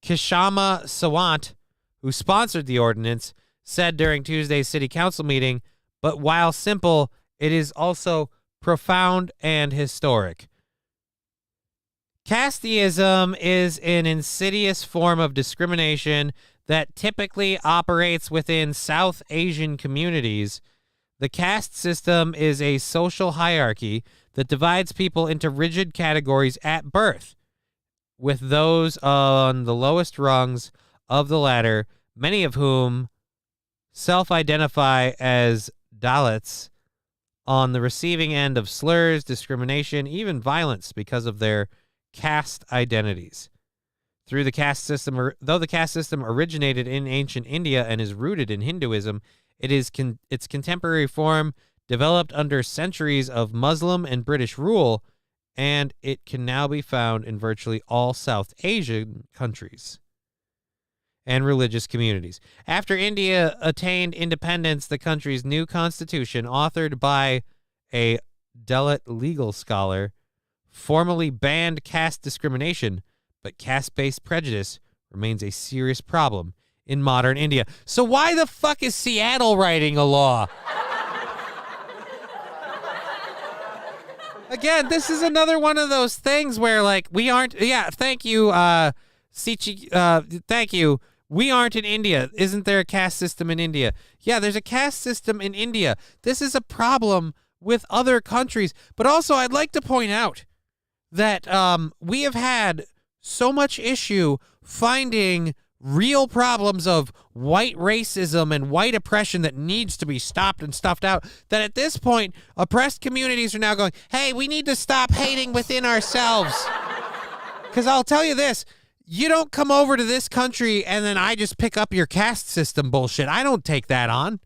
Kishama Sawant, who sponsored the ordinance, said during Tuesday's city council meeting, but while simple, it is also profound and historic. Casteism is an insidious form of discrimination that typically operates within South Asian communities. The caste system is a social hierarchy that divides people into rigid categories at birth, with those on the lowest rungs of the ladder, many of whom self-identify as Dalits, on the receiving end of slurs, discrimination, even violence because of their caste identities. Though the caste system originated in ancient India and is rooted in Hinduism, its contemporary form developed under centuries of Muslim and British rule, and it can now be found in virtually all South Asian countries and religious communities. After India attained independence, the country's new constitution, authored by a Dalit legal scholar, formally banned caste discrimination, but caste-based prejudice remains a serious problem in modern India. So why the fuck is Seattle writing a law? Again, this is another one of those things where, like, we aren't... Yeah, thank you, thank you. We aren't in India. Isn't there a caste system in India? Yeah, there's a caste system in India. This is a problem with other countries. But also, I'd like to point out that we have had so much issue finding real problems of white racism and white oppression that needs to be stopped and stuffed out, that at this point, oppressed communities are now going, hey, we need to stop hating within ourselves. Because I'll tell you this, you don't come over to this country and then I just pick up your caste system bullshit. I don't take that on.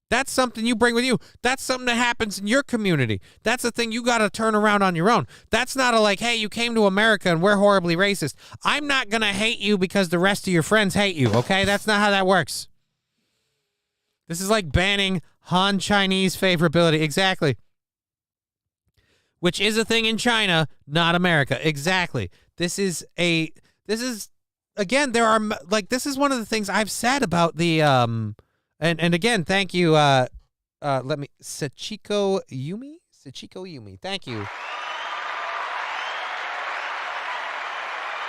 That's something you bring with you. That's something that happens in your community. That's a thing you got to turn around on your own. That's not a like, hey, you came to America and we're horribly racist. I'm not going to hate you because the rest of your friends hate you, okay? That's not how that works. This is like banning Han Chinese favorability. Exactly. Which is a thing in China, not America. Exactly. This is, again, there are, like, this is one of the things I've said about the, And again, thank you, Sachiko Yumi, thank you.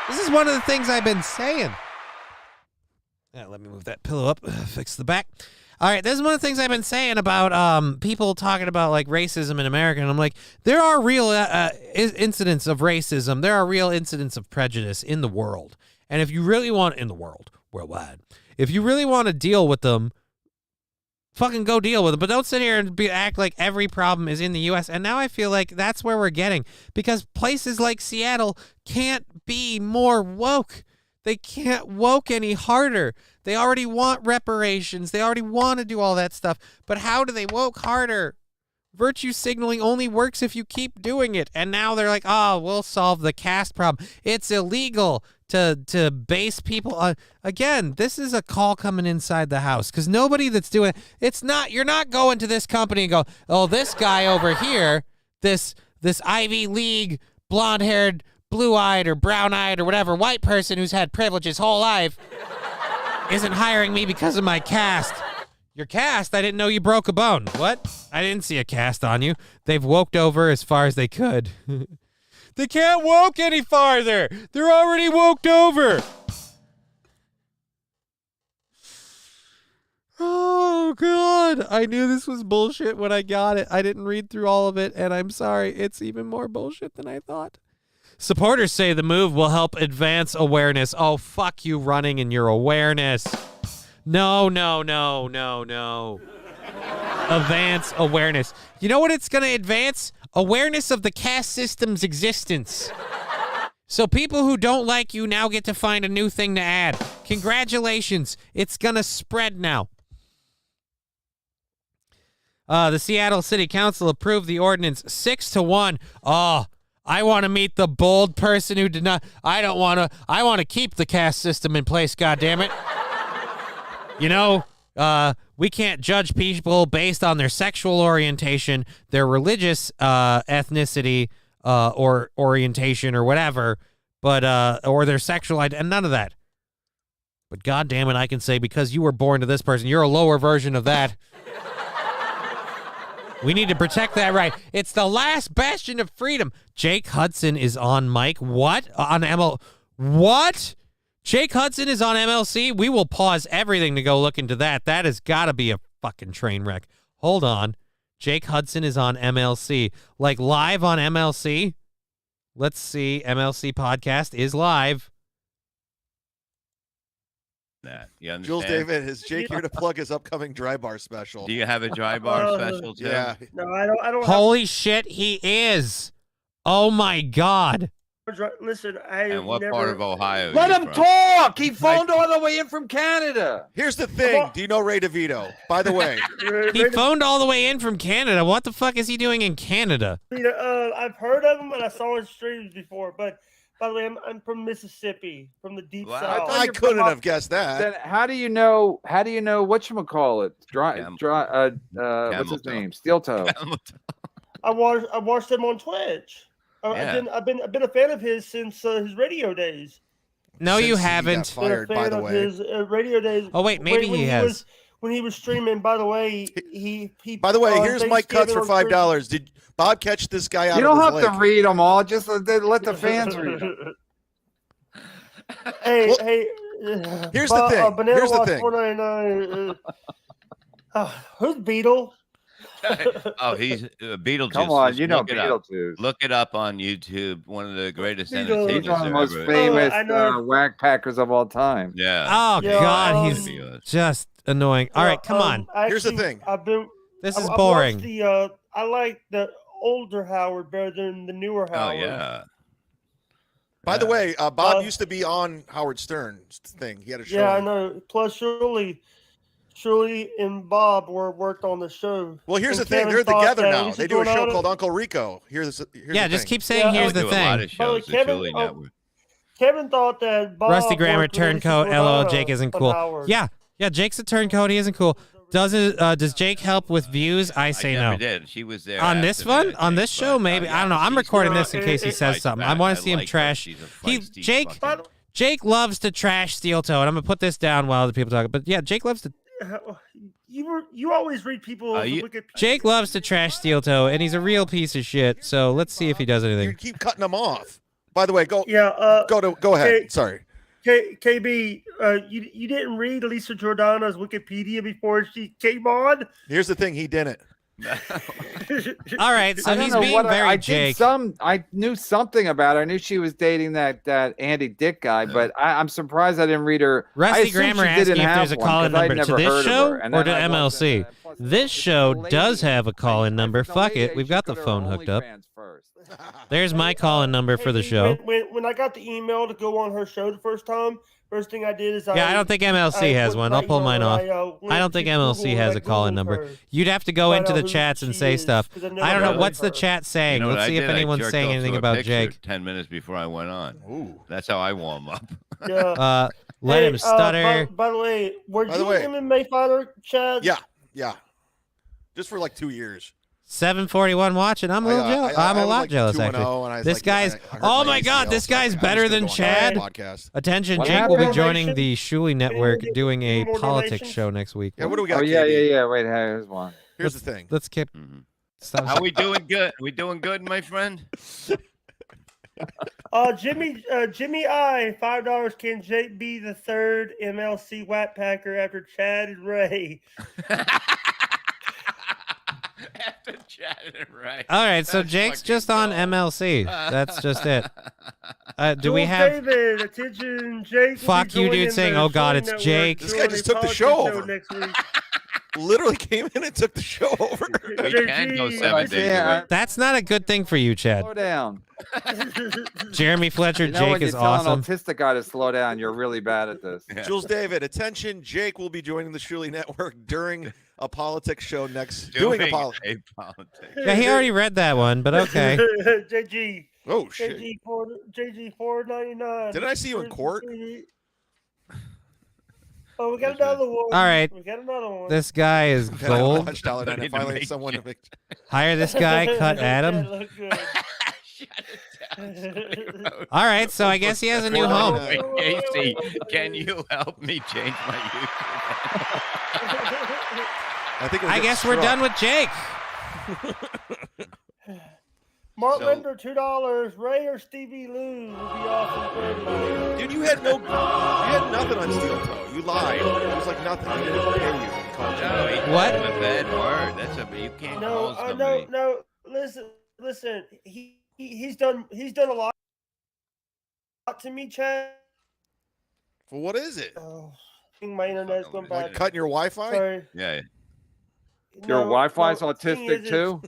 This is one of the things I've been saying. Let me move that pillow up, fix the back. All right, this is one of the things I've been saying about people talking about, like, racism in America, and I'm like, there are real incidents of racism, there are real incidents of prejudice in the world, and if you really want, in the world, worldwide, if you really want to deal with them, fucking go deal with it, but don't sit here and act like every problem is in the U.S. And now I feel like that's where we're getting, because places like Seattle can't be more woke. They can't woke any harder. They already want reparations. They already want to do all that stuff. But how do they woke harder? Virtue signaling only works if you keep doing it. And now they're like, oh, we'll solve the caste problem. It's illegal to base people on. Again, this is a call coming inside the house, because nobody that's doing it's not, you're not going to this company and go, oh, this guy over here, this Ivy League blonde-haired, blue-eyed or brown-eyed or whatever white person who's had privilege his whole life isn't hiring me because of my caste. Your caste? I didn't know you broke a bone. What? I didn't see a caste on you. They've woked over as far as they could. They can't woke any farther. They're already woked over. Oh, God. I knew this was bullshit when I got it. I didn't read through all of it, and I'm sorry. It's even more bullshit than I thought. Supporters say the move will help advance awareness. Oh, fuck you running in your awareness. No. Advance awareness. You know what it's going to advance? Awareness of the caste system's existence. So people who don't like you now get to find a new thing to add. Congratulations. It's going to spread now. The Seattle City Council approved the ordinance 6-1. Oh, I want to meet the bold person who did not. I want to keep the caste system in place, goddammit. You know, we can't judge people based on their sexual orientation, their religious ethnicity or orientation or whatever, but or their sexual identity, and none of that. But goddammit, I can say because you were born to this person, you're a lower version of that. We need to protect that right. It's the last bastion of freedom. Jake Hudson is on mic. What? On ML? What? Jake Hudson is on MLC? We will pause everything to go look into that. That has got to be a fucking train wreck. Hold on. Jake Hudson is on MLC. Like live on MLC? Let's see. MLC podcast is live. That you understand? Jules David, is Jake here to plug his upcoming dry bar special? Do you have a dry bar special too? Yeah. No, I don't. Holy shit, he is. Oh my God. Listen, And what part of Ohio? Let are you him from? talk. He phoned all the way in from Canada. Here's the thing. Do you know Ray DeVito? By the way. He phoned all the way in from Canada. What the fuck is he doing in Canada? I've heard of him and I saw his streams before, but by the way, I'm from Mississippi, from the deep south. I couldn't have guessed that. Then how do you know whatchamacallit? What's his name? Steel Toe. I watched him on Twitch. I've been a fan of his since his radio days. No, you haven't. Fired, by the way. His radio days. Oh wait, maybe he has. When he was streaming, by the way, he By the way, here's Mike Cuts for $5. Did Bob catch this guy out? You don't of have his to read them all. Just let the fans read them. Hey. Here's the thing. Banana Here's the Watch thing. 499. Who's Beetle? Oh, he's Beetlejuice. Come on, Just you know look it up. Beetlejuice. Look it up on YouTube. One of the greatest He's entertainers one of the most ever. famous know. whack packers of all time. Yeah. Oh Yeah, God, he's just annoying. All right, come on. Here's the thing. This is I boring. watched I like the older Howard better than the newer Oh Howard. yeah. By the way, Bob used to be on Howard Stern's thing. He had a show. Yeah, I know. Plus, Shirley and Bob worked on the show. Well, here's And the thing. Kevin They're thought together that now. he's They do a doing show all called the- Uncle Rico. Here's the Yeah, just keep saying here's the Do a lot thing. of shows. The Kevin- Chili Network. Kevin thought that Bob Rusty Grammar, worked with turncoat, Lisa LOL, Gordana Jake isn't on cool. Howard. Yeah, Jake's a turncoat. He isn't cool. Does Jake help with views? I say I no. never did. She was there On this after me, one? I On think, this show? but, Maybe. yeah, I don't know. I'm she's recording good. this in case he says Fights something. I back. want to see him like her. trash. She's a feisty fucking- Jake loves to trash Steel Toe, and I'm going to put this down while the people talk. But yeah, Jake loves to. You always read people. Jake loves to trash Steel Toe, and he's a real piece of shit. So let's see if he does anything. You keep cutting him off. By the way, go. Yeah. Go ahead. Sorry. KB, you didn't read Lisa Giordano's Wikipedia before she came on? Here's the thing. He didn't. All right, so I don't he's know being what very I Jake. I knew something about her. I knew she was dating that Andy Dick guy, but I'm surprised I didn't read her. I Rusty assumed Grammar she asking didn't if have there's a one, call-in 'cause I'd number to never this heard of show her. And or then to I watched MLC. This show does have a call-in number. Fuck it, we've got the phone hooked up. There's my call-in number for the show. When I got the email to go on her show the first time, first thing I did is Yeah, I don't think MLC has one. I'll pull mine off. I don't think MLC has a call-in number. You'd have to go into the chats and say stuff. I don't know. What's the chat saying? You know what Let's I see if did? I anyone's jerked saying off to anything a about picture Jake. 10 minutes before I went on. Ooh. That's how I warm up. Yeah. Let him stutter. By the way, were By you the way- an MMA fighter, Chad? Yeah. Just for like 2 years. 741 watching. I'm a little jealous. I'm a lot jealous, actually. This guy's. Oh my God, this guy's better than Chad. Attention, What Jake will be happened? joining the Shuli Network doing a politics show next week. Yeah, what do we got? Oh yeah, KB? yeah. Wait, here's one. Here's the thing. Let's keep. Stop. Are we doing good? We doing good, my friend? Jimmy I, $5. Can Jake be the third MLC Whack Packer after Chad and Ray? After chatting, right? All right, so That's Jake's fucking just on dumb. MLC. That's just it. Do we Jules have? David, attention, Jake. will Fuck be you, dude, joining saying, the "Oh God, Shirley it's Network Jake." This guy doing just a took the politics show over. next week. literally came in and took the show over. We can go 7 days a week. That's not a good thing for you, Chad. Slow down. Jeremy Fletcher, You know, Jake when you is tell awesome. an autistic guy to slow down, you're really bad at this. Jules David, attention. Jake will be joining the Shirley Network during a politics show next. Doing a politics. Yeah, he already read that one, but okay. JG. Oh shit. JG $4.99. Didn't I see you in court? Oh, we got another one. All right. We got another one. This guy is gold. $1 finally someone to make. Hire this guy, cut Adam. All right, so I guess he has a new home. Wait, Casey, can you help me change my YouTube? I guess we're done with Jake. Mark Linder, $2. Ray or Stevie Lou will be off in third line. Dude, you had nothing on Steel Toe. You lied. It was like nothing. He didn't pay you. He called you. No, he What? called him a bad word. That's a you can't call somebody. No. Listen. He's done a lot to me, Chad. Well, what is it? Oh, I think my internet's going bad. Like cutting your Wi-Fi? Sorry. Yeah. Your Wi-Fi's the thing autistic is, too?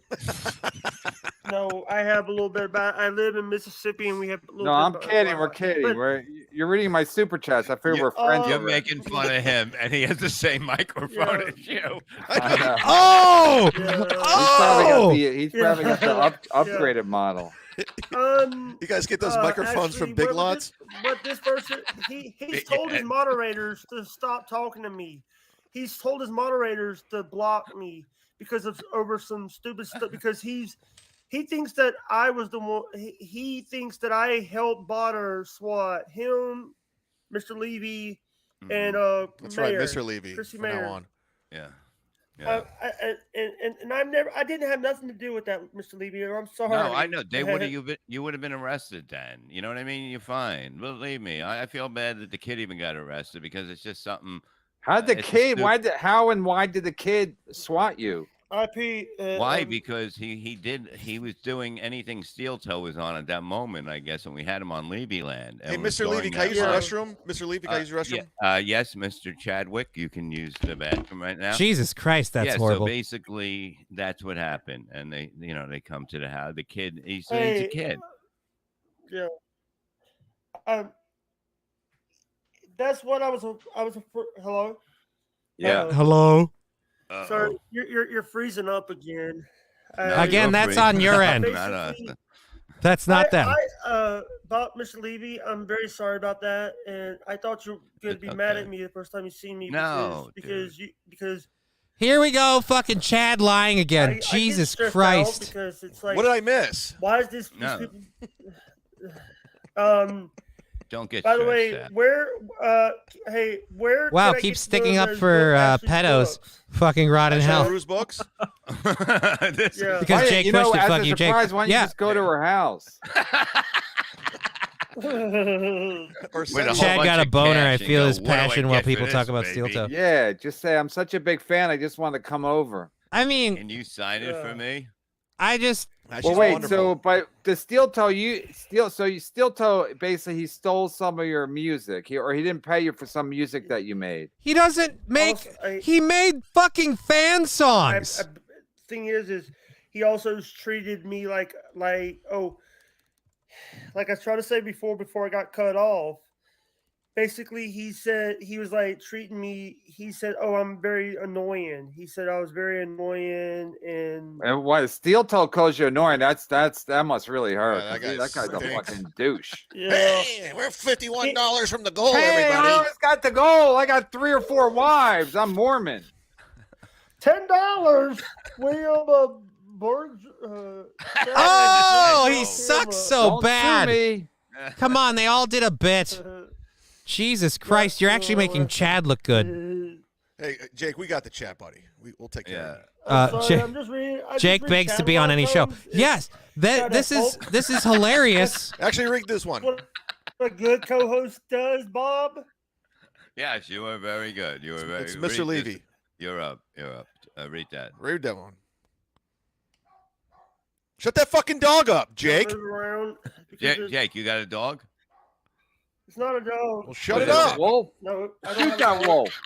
No, I have a little bit about. I live in Mississippi, and we have a little. No, bit I'm about kidding. We're Wi-Fi. kidding. You're reading my super chats. I figure we're friends. You're already. making fun of him, and he has the same microphone as you. Oh! He's probably got the upgraded model. You guys get those microphones from Big Lots? But this person, he's told his moderators to stop talking to me. He's told his moderators to block me because of over some stupid stuff. Because he thinks that I was the one. He thinks that I helped Botter SWAT him, Mr. Levy, and That's Mayor, right, Mr. Levy. Chrissy from now Mayer. on. Yeah. And I didn't have nothing to do with that, Mr. Levy. I'm sorry. No, I know. You would have been arrested then. You know what I mean? You're fine. Believe me. I feel bad that the kid even got arrested because it's just something. How did the it's kid? stupid- How and why did the kid swat you? Why? Because he was doing anything Steel Toe was on at that moment, I guess, and we had him on Levy Land. Hey, Mr. Levy, can I use the restroom? Mr. Levy, can I use the restroom? Yes, Mr. Chadwick, you can use the bathroom right now. Jesus Christ, that's horrible. So basically, that's what happened, and they come to the house. The kid, he's Hey, a kid. Yeah. That's what I was. Hello. Yeah. Hello. Sorry, you're freezing up again. Again, that's on your end. That's not them. About Mr. Levy, I'm very sorry about that, and I thought you were going to be mad at me the first time you seen me. No, because Here we go, fucking Chad lying again. Jesus Christ. Because it's like, What did I miss? Why is this? No. People, Don't get. By the way, stressed out. where? Where? Wow, can I keep get sticking those up for Ashley's pedos. books? Fucking rot in hell. Bruce books? Yeah. Because Jake pushed it, as fuck a you, Jake. surprise, why don't Yeah. you just go to her house? Chad got a boner. I feel his passion while people talk about Steel Toe. Yeah, just say I'm such a big fan. I just want to come over. I mean, Can you sign it for me? I just. Well, wait. So, but the Steel Toe, Steel Toe basically he stole some of your music, or he didn't pay you for some music that you made. He doesn't make. He made fucking fan songs. Thing is he also treated me like I was trying to say before I got cut off. Basically, he said he was like treating me. He said, "Oh, I'm very annoying." He said I was very annoying, and what Steel Toe calls you annoying? That must really hurt. Yeah, that 'cause guy that guy's a stinks. fucking douche. yeah. Hey, we're $51 from the goal, Hey, I everybody. always got the goal. I got 3 or 4 wives. I'm Mormon. $10. William Borg. Oh, he sucks so Don't sue bad. me. Come on, they all did a bit. Jesus Christ, you're actually making Chad look good. Hey, Jake, we got the chat, buddy. We'll take care of it. Sorry, I'm just reading. Jake begs to be on any show. Yes, this is hilarious. Actually, read this one. What a good co-host does, Bob. Yes, you were very good. You were very. It's Mr. read this. Levy. You're up. Read that. Read that one. Shut that fucking dog up, Jake. Move around because Jake, you got a dog? it's not a dog. Well, shut it up. Wolf. No, I don't Shoot have that a- wolf.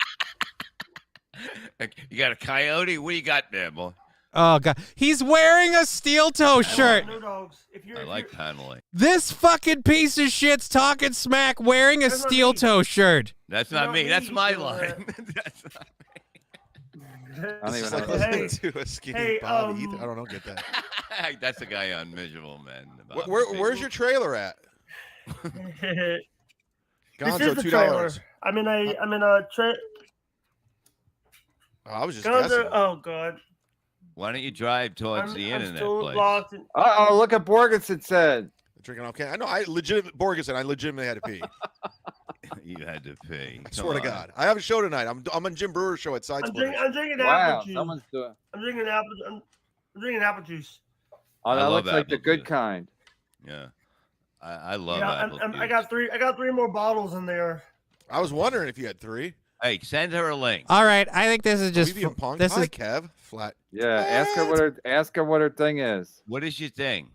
You got a coyote? What do you got there, boy? Oh god, he's wearing a steel toe shirt. No dogs. I like paneling. This fucking piece of shit's talking smack wearing a steel toe shirt. That's not me. That's my line. That's not I don't It's even like know. listening to a skinny Hey, Bobby either. I don't get that. That's the guy on Miserable Men. Where's your trailer at? This Gonzo, is the trailer. $2. I'm in a trailer. Oh, I was just Gonzo, guessing. oh god. Why don't you drive towards the I'm internet still place? locked in. Uh-oh, look at Borgensen said. Drinking okay. I know. I legitimately had to pee. You had to pee. I swear to God. I have a show tonight. I'm on Jim Brewer's show at Side I'm Splitters. drinking Wow, apple juice. someone's doing. I'm drinking apple juice. Oh, that I looks love like the apple good juice. kind. Yeah, I love Yeah, apple juice. I got three more bottles in there. I was wondering if you had 3. Hey, send her a link. All right, I think this is just BB Punk. this Hi, is Kev. Flat. Yeah, ask her what her thing is. What is your thing?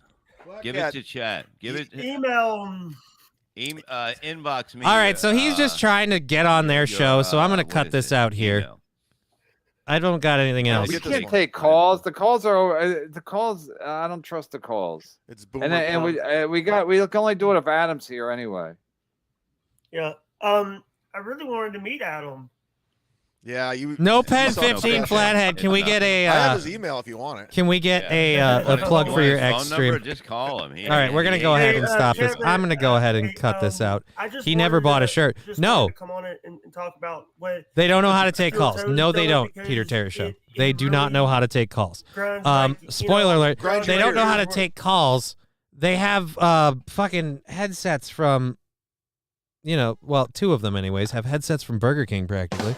Give Cat. it to chat. Give it. Email. Inbox me. all right. So he's just trying to get on their show, so I'm gonna what cut is this it? out here. Email. I don't got anything else. We can't take calls. The calls are the calls. I don't trust the calls. It's And we can only do it if Adam's here anyway. Yeah. I really wanted to meet Adam. Yeah, you. No pen you saw 15 no flathead. Can we get a? I have his email if you want it. Can we get a plug for your X stream? Just call him. All right, we're gonna go ahead and stop this. I'm gonna go ahead and cut this out. He never bought a shirt. No, Come on and talk about what they don't know how to take Phil calls. Toes No, they does don't. because Peter Terry show. it They do not know how to take calls. grinds like, Spoiler alert. grinds They your don't know how to gears. take calls. They have fucking headsets from, well, 2 of them anyways have headsets from Burger King practically.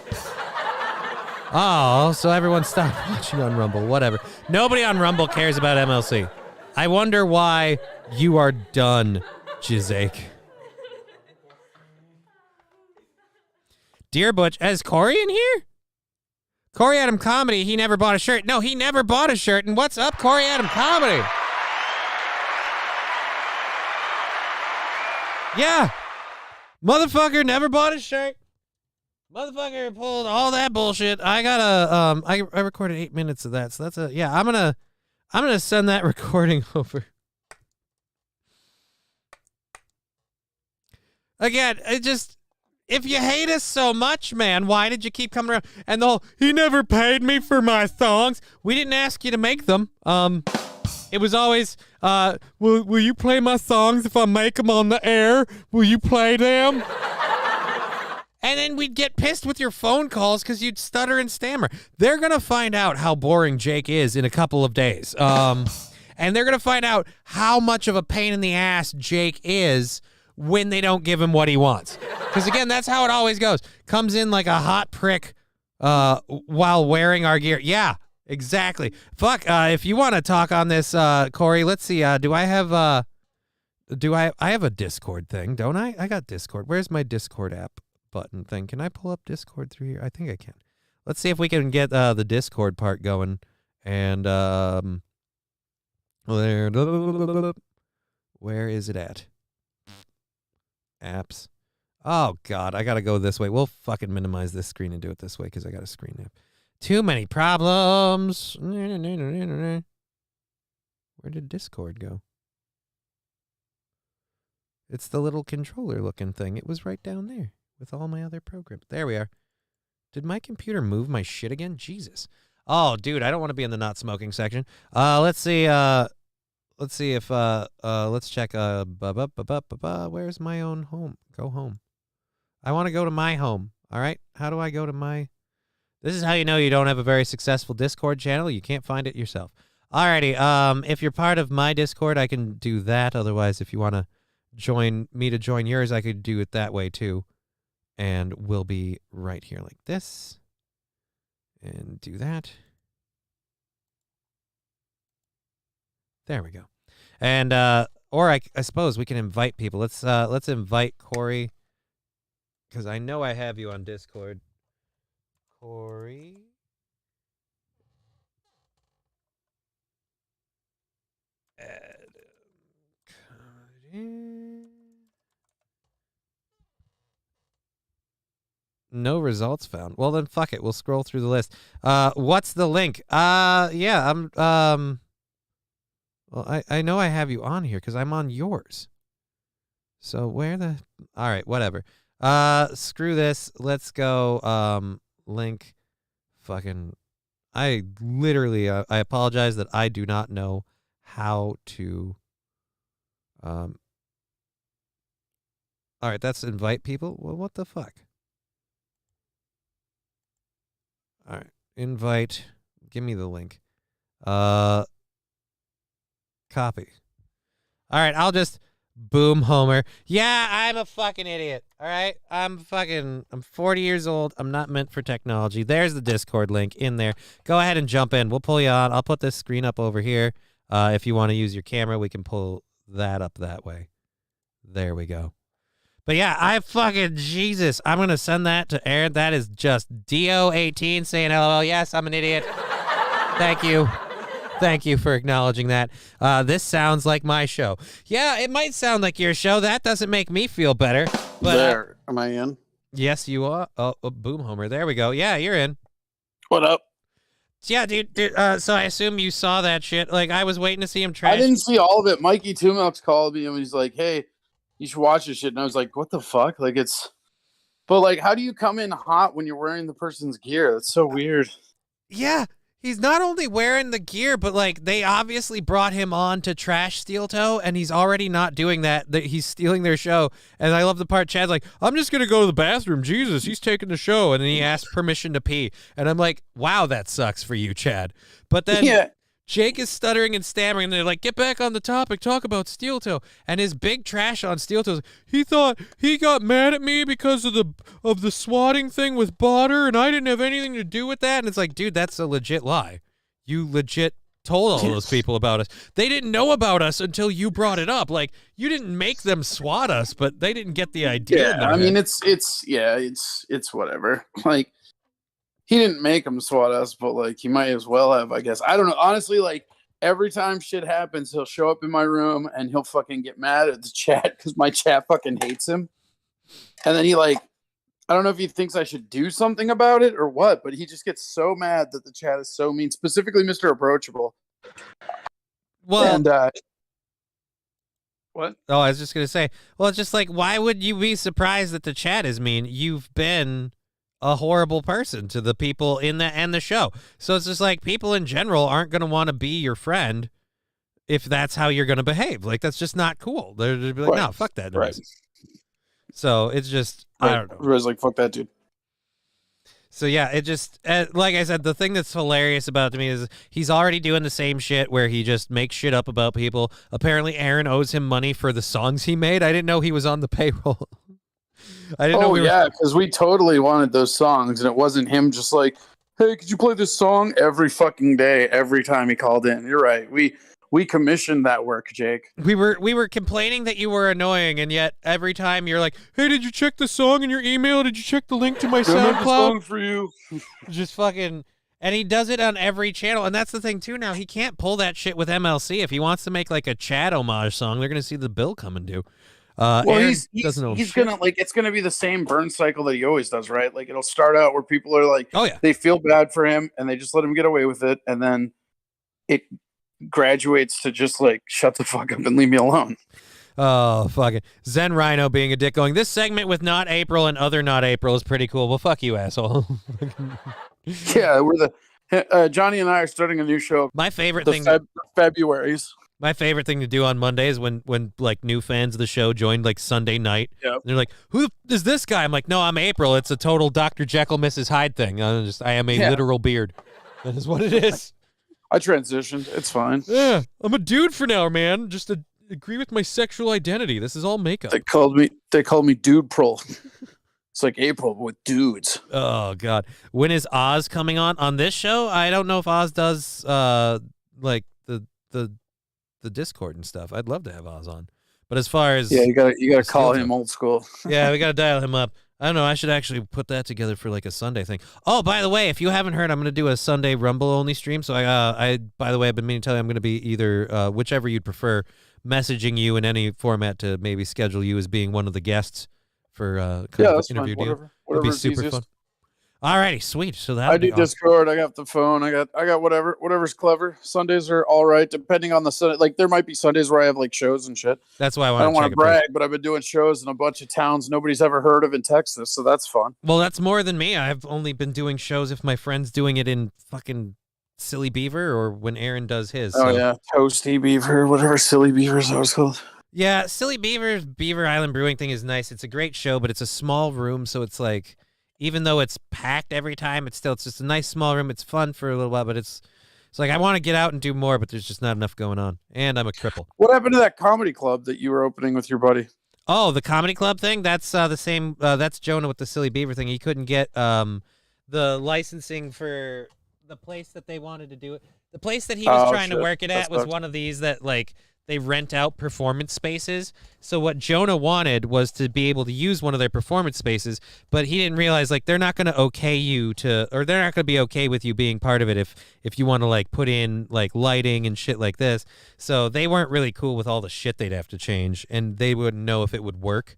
Oh, so everyone stopped watching on Rumble. Whatever. Nobody on Rumble cares about MLC. I wonder why you are done, Jizake. Dear Butch, is Corey in here? Corey Adam Comedy, he never bought a shirt. No, he never bought a shirt. And what's up, Corey Adam Comedy? Yeah. Motherfucker never bought a shirt. Motherfucker pulled all that bullshit. I gotta I recorded 8 minutes of that, so that's I'm gonna send that recording over. Again, if you hate us so much, man, why did you keep coming around? And the whole, he never paid me for my songs. We didn't ask you to make them. It was always, will you play my songs if I make them on the air? Will you play them? And then we'd get pissed with your phone calls because you'd stutter and stammer. They're going to find out how boring Jake is in a couple of days. And they're going to find out how much of a pain in the ass Jake is when they don't give him what he wants. Because, again, that's how it always goes. Comes in like a hot prick while wearing our gear. Yeah, exactly. Fuck, if you want to talk on this, Corey, let's see. Do I have I have a Discord thing, don't I? I got Discord. Where's my Discord app button thing? Can I pull up Discord through here? I think I can. Let's see if we can get the Discord part going. And where is it at? Apps. Oh, God, I got to go this way. We'll fucking minimize this screen and do it this way because I got a screen app. Too many problems. Where did Discord go? It's the little controller looking thing. It was right down there with all my other programs. There we are. Did my computer move my shit again? Jesus. Oh, dude, I don't want to be in the not smoking section. Let's see. Let's see if let's check. Where's my own home? Go home. I want to go to my home. All right. How do I go to my? This is how you know you don't have a very successful Discord channel. You can't find it yourself. Alrighty. If you're part of my Discord, I can do that. Otherwise, if you want to join yours, I could do it that way too. And we'll be right here like this. And do that. There we go. And or I suppose we can invite people. Let's invite Corey, because I know I have you on Discord. Corey. No results found. Well, then fuck it. We'll scroll through the list. What's the link? Yeah, well, I know I have you on here because I'm on yours. So where the... All right, whatever. Screw this. Let's go, link fucking... I literally, I apologize that I do not know how to... All right, that's invite people. Well, what the fuck? All right, invite. Give me the link. Copy. All right, I'll just boom Homer. Yeah, I'm a fucking idiot. All right, I'm 40 years old. I'm not meant for technology. There's the Discord link in there. Go ahead and jump in. We'll pull you on. I'll put this screen up over here. If you want to use your camera, we can pull that up that way. There we go. But yeah, Jesus. I'm going to send that to Aaron. That is just DO18 saying LOL. Yes, I'm an idiot. Thank you. Thank you for acknowledging that. This sounds like my show. Yeah, it might sound like your show. That doesn't make me feel better. But, there. Am I in? Yes, you are. Oh, boom, Homer. There we go. Yeah, you're in. What up? Yeah, dude. So I assume you saw that shit. Like, I was waiting to see him trash. I didn't see all of it. Mikey Two Milks called me and he's like, hey, you should watch this shit. And I was like, what the fuck? Like, but like, how do you come in hot when you're wearing the person's gear? That's so weird. Yeah. He's not only wearing the gear, but like they obviously brought him on to trash Steel Toe, and he's already not doing that. He's stealing their show. And I love the part Chad's like, I'm just going to go to the bathroom. Jesus, he's taking the show. And then he asked permission to pee. And I'm like, wow, that sucks for you, Chad. But then Jake is stuttering and stammering, and they're like, get back on the topic, talk about Steel Toe. And his big trash on Steel Toe, he thought he got mad at me because of the swatting thing with Botter, and I didn't have anything to do with that. And it's like, dude, that's a legit lie. You legit told all those people about us. They didn't know about us until you brought it up. Like, you didn't make them swat us, but they didn't get the idea. Yeah, I mean, it's whatever. Like, he didn't make him swat us, but like he might as well have, I guess. I don't know. Honestly, like every time shit happens, he'll show up in my room and he'll fucking get mad at the chat because my chat fucking hates him. And then he like, I don't know if he thinks I should do something about it or what, but he just gets so mad that the chat is so mean, specifically Mr. Approachable. Well, and what? Oh, I was just going to say, well, it's just like, why would you be surprised that the chat is mean? You've been a horrible person to the people in the show. So it's just like people in general aren't going to want to be your friend if that's how you're going to behave. Like, that's just not cool. They're just be like, no, fuck that. Right. So it's just, I don't know. Everybody's like, fuck that dude. So yeah, it just, like I said, the thing that's hilarious about it to me is he's already doing the same shit where he just makes shit up about people. Apparently Aaron owes him money for the songs he made. I didn't know he was on the payroll. I didn't know because we totally wanted those songs, and it wasn't him just like, hey, could you play this song every fucking day, every time he called in. You're right. We commissioned that work, Jake. We were complaining that you were annoying, and yet every time you're like, hey, did you check the song in your email? Did you check the link to my SoundCloud? Song for you. Just fucking, and he does it on every channel, and that's the thing too. Now he can't pull that shit with MLC. If he wants to make like a Chad homage song, they're gonna see the bill come and do. Well, he's gonna like, it's gonna be the same burn cycle that he always does, right? Like it'll start out where people are like, oh yeah, they feel bad for him and they just let him get away with it, and then it graduates to just like, shut the fuck up and leave me alone. Oh, fuck it. Zen Rhino being a dick going, this segment with Not April and other Not April is pretty cool. Well, fuck you, asshole. Yeah, we're the Johnny and I are starting a new show. My favorite thing February's. My favorite thing to do on Monday is when like new fans of the show joined like Sunday night. Yep. And they're like, who is this guy? I'm like, no, I'm April. It's a total Dr. Jekyll, Mrs. Hyde thing. I am a literal beard. That is what it is. I transitioned. It's fine. Yeah, I'm a dude for now, man. Just to agree with my sexual identity. This is all makeup. They called me Dude Pro. It's like April with dudes. Oh God. When is Oz coming on this show? I don't know if Oz does like the Discord and stuff. I'd love to have Oz on. But as far as you gotta call him old school. Yeah, we gotta dial him up. I don't know. I should actually put that together for like a Sunday thing. Oh, by the way, if you haven't heard, I'm gonna do a Sunday Rumble only stream. So by the way, I've been meaning to tell you I'm gonna be either whichever you'd prefer, messaging you in any format to maybe schedule you as being one of the guests for kind Yeah, of an that's fine. interview deal. Whatever. It'd be Whatever's super easiest. fun. Alrighty, sweet. So that'll I be do awesome. Discord. I got the phone. I got whatever's clever. Sundays are all right, depending on the Sunday. Like there might be Sundays where I have like shows and shit. That's why I I want don't to want check to it first. brag, but I've been doing shows in a bunch of towns nobody's ever heard of in Texas, so that's fun. Well, that's more than me. I've only been doing shows if my friend's doing it in fucking Silly Beaver or when Aaron does his. Oh so. yeah, Toasty Beaver, whatever Silly Beavers that was called. Yeah, Silly Beaver's Beaver Island Brewing thing is nice. It's a great show, but it's a small room, so it's like, even though it's packed every time, it's just a nice small room. It's fun for a little while, but it's like I want to get out and do more, but there's just not enough going on. And I'm a cripple. What happened to that comedy club that you were opening with your buddy? Oh, the comedy club thing? That's the same. That's Jonah with the Silly Beaver thing. He couldn't get the licensing for the place that they wanted to do it. The place that he was trying to work it at was one of these that like they rent out performance spaces. So what Jonah wanted was to be able to use one of their performance spaces, but he didn't realize like they're not going to okay you to, or they're not going to be okay with you being part of it if you want to like put in like lighting and shit like this. So they weren't really cool with all the shit they'd have to change, and they wouldn't know if it would work.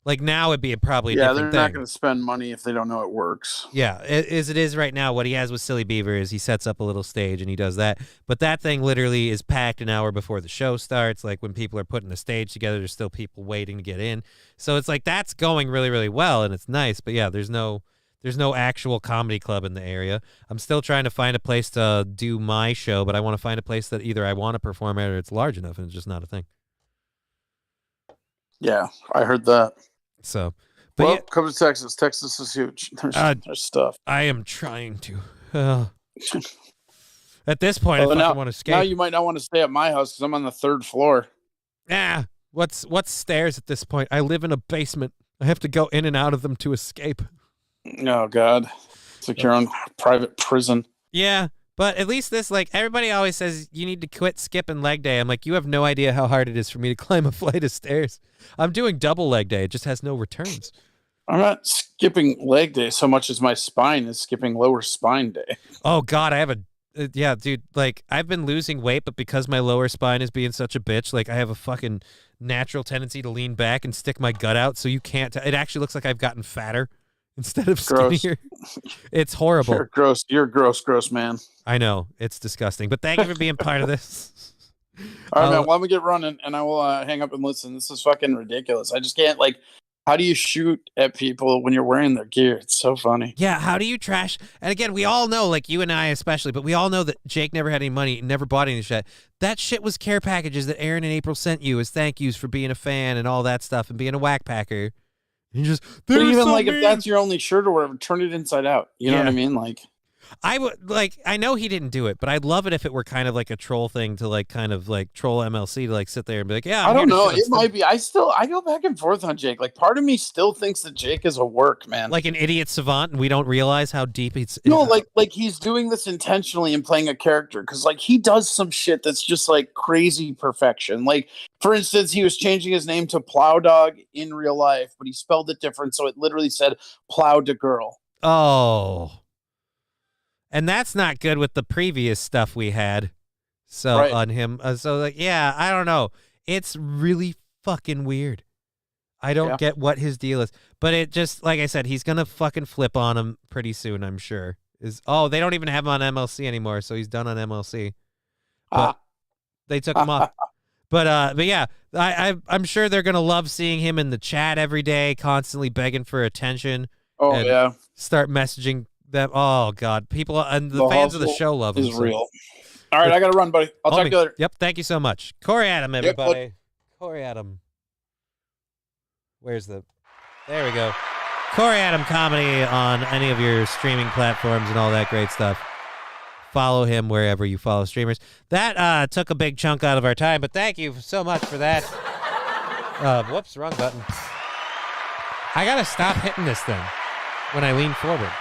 Like now it'd be probably a Yeah, different they're not thing. going to spend money if they don't know it works. Yeah, as it is right now, what he has with Silly Beaver is he sets up a little stage and he does that. But that thing literally is packed an hour before the show starts. Like when people are putting the stage together, there's still people waiting to get in. So it's like that's going really, really well, and it's nice. But yeah, there's no actual comedy club in the area. I'm still trying to find a place to do my show, but I want to find a place that either I want to perform at or it's large enough, and it's just not a thing. Yeah, I heard that. So, but well, yeah, come to Texas. Texas is huge. There's stuff. I am trying to. At this point, I fucking want to escape. Now you might not want to stay at my house because I'm on the 3rd floor. What's stairs at this point? I live in a basement. I have to go in and out of them to escape. Oh God, it's like your own private prison. Yeah, but at least this, like, everybody always says you need to quit skipping leg day. I'm like, you have no idea how hard it is for me to climb a flight of stairs. I'm doing double leg day. It just has no returns. I'm not skipping leg day so much as my spine is skipping lower spine day. Oh God, I have a yeah, dude. Like I've been losing weight, but because my lower spine is being such a bitch, like I have a fucking natural tendency to lean back and stick my gut out, so you can't. It actually looks like I've gotten fatter instead of skinnier. It's horrible. You're gross. You're gross man. I know, it's disgusting. But thank you for being part of this. All right, man. Well, let me get running, and I will hang up and listen. This is fucking ridiculous. I just can't like. How do you shoot at people when you're wearing their gear? It's so funny. Yeah, how do you trash? And again, we all know, like you and I especially, but we all know that Jake never had any money, never bought any shit. That shit was care packages that Aaron and April sent you as thank yous for being a fan and all that stuff and being a whack packer. And just but even like if that's your only shirt or whatever, turn it inside out. You know what I mean? Like I would like. I know he didn't do it, but I'd love it if it were kind of like a troll thing to like kind of like troll MLC to like sit there and be like, yeah, I don't know. It might be. I go back and forth on Jake. Like part of me still thinks that Jake is a work, man. Like an idiot savant, and we don't realize how deep it's. No, like he's doing this intentionally and playing a character because like he does some shit that's just like crazy perfection. Like for instance, he was changing his name to Plow Dog in real life, but he spelled it different, so it literally said Plow to Girl. Oh. And that's not good with the previous stuff we had. So right. On him. So like, yeah, I don't know. It's really fucking weird. I don't get what his deal is. But it just, like I said, he's going to fucking flip on him pretty soon, I'm sure. They don't even have him on MLC anymore, so he's done on MLC. But they took him off. But yeah, I'm sure they're going to love seeing him in the chat every day, constantly begging for attention. Oh, yeah. Start messaging them. Oh God, people and the fans of the show love him. Is real. All right, I gotta run, buddy. I'll talk to you later. Yep. Thank you so much, Corey Adam. Everybody, Corey Adam. Where's the? There we go. Corey Adam comedy on any of your streaming platforms and all that great stuff. Follow him wherever you follow streamers. That took a big chunk out of our time, but thank you so much for that. Whoops, wrong button. I gotta stop hitting this thing when I lean forward.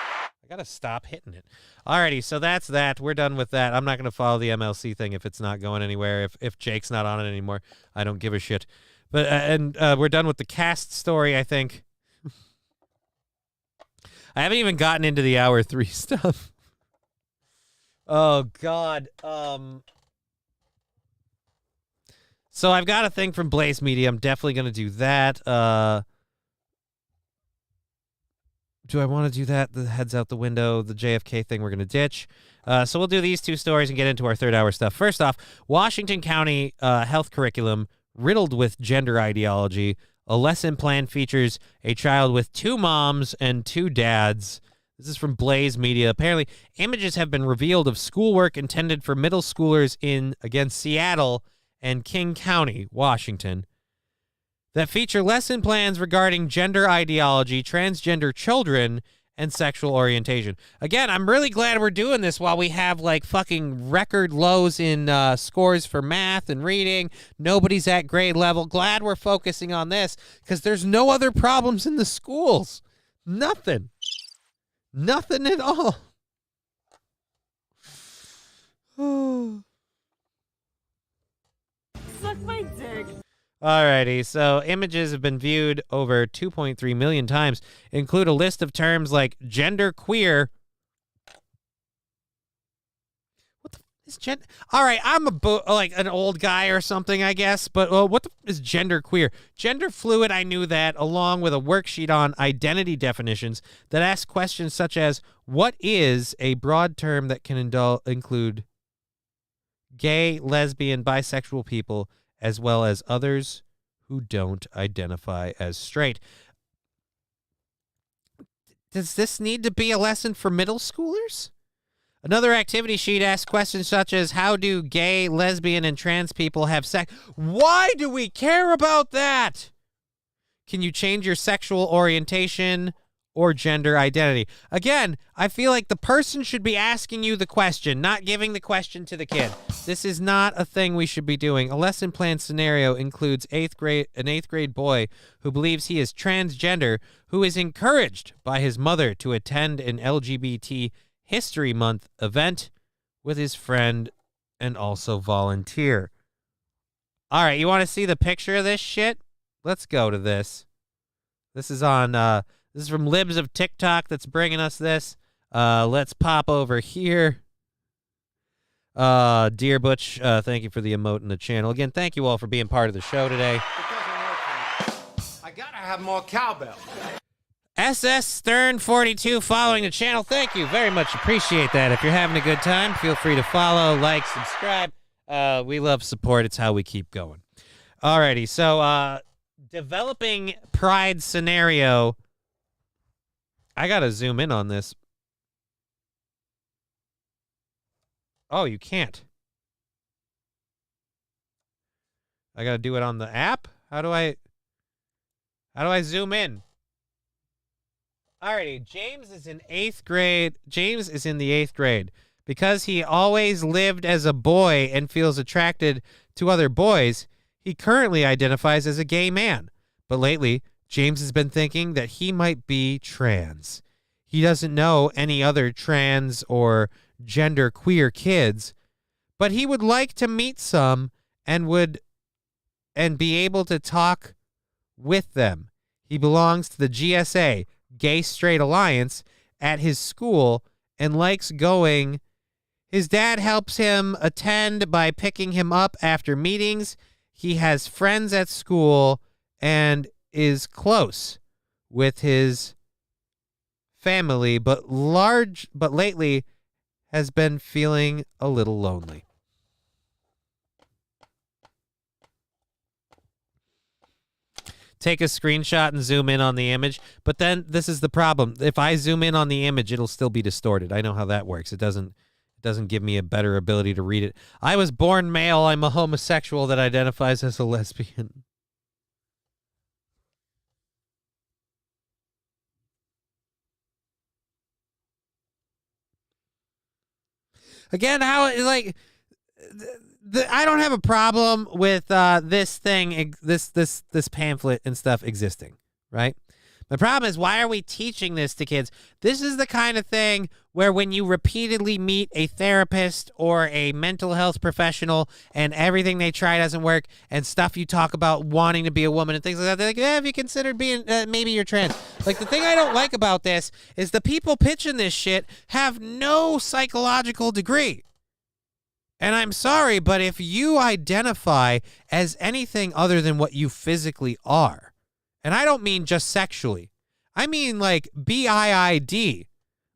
I gotta stop hitting it. Alrighty, so that's that. We're done with that. I'm not gonna follow the MLC thing if it's not going anywhere. If Jake's not on it anymore, I don't give a shit. But we're done with the cast story, I think. I haven't even gotten into the hour 3 stuff. Oh God. So I've got a thing from Blaze Media. I'm definitely gonna do that. Do I want to do that? The head's out the window. The JFK thing we're going to ditch. So we'll do these two stories and get into our third hour stuff. First off, Washington County health curriculum riddled with gender ideology. A lesson plan features a child with 2 moms and 2 dads. This is from Blaze Media. Apparently, images have been revealed of schoolwork intended for middle schoolers in, again, Seattle and King County, Washington, that feature lesson plans regarding gender ideology, transgender children, and sexual orientation. Again, I'm really glad we're doing this while we have like fucking record lows in scores for math and reading. Nobody's at grade level. Glad we're focusing on this because there's no other problems in the schools. Nothing. Nothing at all. Suck my dick. Alrighty, so images have been viewed over 2.3 million times, include a list of terms like gender queer. What the is gender? All right, I'm like an old guy or something, I guess, but what the is gender queer? Gender fluid, I knew that, along with a worksheet on identity definitions that ask questions such as, what is a broad term that can include gay, lesbian, bisexual people, as well as others who don't identify as straight. Does this need to be a lesson for middle schoolers? Another activity sheet asks questions such as, how do gay, lesbian, and trans people have sex? Why do we care about that? Can you change your sexual orientation or gender identity? Again, I feel like the person should be asking you the question, not giving the question to the kid. This is not a thing we should be doing. A lesson plan scenario includes an 8th grade boy who believes he is transgender, who is encouraged by his mother to attend an LGBT History Month event with his friend and also volunteer. All right, you want to see the picture of this shit? Let's go to this. This is on... This is from Libs of TikTok that's bringing us this. Let's pop over here. Dear Butch, thank you for the emote in the channel. Again, thank you all for being part of the show today. I gotta have more cowbell. SS Stern 42 following the channel. Thank you very much. Appreciate that. If you're having a good time, feel free to follow, like, subscribe. We love support. It's how we keep going. Alrighty, so developing pride scenario. I gotta zoom in on this. Oh, you can't. I gotta do it on the app? How do I zoom in? Alrighty, James is in 8th grade. James is in the 8th grade. Because he always lived as a boy and feels attracted to other boys, he currently identifies as a gay man. But lately, James has been thinking that he might be trans. He doesn't know any other trans or gender queer kids, but he would like to meet some and be able to talk with them. He belongs to the GSA, Gay Straight Alliance, at his school and likes going. His dad helps him attend by picking him up after meetings. He has friends at school and is close with his family, but lately has been feeling a little lonely. Take a screenshot and zoom in on the image, but then this is the problem. If I zoom in on the image, it'll still be distorted. I know how that works. It doesn't give me a better ability to read it. I was born male. I'm a homosexual that identifies as a lesbian. Again, how like I don't have a problem with this thing, this pamphlet and stuff existing, right? The problem is, why are we teaching this to kids? This is the kind of thing where when you repeatedly meet a therapist or a mental health professional and everything they try doesn't work and stuff you talk about wanting to be a woman and things like that, they're like, have you considered being, maybe you're trans? Like, the thing I don't like about this is the people pitching this shit have no psychological degree. And I'm sorry, but if you identify as anything other than what you physically are, and I don't mean just sexually, I mean like BIID,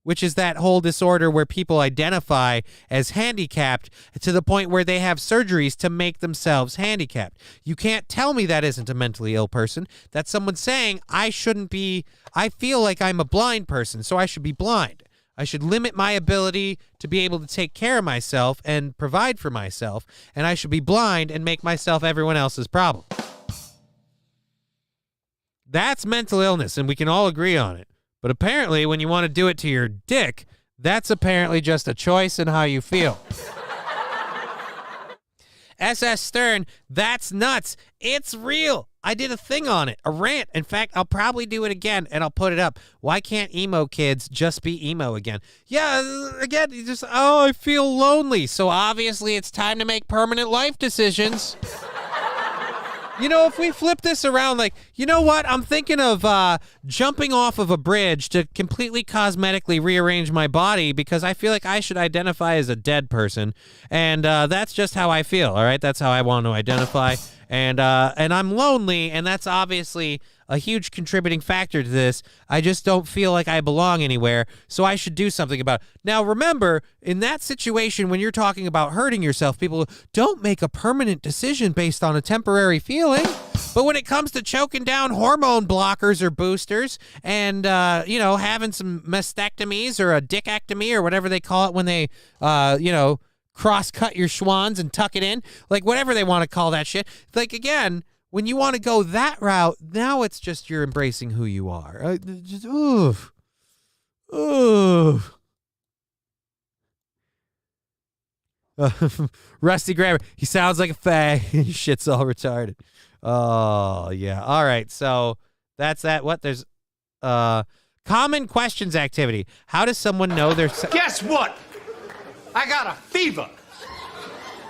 which is that whole disorder where people identify as handicapped to the point where they have surgeries to make themselves handicapped. You can't tell me that isn't a mentally ill person. That's someone saying I feel like I'm a blind person, so I should be blind. I should limit my ability to be able to take care of myself and provide for myself, and I should be blind and make myself everyone else's problem. That's mental illness, and we can all agree on it. But apparently, when you want to do it to your dick, that's apparently just a choice in how you feel. SS Stern, that's nuts. It's real. I did a thing on it, a rant. In fact, I'll probably do it again, and I'll put it up. Why can't emo kids just be emo again? Yeah, again, you just, I feel lonely. So obviously it's time to make permanent life decisions. You know, if we flip this around, like, you know what? I'm thinking of jumping off of a bridge to completely cosmetically rearrange my body because I feel like I should identify as a dead person. And that's just how I feel, all right? That's how I want to identify. And I'm lonely, and that's obviously a huge contributing factor to this. I just don't feel like I belong anywhere, so I should do something about it. Now, remember, in that situation, when you're talking about hurting yourself, people don't make a permanent decision based on a temporary feeling. But when it comes to choking down hormone blockers or boosters and, having some mastectomies or a dickectomy or whatever they call it when they, cross-cut your schwans and tuck it in, like whatever they want to call that shit. Like, again, when you want to go that route, now it's just you're embracing who you are. Rusty Grammar, he sounds like a fag. His shit's all retarded. Oh, yeah. All right, so that's that. What? There's common questions activity. How does someone know their... Guess what? I got a fever.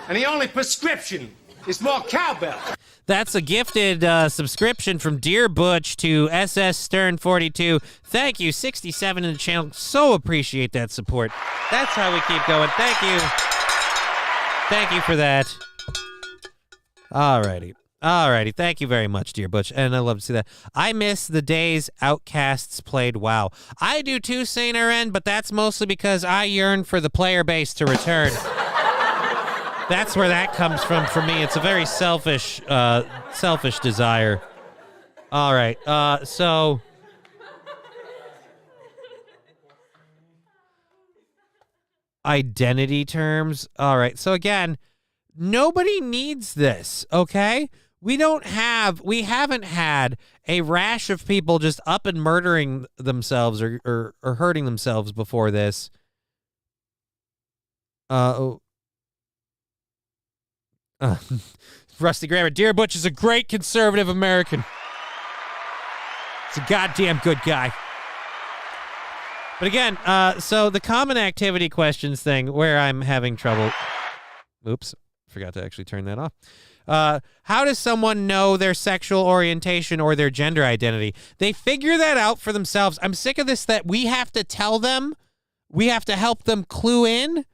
And the only prescription is more cowbell. That's a gifted subscription from Dear Butch to SS Stern 42. Thank you, 67 in the channel. So appreciate that support. That's how we keep going. Thank you. Thank you for that. Alrighty. Thank you very much, Dear Butch. And I love to see that. I miss the days Outcasts played WoW. I do too, Saint RN, but that's mostly because I yearn for the player base to return. That's where that comes from for me. It's a very selfish desire. All right. So identity terms. All right. So again, nobody needs this, okay? We haven't had a rash of people just up and murdering themselves or hurting themselves before this. Rusty Grammar, Dear Butch is a great conservative American. He's a goddamn good guy. But again, so the common activity questions thing where I'm having trouble. Oops, forgot to actually turn that off. How does someone know their sexual orientation or their gender identity? They figure that out for themselves. I'm sick of this that we have to tell them. We have to help them clue in.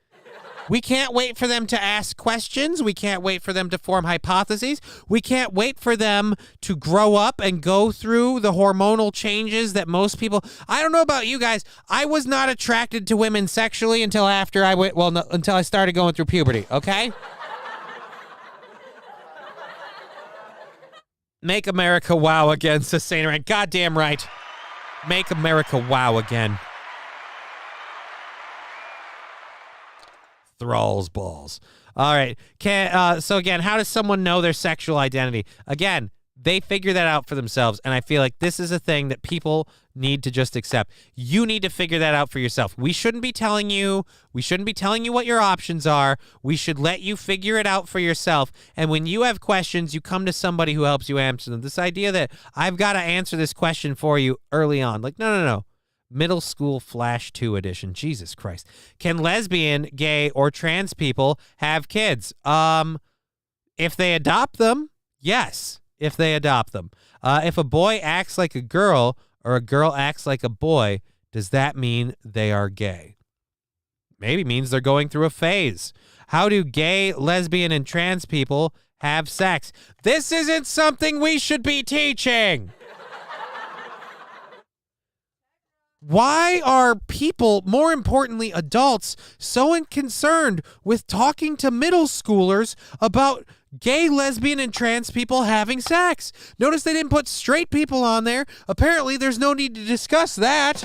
We can't wait for them to ask questions. We can't wait for them to form hypotheses. We can't wait for them to grow up and go through the hormonal changes that most people... I don't know about you guys. I was not attracted to women sexually until after I went... until I started going through puberty, okay? Make America wow again, says Saint Rand. Goddamn right. Make America wow again. Thrall's balls. All right. So again, how does someone know their sexual identity? Again, they figure that out for themselves, and I feel like this is a thing that people need to just accept. You need to figure that out for yourself. We shouldn't be telling you what your options are. We should let you figure it out for yourself. And when you have questions, you come to somebody who helps you answer them. This idea that I've got to answer this question for you early on. Like, no. Middle School Flash 2 edition. Jesus Christ. Can lesbian, gay, or trans people have kids? If they adopt them, yes. If they adopt them. If a boy acts like a girl or a girl acts like a boy, does that mean they are gay? Maybe means they're going through a phase. How do gay, lesbian, and trans people have sex? This isn't something we should be teaching. Why are people, more importantly adults, so concerned with talking to middle schoolers about gay, lesbian, and trans people having sex? Notice they didn't put straight people on there. Apparently, there's no need to discuss that.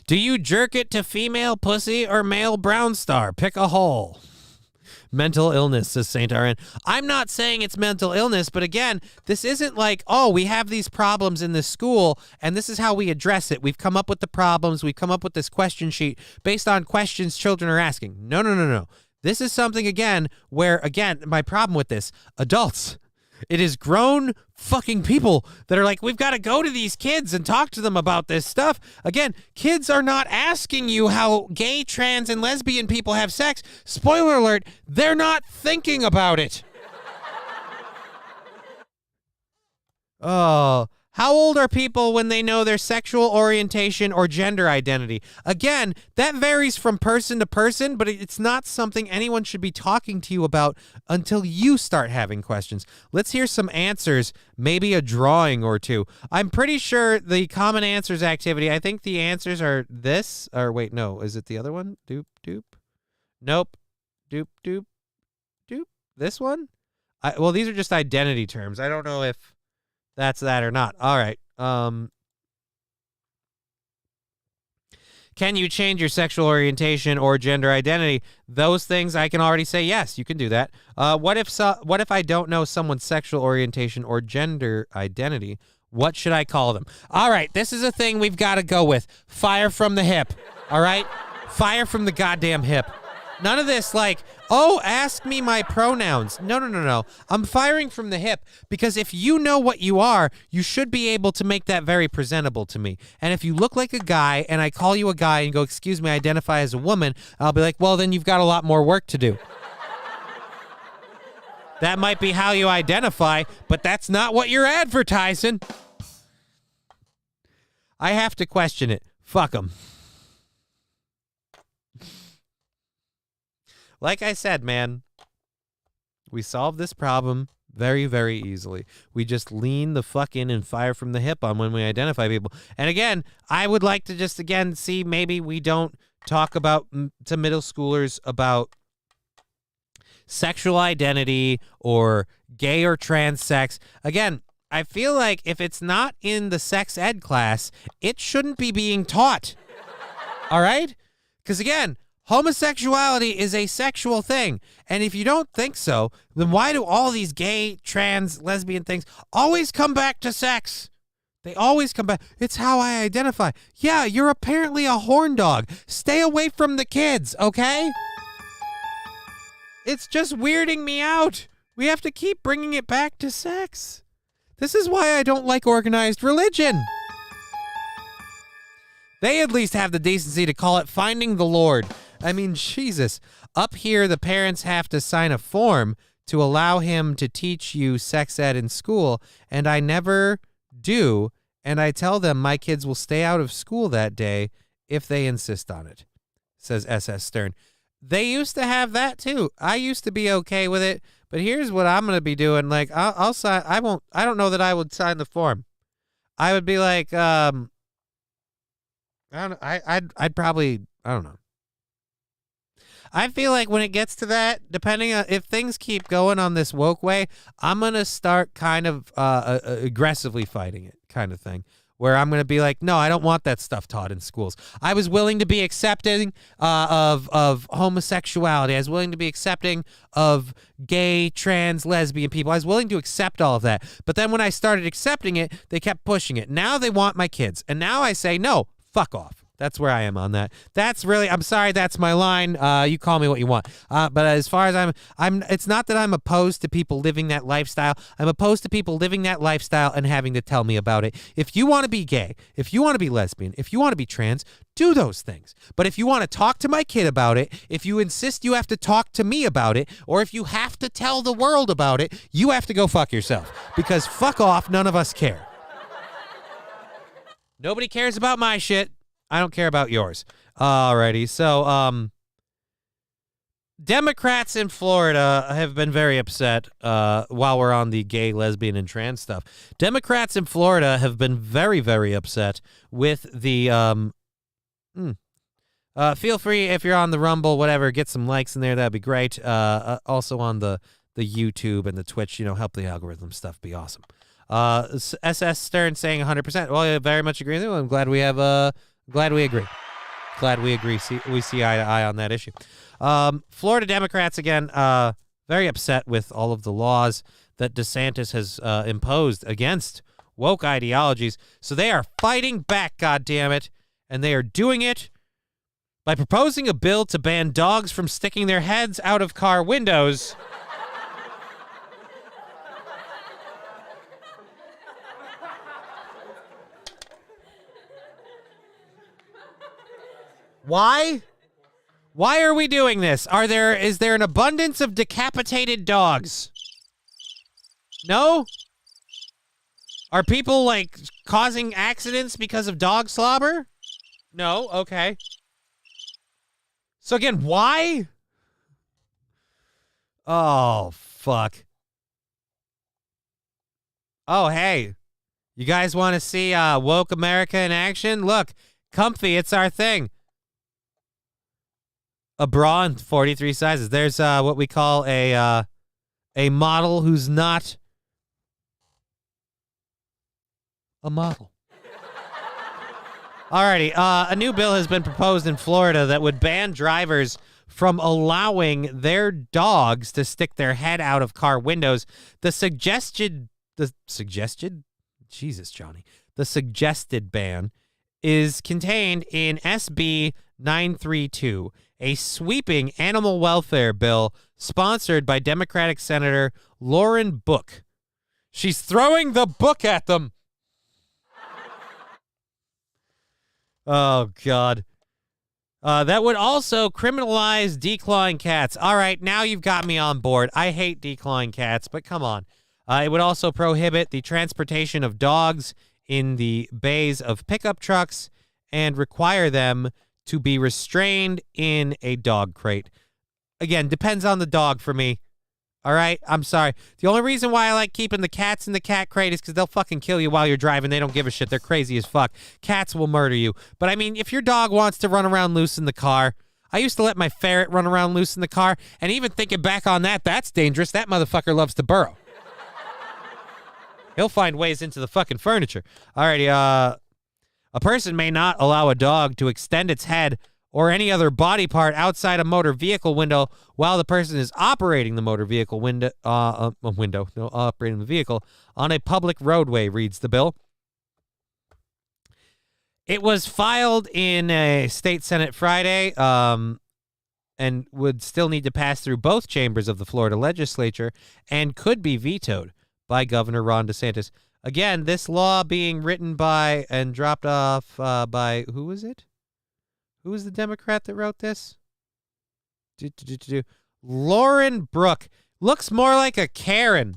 Do you jerk it to female pussy or male brown star? Pick a hole. Mental illness, says Saint RN. I'm not saying it's mental illness, but again, this isn't like, oh, we have these problems in this school, and this is how we address it. We've come up with the problems. We've come up with this question sheet based on questions children are asking. No. This is something, again, where, again, my problem with this, adults, it is grown fucking people that are like, we've got to go to these kids and talk to them about this stuff. Again, kids are not asking you how gay, trans, and lesbian people have sex. Spoiler alert, they're not thinking about it. Oh, how old are people when they know their sexual orientation or gender identity? Again, that varies from person to person, but it's not something anyone should be talking to you about until you start having questions. Let's hear some answers, maybe a drawing or two. I'm pretty sure the common answers activity, I think the answers are this, or wait, no, is it the other one? Doop, doop. Nope. Doop, doop, doop. This one? Well, these are just identity terms. I don't know if that's that or not. All right. Can you change your sexual orientation or gender identity? Those things I can already say yes, you can do that. What if I don't know someone's sexual orientation or gender identity? What should I call them? All right, this is a thing we've got to go with. Fire from the hip. All right? Fire from the goddamn hip. None of this like, oh, ask me my pronouns. No. I'm firing from the hip because if you know what you are, you should be able to make that very presentable to me. And if you look like a guy and I call you a guy and go, excuse me, I identify as a woman, I'll be like, well, then you've got a lot more work to do. That might be how you identify, but that's not what you're advertising. I have to question it. Fuck them. Like I said, man, we solve this problem very, very easily. We just lean the fuck in and fire from the hip on when we identify people. And again, I would like to just, again, see maybe we don't talk about to middle schoolers about sexual identity or gay or trans sex. Again, I feel like if it's not in the sex ed class, it shouldn't be being taught. All right? Because again, homosexuality is a sexual thing. And if you don't think so, then why do all these gay, trans, lesbian things always come back to sex? They always come back. It's how I identify. Yeah, you're apparently a horn dog. Stay away from the kids, okay? It's just weirding me out. We have to keep bringing it back to sex. This is why I don't like organized religion. They at least have the decency to call it finding the Lord. I mean, Jesus. Up here, the parents have to sign a form to allow him to teach you sex ed in school, and I never do, and I tell them my kids will stay out of school that day if they insist on it, says SS Stern. They used to have that too. I used to be okay with it, but here's what I'm going to be doing. Like, I'll sign. I don't know that I would sign the form. I would be like, I don't know. I'd probably, I don't know. I feel like when it gets to that, depending on if things keep going on this woke way, I'm going to start kind of aggressively fighting it kind of thing, where I'm going to be like, no, I don't want that stuff taught in schools. I was willing to be accepting of homosexuality. I was willing to be accepting of gay, trans, lesbian people. I was willing to accept all of that. But then when I started accepting it, they kept pushing it. Now they want my kids. And now I say, no, fuck off. That's where I am on that. That's really, I'm sorry, that's my line. You call me what you want. But as far as I'm, it's not that I'm opposed to people living that lifestyle. I'm opposed to people living that lifestyle and having to tell me about it. If you want to be gay, if you want to be lesbian, if you want to be trans, do those things. But if you want to talk to my kid about it, if you insist you have to talk to me about it, or if you have to tell the world about it, you have to go fuck yourself. Because fuck off, none of us care. Nobody cares about my shit. I don't care about yours. Alrighty, so, Democrats in Florida have been very upset while we're on the gay, lesbian, and trans stuff. Democrats in Florida have been very, very upset with the feel free, if you're on the Rumble, whatever, get some likes in there. That'd be great. Also on the YouTube and the Twitch, help the algorithm stuff be awesome. SS Stern saying 100%. Well, I very much agree with you. I'm glad we have glad we agree. Glad we agree. We see eye to eye on that issue. Florida Democrats, again, very upset with all of the laws that DeSantis has imposed against woke ideologies. So they are fighting back, goddammit, and they are doing it by proposing a bill to ban dogs from sticking their heads out of car windows. Why? Why are we doing this? Is there an abundance of decapitated dogs? No? Are people, like, causing accidents because of dog slobber? No? Okay. So again, why? Oh, fuck. Oh, hey. You guys want to see woke America in action? Look, comfy, it's our thing. A bra in 43 sizes. There's what we call a model who's not a model. Alrighty, a new bill has been proposed in Florida that would ban drivers from allowing their dogs to stick their head out of car windows. The suggested ban is contained in SB 932, a sweeping animal welfare bill sponsored by Democratic Senator Lauren Book. She's throwing the book at them. Oh, God. That would also criminalize declawing cats. All right, now you've got me on board. I hate declawing cats, but come on. It would also prohibit the transportation of dogs in the bays of pickup trucks and require them to be restrained in a dog crate. Again, depends on the dog for me. All right? I'm sorry. The only reason why I like keeping the cats in the cat crate is because they'll fucking kill you while you're driving. They don't give a shit. They're crazy as fuck. Cats will murder you. But, I mean, if your dog wants to run around loose in the car, I used to let my ferret run around loose in the car, and even thinking back on that, that's dangerous. That motherfucker loves to burrow. He'll find ways into the fucking furniture. Alrighty, a person may not allow a dog to extend its head or any other body part outside a motor vehicle window while the person is operating the motor vehicle operating the vehicle on a public roadway, reads the bill. It was filed in a state Senate Friday, and would still need to pass through both chambers of the Florida legislature and could be vetoed by Governor Ron DeSantis. Again, this law being written by and dropped off by, who was it? Who was the Democrat that wrote this? Lauren Brooke. Looks more like a Karen.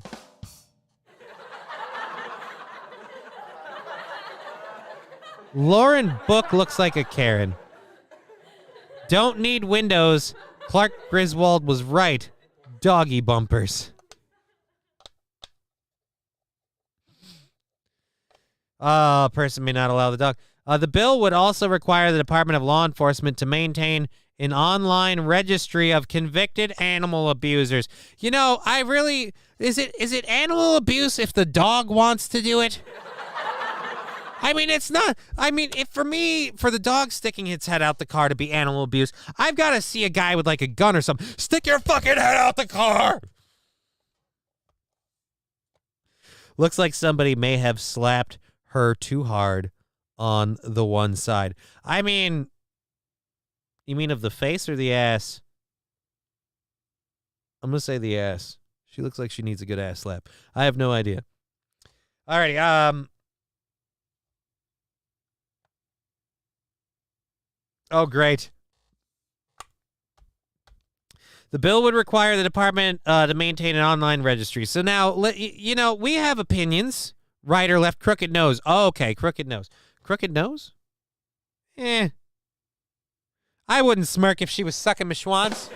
Lauren Book looks like a Karen. Don't need windows. Clark Griswold was right. Doggy bumpers. Person may not allow the dog. The bill would also require the Department of Law Enforcement to maintain an online registry of convicted animal abusers. You know, is it animal abuse if the dog wants to do it? I mean, it's not. I mean, for the dog sticking its head out the car to be animal abuse, I've got to see a guy with like a gun or something. Stick your fucking head out the car. Looks like somebody may have slapped her too hard on the one side. I mean, you mean of the face or the ass? I'm going to say the ass. She looks like she needs a good ass slap. I have no idea. Alrighty, oh, great. The bill would require the department to maintain an online registry. So now, we have opinions. Right or left, crooked nose. Oh, okay, crooked nose. Crooked nose? I wouldn't smirk if she was sucking my schwanz.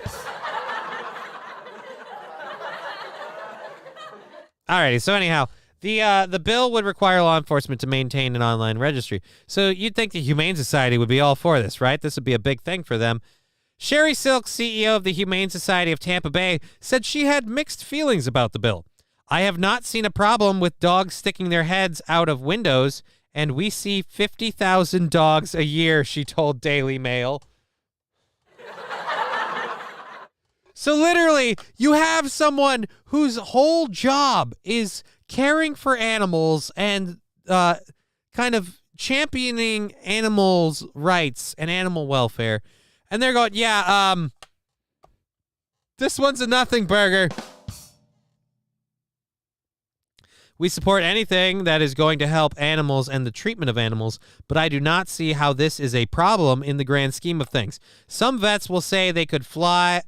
Alrighty, so anyhow, the bill would require law enforcement to maintain an online registry. So you'd think the Humane Society would be all for this, right? This would be a big thing for them. Sherry Silk, CEO of the Humane Society of Tampa Bay, said she had mixed feelings about the bill. I have not seen a problem with dogs sticking their heads out of windows, and we see 50,000 dogs a year, she told Daily Mail. So literally, you have someone whose whole job is caring for animals and kind of championing animals' rights and animal welfare. And they're going, yeah, this one's a nothing burger. We support anything that is going to help animals and the treatment of animals, but I do not see how this is a problem in the grand scheme of things. Some vets will say they could fly,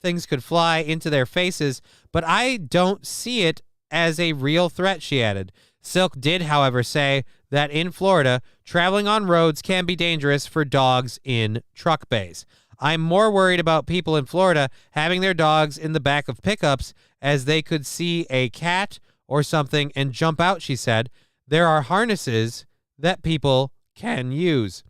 things could fly into their faces, but I don't see it as a real threat, she added. Silk did, however, say that in Florida, traveling on roads can be dangerous for dogs in truck bays. I'm more worried about people in Florida having their dogs in the back of pickups as they could see a cat or something and jump out, she said. There are harnesses that people can use.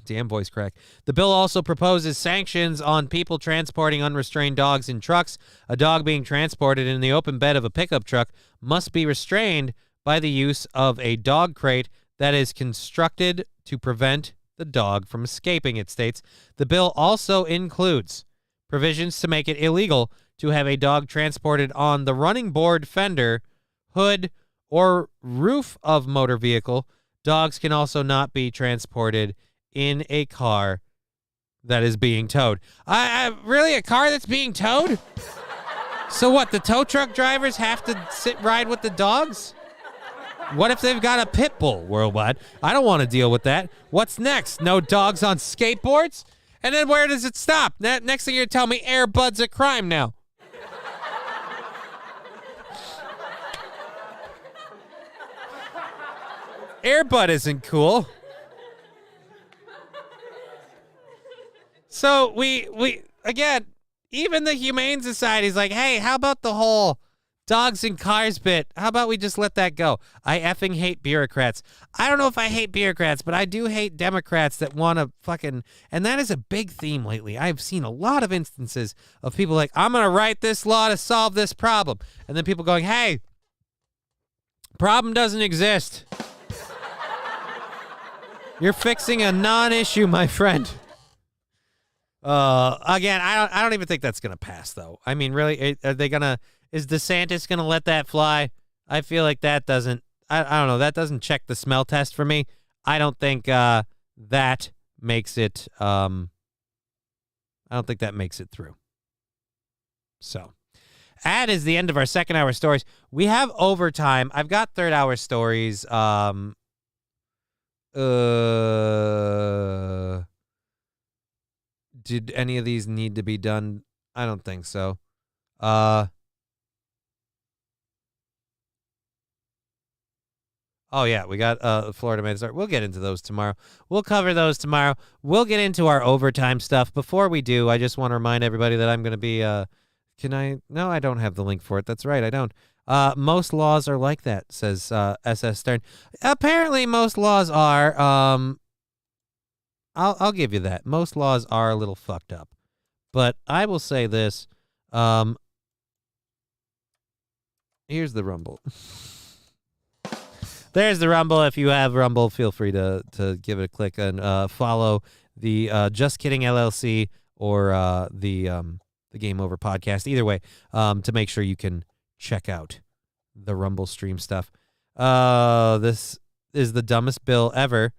Damn voice crack. The bill also proposes sanctions on people transporting unrestrained dogs in trucks. A dog being transported in the open bed of a pickup truck must be restrained by the use of a dog crate that is constructed to prevent the dog from escaping, it states. The bill also includes provisions to make it illegal to have a dog transported on the running board, fender, hood, or roof of motor vehicle. Dogs can also not be transported in a car that is being towed. Really, a car that's being towed? So what, the tow truck drivers have to ride with the dogs? What if they've got a pit bull worldwide? I don't want to deal with that. What's next? No dogs on skateboards? And then where does it stop? Next thing you're telling me, Air Bud's a crime now. Air Bud isn't cool. So we again, even the Humane Society's like, hey, how about the whole dogs in cars bit? How about we just let that go? I effing hate bureaucrats. I don't know if I hate bureaucrats, but I do hate Democrats that want to fucking, and that is a big theme lately. I've seen a lot of instances of people like, I'm going to write this law to solve this problem. And then people going, hey, problem doesn't exist. You're fixing a non-issue, my friend. Again, I don't even think that's gonna pass, though. I mean, really, are they gonna? Is DeSantis gonna let that fly? I feel like that doesn't. I don't know. That doesn't check the smell test for me. I don't think that makes it. I don't think that makes it through. So, that is the end of our second hour stories. We have overtime. I've got third hour stories. Did any of these need to be done? I don't think so. Oh yeah, we got Florida Man Start. We'll get into those tomorrow. We'll cover those tomorrow. We'll get into our overtime stuff. Before we do, I just want to remind everybody that I'm going to be can I? No, I don't have the link for it. That's right, I don't. Most laws are like that, says SS Stern. Apparently, most laws are. I'll give you that. Most laws are a little fucked up, but I will say this. Here's the Rumble. There's the Rumble. If you have Rumble, feel free to give it a click and follow the Just Kidding LLC or the Game Over podcast. Either way, to make sure you can check out the Rumble stream stuff. This is the dumbest bill ever.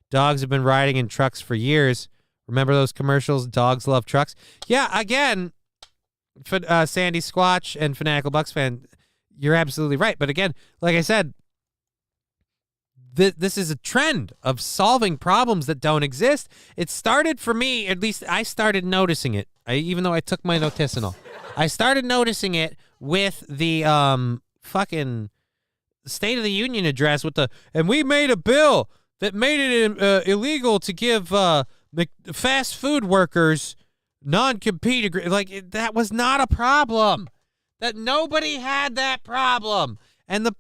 Dogs have been riding in trucks for years. Remember those commercials? Dogs love trucks. Yeah, again, Sandy Squatch and Fanatical Bucks fan, you're absolutely right. But again, like I said, this is a trend of solving problems that don't exist. It started for me, at least I started noticing it, even though I took my noticinol. I started noticing it with the fucking State of the Union address and we made a bill that made it illegal to give fast food workers non-compete. Like, that was not a problem. that nobody had that problem. And the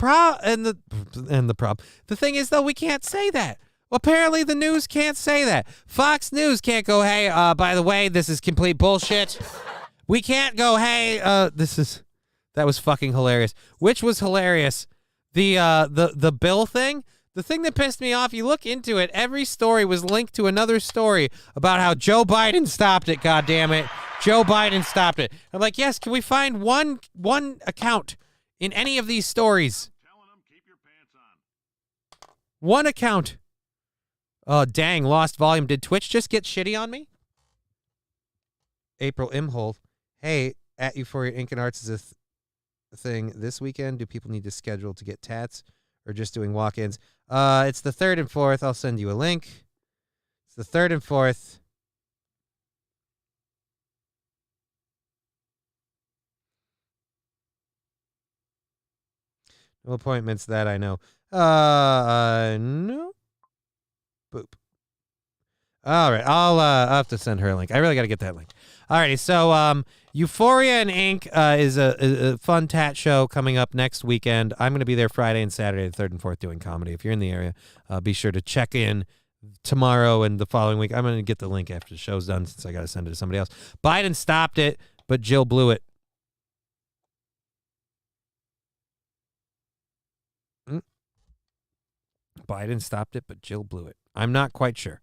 thing is, though, we can't say that. Well, apparently the news can't say that. Fox News can't go, hey, by the way, this is complete bullshit. We can't go, hey, that was fucking hilarious. Which was hilarious? The bill thing? The thing that pissed me off, you look into it, every story was linked to another story about how Joe Biden stopped it, goddammit. Joe Biden stopped it. I'm like, yes, can we find one account in any of these stories? One account. Oh, dang, lost volume. Did Twitch just get shitty on me? April Imhold. Hey, at Euphoria Ink and Arts is a thing this weekend. Do people need to schedule to get tats or just doing walk-ins? It's the 3rd and 4th. I'll send you a link. It's the 3rd and 4th. No appointments that I know. No. Boop. All right, I'll have to send her a link. I really got to get that link. All righty, so Euphoria and Ink is a fun tat show coming up next weekend. I'm going to be there Friday and Saturday, the 3rd and 4th, doing comedy. If you're in the area, be sure to check in tomorrow and the following week. I'm going to get the link after the show's done since I got to send it to somebody else. Biden stopped it, but Jill blew it. Biden stopped it, but Jill blew it. I'm not quite sure.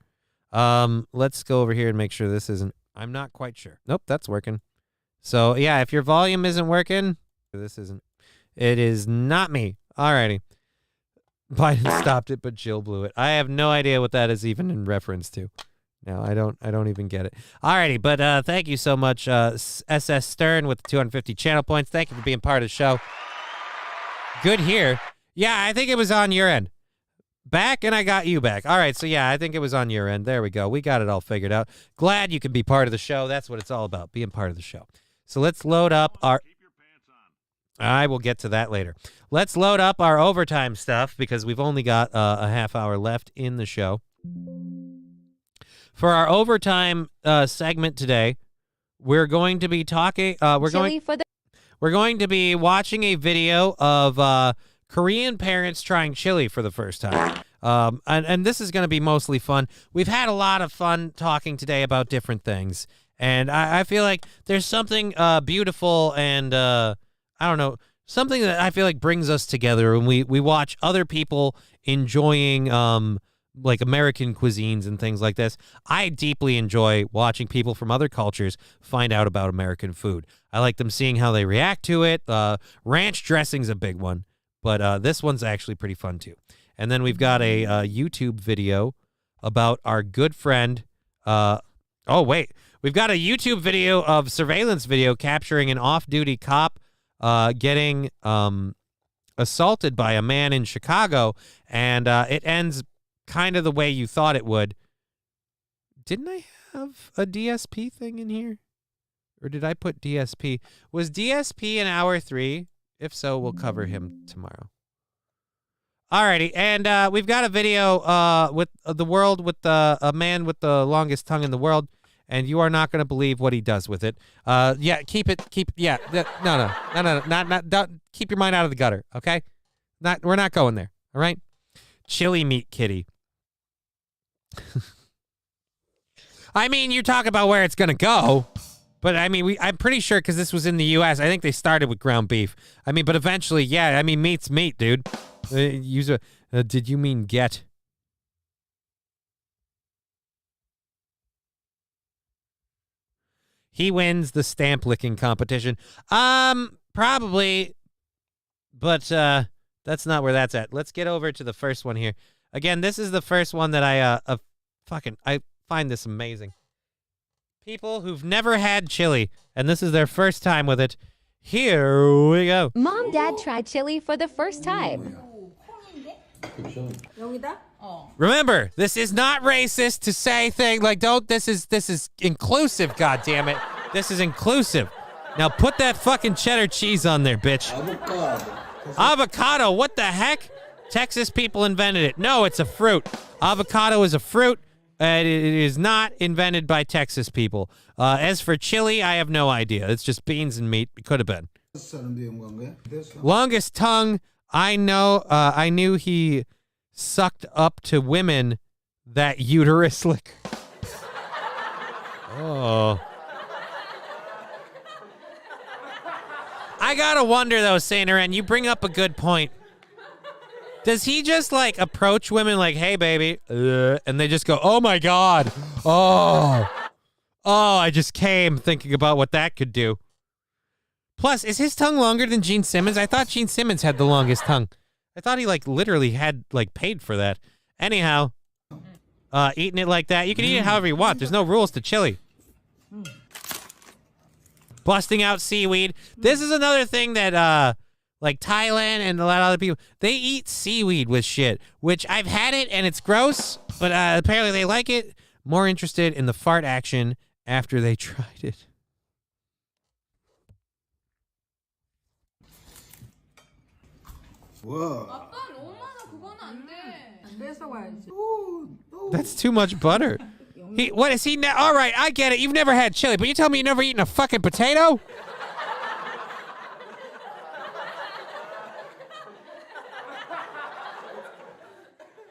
Let's go over here and make sure this isn't. I'm not quite sure. Nope, that's working. So, yeah, if your volume isn't working, this isn't. It is not me. Alrighty. Biden stopped it, but Jill blew it. I have no idea what that is even in reference to. No, I don't even get it. Alrighty, but thank you so much, SS Stern with the 250 channel points. Thank you for being part of the show. Good here. Yeah, I think it was on your end. Back, and I got you back. All right, so yeah, I think it was on your end. There we go. We got it all figured out. Glad you can be part of the show. That's what it's all about, being part of the show. So let's load up our... I will get to that later. Let's load up our overtime stuff because we've only got a half hour left in the show. For our overtime segment today, we're going to be talking... we're going to be watching a video of... Korean parents trying chili for the first time. And this is going to be mostly fun. We've had a lot of fun talking today about different things. And I feel like there's something beautiful and, I don't know, something that I feel like brings us together when we watch other people enjoying like American cuisines and things like this. I deeply enjoy watching people from other cultures find out about American food. I like them seeing how they react to it. Ranch dressing's a big one. But this one's actually pretty fun, too. And then we've got a YouTube video about our good friend. We've got a YouTube video of surveillance video capturing an off-duty cop getting assaulted by a man in Chicago. And it ends kind of the way you thought it would. Didn't I have a DSP thing in here? Or did I put DSP? Was DSP in hour 3? If so, we'll cover him tomorrow. Alrighty, and we've got a video with the world with a man with the longest tongue in the world, and you are not going to believe what he does with it. Not keep your mind out of the gutter, okay? We're not going there, all right? Chili meat kitty. I mean, you talk about where it's going to go. But, I mean, I'm pretty sure because this was in the U.S., I think they started with ground beef. I mean, but eventually, yeah, I mean, meat's meat, dude. Did you mean get? He wins the stamp licking competition. Probably. But that's not where that's at. Let's get over to the first one here. Again, this is the first one that I find this amazing. People who've never had chili, and this is their first time with it. Here we go. Mom, Dad tried chili for the first time. Remember, this is not racist to say things like this is inclusive, goddammit. This is inclusive. Now put that fucking cheddar cheese on there, bitch. Avocado, what the heck? Texas people invented it. No, it's a fruit. Avocado is a fruit. It is not invented by Texas people. As for chili, I have no idea. It's just beans and meat. It could have been. Longest tongue. I know. I knew he sucked up to women that uterus liquor. Oh. I gotta wonder though, Saint Aaron, you bring up a good point. Does he just like approach women like, "Hey, baby," and they just go, "Oh my God, oh, I just came thinking about what that could do." Plus, is his tongue longer than Gene Simmons? I thought Gene Simmons had the longest tongue. I thought he like literally had like paid for that. Anyhow, eating it like that, you can eat it however you want. There's no rules to chili. Busting out seaweed. This is another thing that like Thailand and a lot of other people, they eat seaweed with shit, which I've had it and it's gross, but apparently they like it. More interested in the fart action after they tried it. Whoa. That's too much butter. What is he now? All right, I get it. You've never had chili, but you tell me you've never eaten a fucking potato?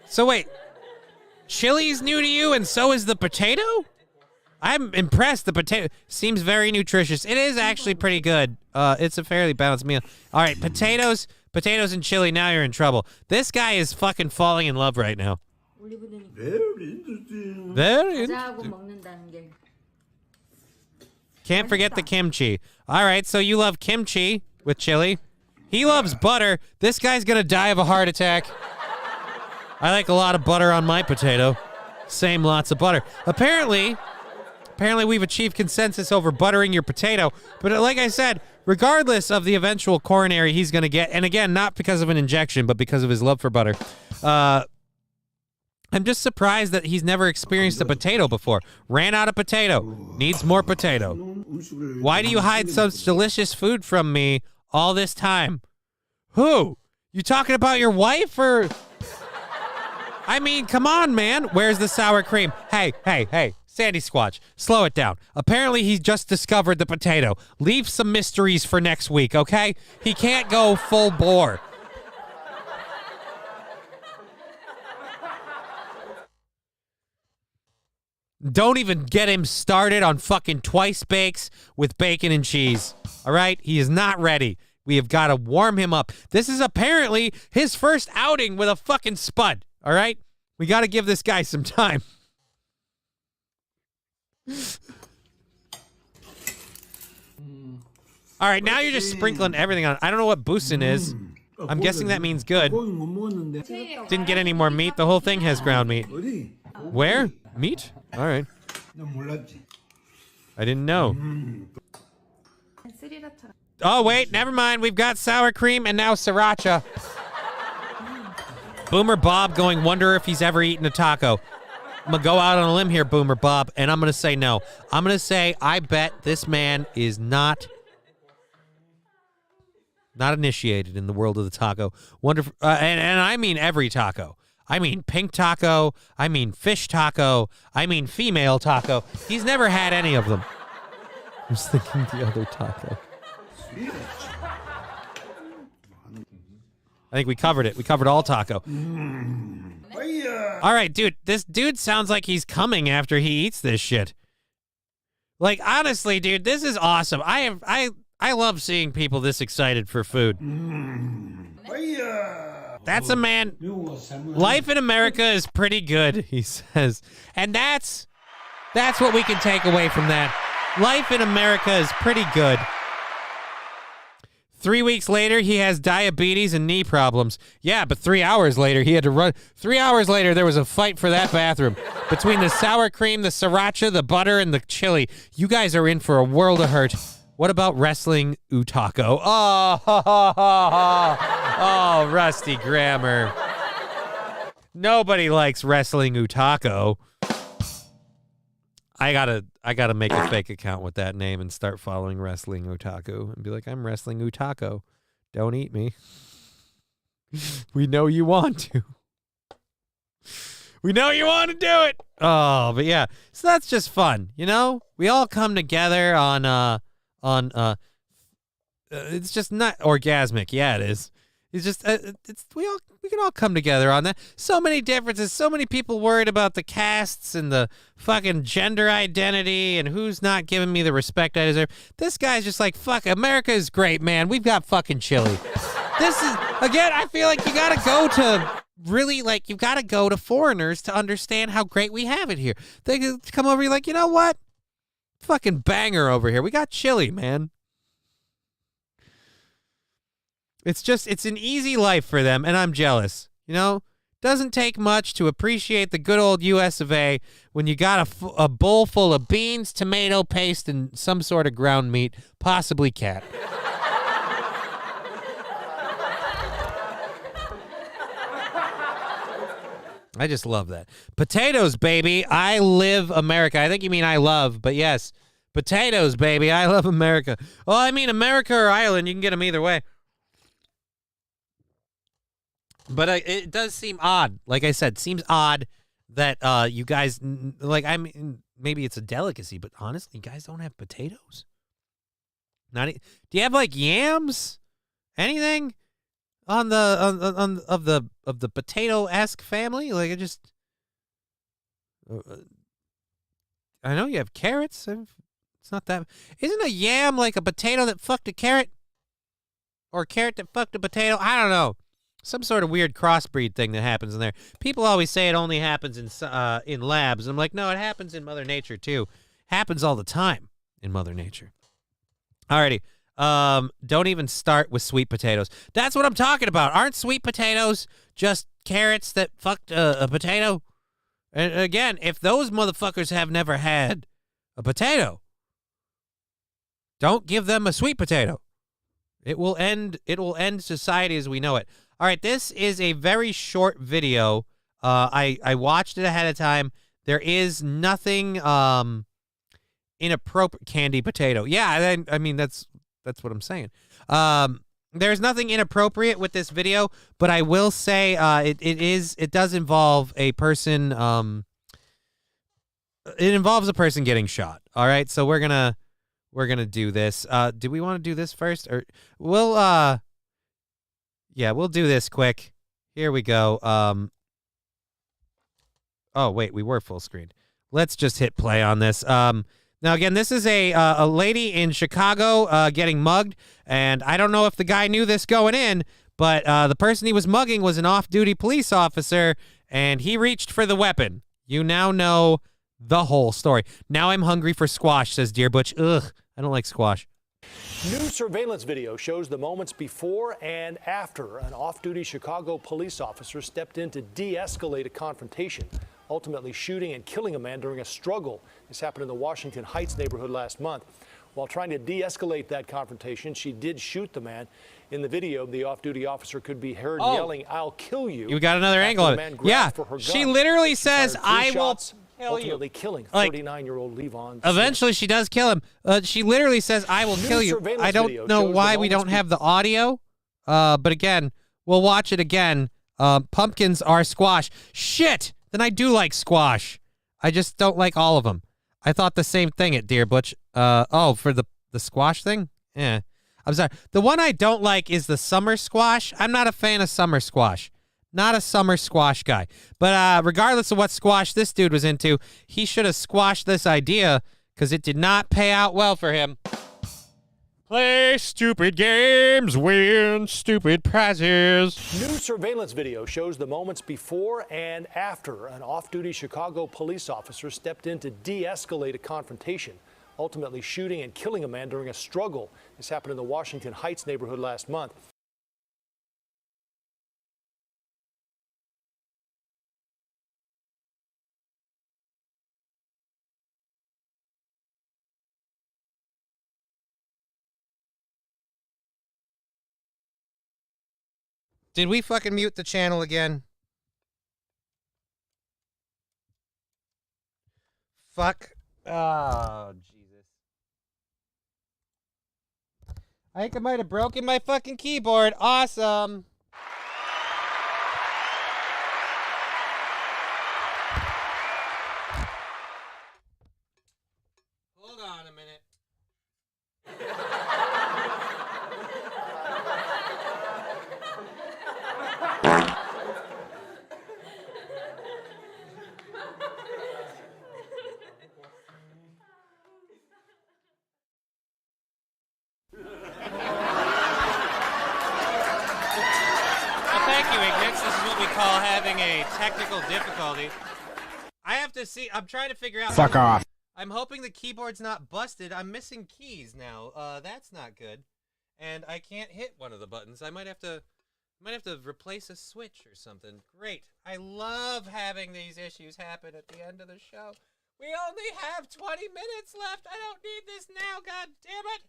So wait, chili's new to you and so is the potato? I'm impressed. The potato seems very nutritious. It is actually pretty good. It's a fairly balanced meal. All right, potatoes and chili, now you're in trouble. This guy is fucking falling in love right now. Very interesting. Very interesting. Can't forget the kimchi. All right, so you love kimchi with chili. He loves butter. This guy's going to die of a heart attack. I like a lot of butter on my potato. Same lots of butter. Apparently we've achieved consensus over buttering your potato. But like I said, regardless of the eventual coronary he's going to get, and again, not because of an injection, but because of his love for butter, I'm just surprised that he's never experienced a potato before. Ran out of potato. Needs more potato. Why do you hide such delicious food from me all this time? Who? You talking about your wife or... I mean, come on, man. Where's the sour cream? Hey, Sandy Squatch, slow it down. Apparently, he's just discovered the potato. Leave some mysteries for next week, okay? He can't go full bore. Don't even get him started on fucking twice bakes with bacon and cheese. All right? He is not ready. We have got to warm him up. This is apparently his first outing with a fucking spud. All right? We got to give this guy some time. All right, now you're just sprinkling everything on. I don't know what boosin is. I'm guessing that means good. Didn't get any more meat. The whole thing has ground meat. Where? Meat? All right. I didn't know. Oh, wait, never mind. We've got sour cream and now sriracha. Boomer Bob going, wonder if he's ever eaten a taco. I'm going to go out on a limb here, Boomer Bob, and I'm going to say no. I'm going to say I bet this man is not initiated in the world of the taco. Wonderful, and I mean every taco. I mean pink taco. I mean fish taco. I mean female taco. He's never had any of them. I was thinking the other taco. I think we covered it. We covered all taco. All right, dude. This dude sounds like he's coming after he eats this shit. Like, honestly, dude, this is awesome. I love seeing people this excited for food. That's a man. Life in America is pretty good, he says. And that's what we can take away from that. Life in America is pretty good. 3 weeks later, he has diabetes and knee problems. Yeah, but 3 hours later, he had to run. 3 hours later, there was a fight for that bathroom. Between the sour cream, the sriracha, the butter, and the chili. You guys are in for a world of hurt. What about wrestling Utako? Oh, rusty grammar. Nobody likes wrestling Utako. I gotta make a fake account with that name and start following Wrestling Otaku and be like, I'm Wrestling Utako. Don't eat me. We know you want to. We know you want to do it. Oh, but yeah. So that's just fun, you know? We all come together on it's just not orgasmic. Yeah, it is. It's just we can all come together on that. So many differences. So many people worried about the castes and the fucking gender identity and who's not giving me the respect I deserve. This guy's just like, fuck, America is great, man. We've got fucking chili. This is, again, I feel like you gotta go to really, like, you gotta go to foreigners to understand how great we have it here. They come over, you're like, you know what? Fucking banger over here. We got chili, man. It's an easy life for them, and I'm jealous. You know, doesn't take much to appreciate the good old U.S. of A. when you got a bowl full of beans, tomato paste, and some sort of ground meat, possibly cat. I just love that. Potatoes, baby. I live America. I think you mean I love, but yes, potatoes, baby. I love America. Well, I mean America or Ireland. You can get them either way. But it does seem odd. Like I said, seems odd that you guys, like, I mean, maybe it's a delicacy, but honestly, you guys don't have potatoes? Do you have, like, yams? Anything on the of the potato-esque family? Like, I know you have carrots. It's not that. Isn't a yam like a potato that fucked a carrot? Or a carrot that fucked a potato? I don't know. Some sort of weird crossbreed thing that happens in there. People always say it only happens in labs. I'm like, no, it happens in Mother Nature too. Happens all the time in Mother Nature. Alrighty. Don't even start with sweet potatoes. That's what I'm talking about. Aren't sweet potatoes just carrots that fucked a potato? And again, if those motherfuckers have never had a potato, don't give them a sweet potato. It will end society as we know it. All right, this is a very short video. I watched it ahead of time. There is nothing inappropriate. Candy potato. Yeah, I mean that's what I'm saying. There's nothing inappropriate with this video, but I will say it does involve a person. It involves a person getting shot. All right, so we're gonna do this. Do we want to do this first, or we'll do this quick. Here we go. Oh wait, we were full screen. Let's just hit play on this. Now again, this is a lady in Chicago getting mugged, and I don't know if the guy knew this going in, but the person he was mugging was an off-duty police officer, and he reached for the weapon. You now know the whole story. Now I'm hungry for squash, says Dear Butch. Ugh, I don't like squash. New surveillance video shows the moments before and after an off-duty Chicago police officer stepped in to de-escalate a confrontation, ultimately shooting and killing a man during a struggle. This happened in the Washington Heights neighborhood last month. While trying to de-escalate that confrontation, she did shoot the man. In the video, the off-duty officer could be heard yelling, "I'll kill you." You got another angle of it. Yeah, she literally says, "I will kill you." Ultimately killing 39-year-old Levon. Eventually, she does kill him. She literally says, "I will kill you." I don't know why we don't have the audio, but again, we'll watch it again. Pumpkins are squash. Shit! Then I do like squash. I just don't like all of them. I thought the same thing at Dear Butch. For the squash thing? Yeah. I'm sorry. The one I don't like is the summer squash. I'm not a fan of summer squash. Not a summer squash guy. But regardless of what squash this dude was into, he should have squashed this idea because it did not pay out well for him. Play stupid games, win stupid prizes. New surveillance video shows the moments before and after an off-duty Chicago police officer stepped in to de-escalate a confrontation, ultimately shooting and killing a man during a struggle. This happened in the Washington Heights neighborhood last month. Did we fucking mute the channel again? Fuck. Oh, Jesus. I think I might have broken my fucking keyboard. Awesome. Hold on a minute. technical difficulty. I have to see. I'm trying to figure out. Fuck off. I'm hoping the keyboard's not busted. I'm missing keys now. That's not good. And I can't hit one of the buttons. I might have to replace a switch or something. Great. I love having these issues happen at the end of the show. We only have 20 minutes left. I don't need this now, god damn it.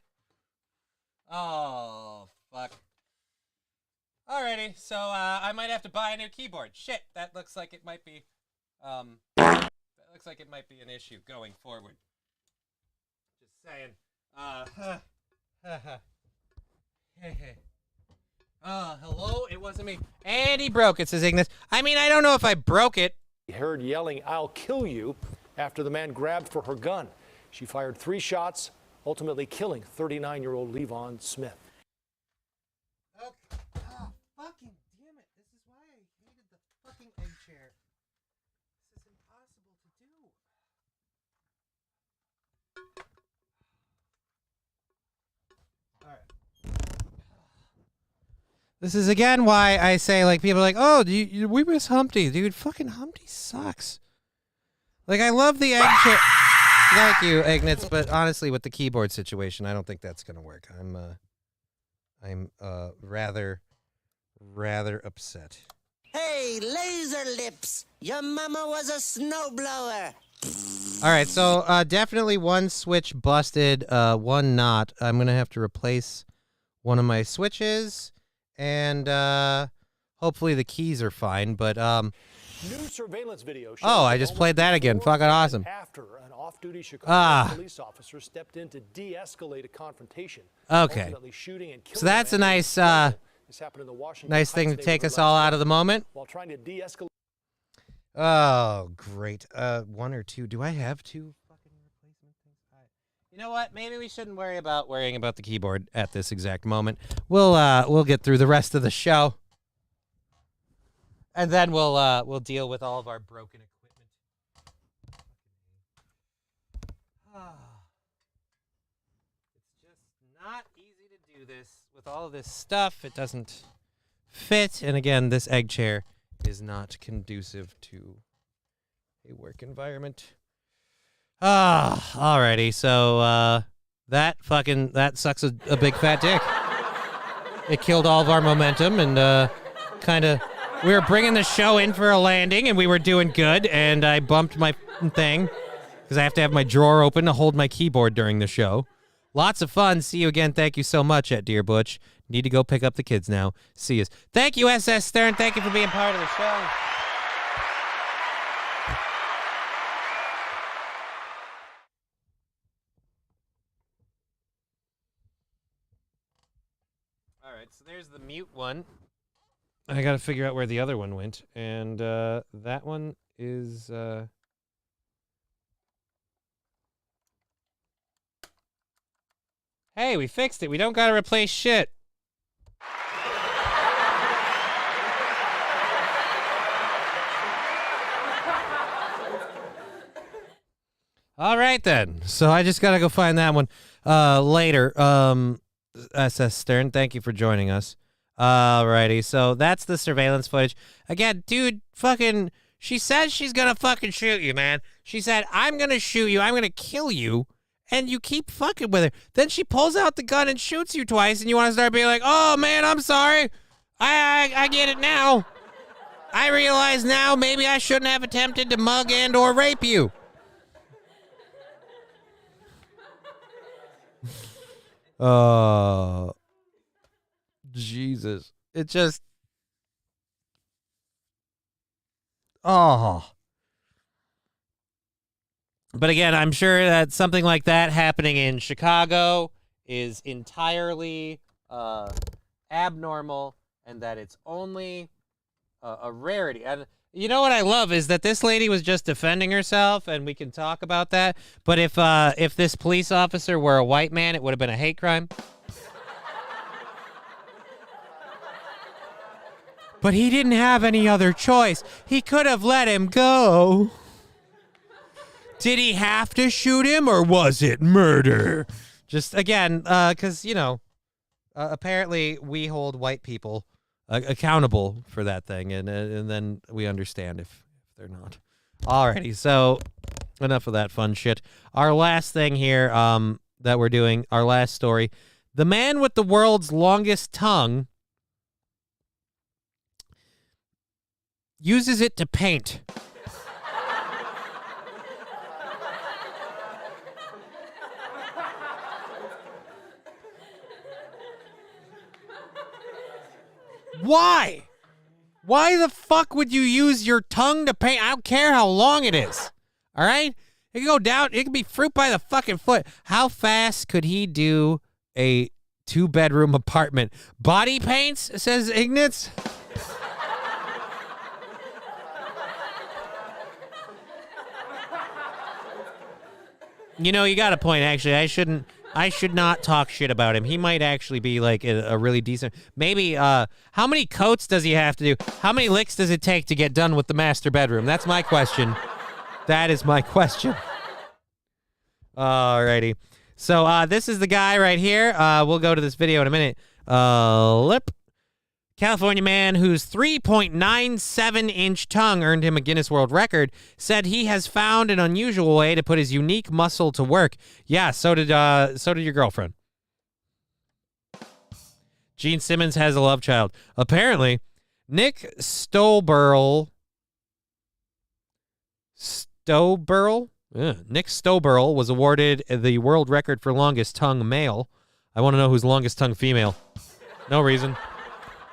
Oh, fuck. Alrighty, so I might have to buy a new keyboard. Shit, that looks like it might be an issue going forward. Just saying. Hello? It wasn't me. And he broke it, says Ignis. I mean, I don't know if I broke it. He heard yelling, "I'll kill you," after the man grabbed for her gun. She fired 3 shots, ultimately killing 39-year-old Levon Smith. Okay. Oh, fucking damn it. This is why I hated the fucking egg chair. This is impossible to do. Alright. This is again why I say, like, people are like, oh, we miss Humpty. Dude, fucking Humpty sucks. Like, I love the egg chair. Thank you, Ignitz, but honestly, with the keyboard situation, I don't think that's gonna work. I'm rather upset. Hey, laser lips, your mama was a snowblower. All right, so definitely one switch busted, one not. I'm gonna have to replace one of my switches, and hopefully the keys are fine. But New surveillance video shows oh, I just played that again. Fucking awesome. After an off-duty Chicago police officer stepped in to de-escalate a confrontation. Okay. Ultimately shooting and killing So that's a nice, This happened in the Washington nice thing to Heights take us neighborhood all last out of the night. moment. While trying to de-escalate. Oh, great. 1 or 2. Do I have 2 fucking replacement things? You know what? Maybe we shouldn't worrying about the keyboard at this exact moment. We'll get through the rest of the show, and then we'll deal with all of our broken equipment. It's just not easy to do this with all of this stuff. It doesn't fit, and again, this egg chair is not conducive to a work environment. Alrighty, so that sucks a big fat dick. It killed all of our momentum, and we were bringing the show in for a landing, and we were doing good, and I bumped my thing because I have to have my drawer open to hold my keyboard during the show. Lots of fun. See you again. Thank you so much at Dear Butch. Need to go pick up the kids now. See you. Thank you, SS Stern. Thank you for being part of the show. All right, so there's the mute one. I got to figure out where the other one went, and that one is Hey, we fixed it. We don't got to replace shit. All right, then. So I just got to go find that one later. SS Stern, thank you for joining us. Alrighty, so that's the surveillance footage. Again, dude, fucking, she says she's gonna fucking shoot you, man. She said, I'm gonna shoot you, I'm gonna kill you, and you keep fucking with her. Then she pulls out the gun and shoots you twice, and you want to start being like, oh, man, I'm sorry. I get it now. I realize now maybe I shouldn't have attempted to mug and or rape you. Jesus. It just... Oh. But again, I'm sure that something like that happening in Chicago is entirely abnormal, and that it's only a rarity. And you know what I love is that this lady was just defending herself, and we can talk about that. But if this police officer were a white man, it would have been a hate crime. But he didn't have any other choice. He could have let him go. Did he have to shoot him, or was it murder? Just, again, because, you know, apparently we hold white people accountable for that thing, and then we understand if they're not. Alrighty, so enough of that fun shit. Our last thing here that we're doing, our last story. The man with the world's longest tongue uses it to paint. Why? Why the fuck would you use your tongue to paint? I don't care how long it is. All right? It can go down. It can be fruit by the fucking foot. How fast could he do a 2-bedroom apartment? Body paints, says Ignatz. You know, you got a point, actually. I should not talk shit about him. He might actually be like a really decent. Maybe, how many coats does he have to do? How many licks does it take to get done with the master bedroom? That's my question. That is my question. Alrighty. So, this is the guy right here. We'll go to this video in a minute. Lip. California man whose 3.97-inch tongue earned him a Guinness World Record said he has found an unusual way to put his unique muscle to work. Yeah, so did your girlfriend. Gene Simmons has a love child. Apparently, Nick Stoberl was awarded the world record for longest tongue male. I want to know who's longest tongue female. No reason.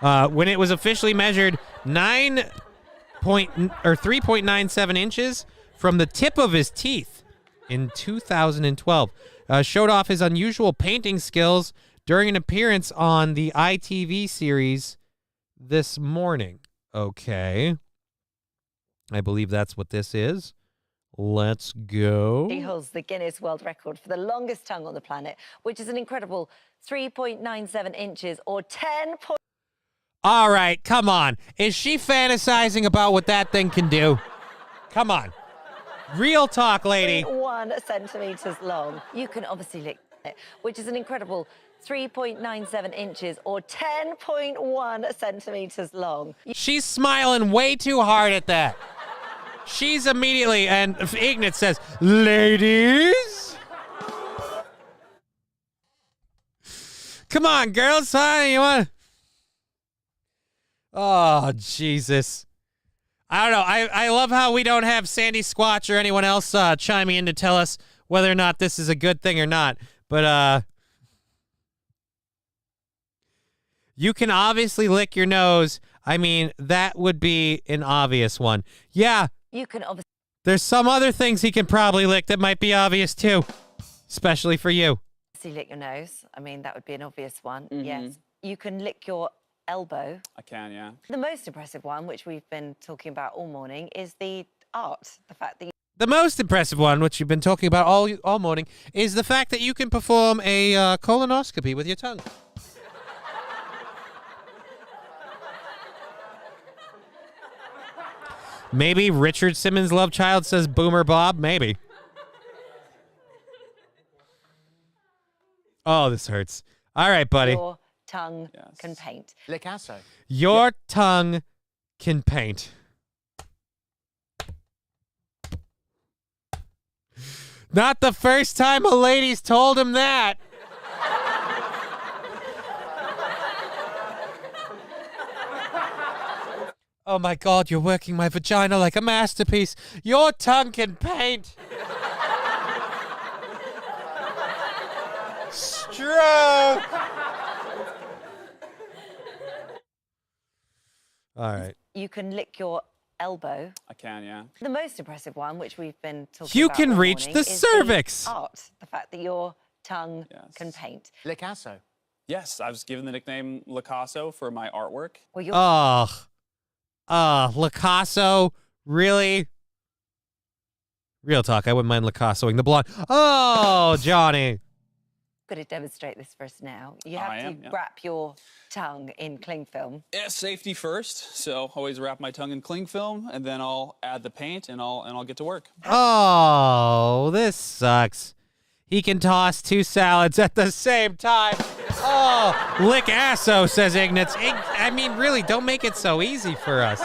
When it was officially measured 3.97 inches from the tip of his teeth in 2012. Showed off his unusual painting skills during an appearance on the ITV series This Morning. Okay. I believe that's what this is. Let's go. He holds the Guinness World Record for the longest tongue on the planet, which is an incredible 3.97 inches or 10. All right, come on. Is she fantasizing about what that thing can do? Come on. Real talk, lady. 1 centimeters long. You can obviously lick it, which is an incredible 3.97 inches or 10.1 centimeters long. She's smiling way too hard at that. She's immediately, and Ignatz says, ladies? Come on, girls. Huh? You want... Oh, Jesus. I don't know. I love how we don't have Sandy Squatch or anyone else chiming in to tell us whether or not this is a good thing or not. But you can obviously lick your nose. I mean, that would be an obvious one. Yeah. You can obviously... There's some other things he can probably lick that might be obvious, too. Especially for you. lick your nose. I mean, that would be an obvious one. Yes. You can lick your elbow. I can, yeah. The most impressive one, which we've been talking about all morning, is the art. The fact that the most impressive one, which you've been talking about all morning, is the fact that you can perform a colonoscopy with your tongue. Maybe Richard Simmons' love child says Boomer Bob. Maybe. Oh, this hurts. All right, buddy. Your tongue can paint. Picasso. Your tongue can paint. Not the first time a lady's told him that. Oh my God, you're working my vagina like a masterpiece. Your tongue can paint. Stroke. All right. You can lick your elbow. I can, yeah. The most impressive one, which we've been talking you about can all reach morning, the is cervix. The art, the fact that your tongue can paint. Picasso. Yes, I was given the nickname Picasso for my artwork. Well, you're Picasso, really? Real talk, I wouldn't mind Picassoing the blonde. Oh, Johnny. going to demonstrate this for us now. You have to wrap your tongue in cling film. Yeah, safety first. So always wrap my tongue in cling film, and then I'll add the paint, and I'll get to work. Oh, this sucks. He can toss 2 salads at the same time. Oh, lick asso, says Ignatz. I mean, really, don't make it so easy for us.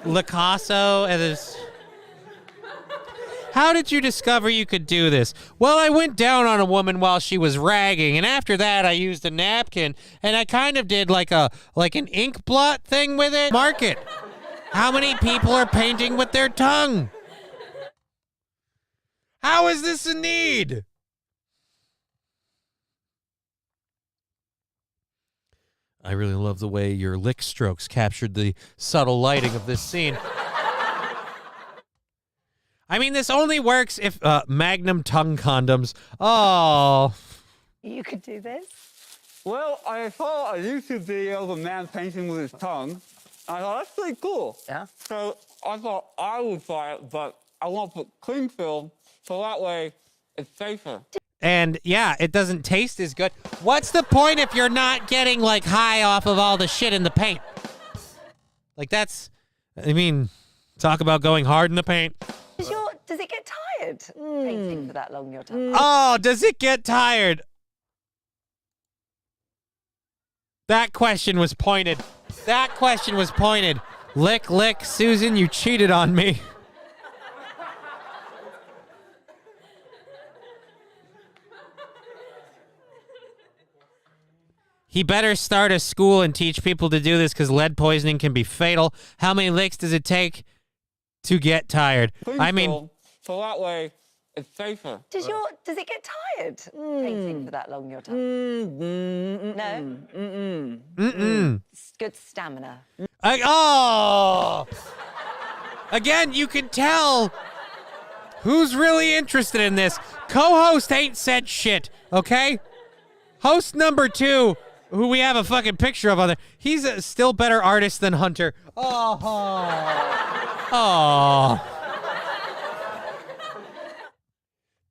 Licasso and his... How did you discover you could do this? Well, I went down on a woman while she was ragging, and after that I used a napkin, and I kind of did like an ink blot thing with it. Mark it. How many people are painting with their tongue? How is this a need? I really love the way your lick strokes captured the subtle lighting of this scene. I mean, this only works if Magnum tongue condoms. Oh. You could do this? Well, I saw a YouTube video of a man painting with his tongue. I thought, that's pretty cool. Yeah? So I thought I would try it, but I want to put cling film so that way it's safer. And yeah, it doesn't taste as good. What's the point if you're not getting like high off of all the shit in the paint? Like that's, I mean, talk about going hard in the paint. Does it get tired painting for that long on your tongue? Oh, does it get tired? That question was pointed. That question was pointed. Lick, lick, Susan, you cheated on me. He better start a school and teach people to do this because lead poisoning can be fatal. How many licks does it take to get tired? I mean... So that way, it's safer. Does it get tired painting for that long on your tongue? No? It's good stamina. Again, you can tell who's really interested in this. Co-host ain't said shit, okay? Host number 2, who we have a fucking picture of on there, he's a still better artist than Hunter. Oh.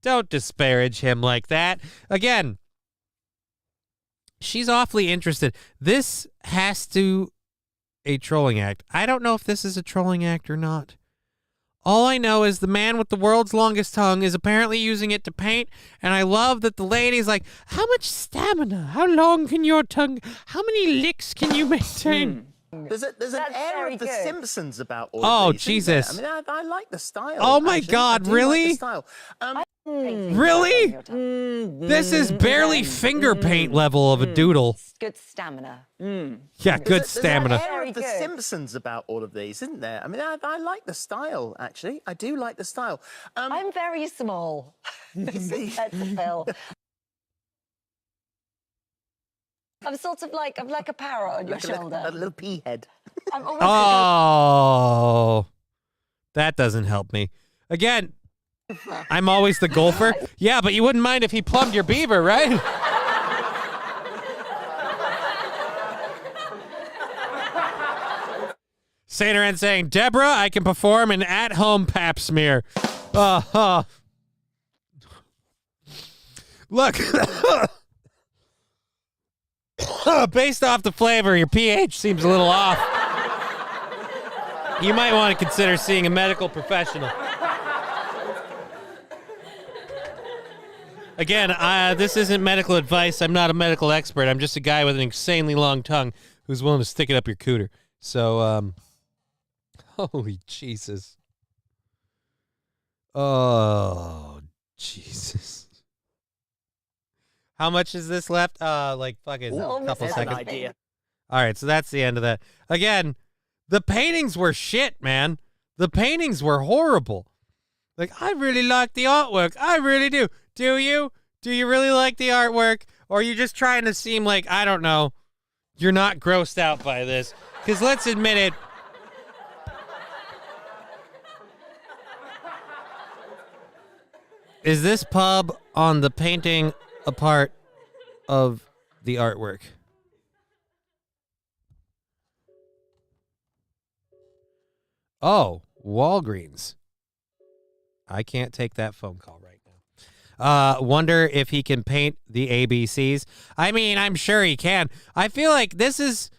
Don't disparage him like that. Again, she's awfully interested. This has to a trolling act. I don't know if this is a trolling act or not. All I know is the man with the world's longest tongue is apparently using it to paint, and I love that the lady's like, how much stamina? How long can your tongue, how many licks can you maintain? There's an air of The Simpsons about all Oh, these, Jesus. isn't there? I mean, I like the style. Oh, my actually. God, I do really? Like the style. Really? This is barely finger paint level of a doodle. Good stamina. Yeah, good stamina. There's an air of The Simpsons about all of these, isn't there? I mean, I like the style, actually. I do like the style. I'm very small. That's a pill. I'm sort of like, I'm like a parrot on your shoulder. A little pea head. I'm always Oh, that doesn't help me. Again, I'm always the golfer. Yeah, but you wouldn't mind if he plumbed your beaver, right? Saint saying, Deborah, I can perform an at-home pap smear. Look. Based off the flavor, your pH seems a little off. You might want to consider seeing a medical professional. Again, this isn't medical advice. I'm not a medical expert. I'm just a guy with an insanely long tongue who's willing to stick it up your cooter. So, holy Jesus. Oh, Jesus. How much is this left? Like fucking a couple seconds. Idea. All right, so that's the end of that. Again, the paintings were shit, man. The paintings were horrible. Like, I really like the artwork. I really do. Do you? Do you really like the artwork? Or are you just trying to seem like, I don't know, you're not grossed out by this? Because let's admit it. Is this pub on the painting a part of the artwork? Oh, Walgreens. I can't take that phone call right now. Wonder if he can paint the ABCs. I mean, I'm sure he can. I feel like this is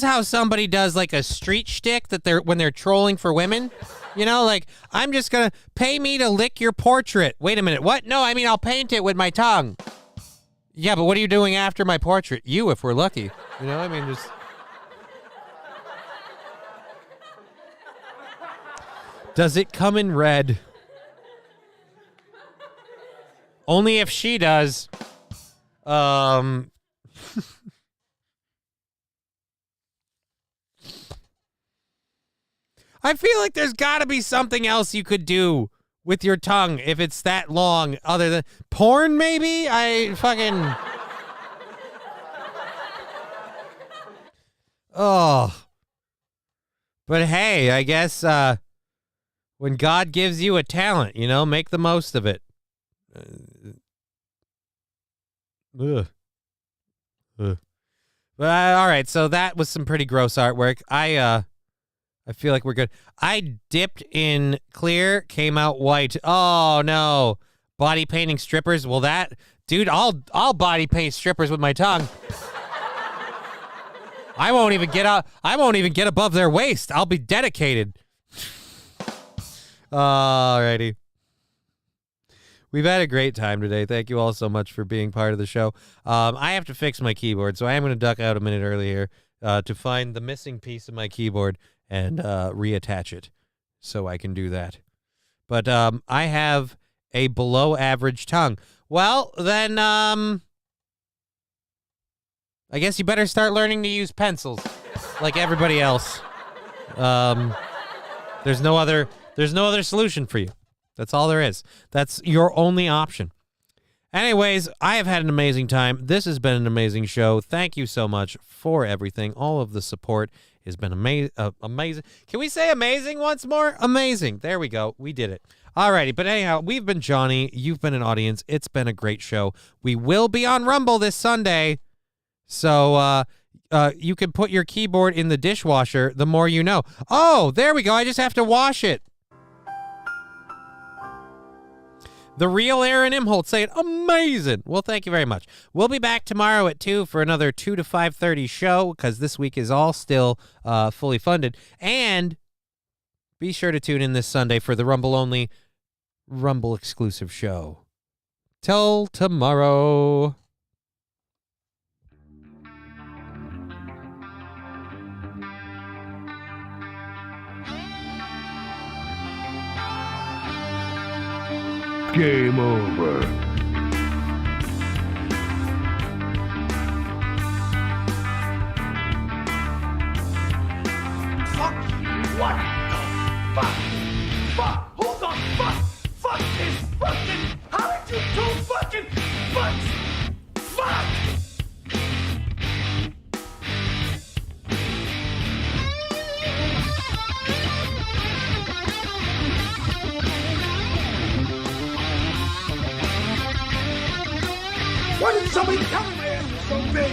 how somebody does like a street shtick that when they're trolling for women. You know, like, I'm just going to pay me to lick your portrait. Wait a minute. What? No, I mean, I'll paint it with my tongue. Yeah, but what are you doing after my portrait? You, if we're lucky. You know, I mean, just... Does it come in red? Only if she does. I feel like there's got to be something else you could do with your tongue if it's that long, other than porn, maybe? I fucking... Oh. But hey, I guess when God gives you a talent, you know, make the most of it. Ugh. Ugh. But all right, so that was some pretty gross artwork. I feel like we're good. I dipped in clear, came out white. Oh no. Body painting strippers. Well, that dude, I'll body paint strippers with my tongue. I won't even get above their waist. I'll be dedicated. Alrighty. We've had a great time today. Thank you all so much for being part of the show. I have to fix my keyboard, so I am going to duck out a minute early here to find the missing piece of my keyboard and reattach it so I can do that. But I have a below average tongue. Well, then I guess you better start learning to use pencils like everybody else. There's no other solution for you. That's all there is. That's your only option. Anyways, I have had an amazing time. This has been an amazing show. Thank you so much for everything. All of the support has been amazing. Can we say amazing once more? Amazing. There we go. We did it. Alrighty, but anyhow, we've been Johnny. You've been an audience. It's been a great show. We will be on Rumble this Sunday. So you can put your keyboard in the dishwasher. The more you know. Oh, there we go. I just have to wash it. The real Aaron Imholt saying, amazing. Well, thank you very much. We'll be back tomorrow at 2 for another 2 to 5:30 show because this week is all still fully funded. And be sure to tune in this Sunday for the Rumble-only, Rumble-exclusive show. Till tomorrow. Game over. Fuck you. What the fuck? Fuck. Who the fuck? Fuck is fucking. How did you do fucking fucks? Fuck. Why didn't somebody tell me my ass was so big?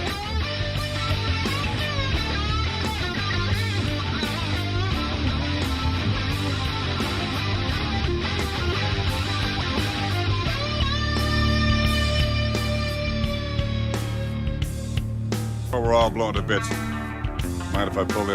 We're all blown to bits. Mind if I pull the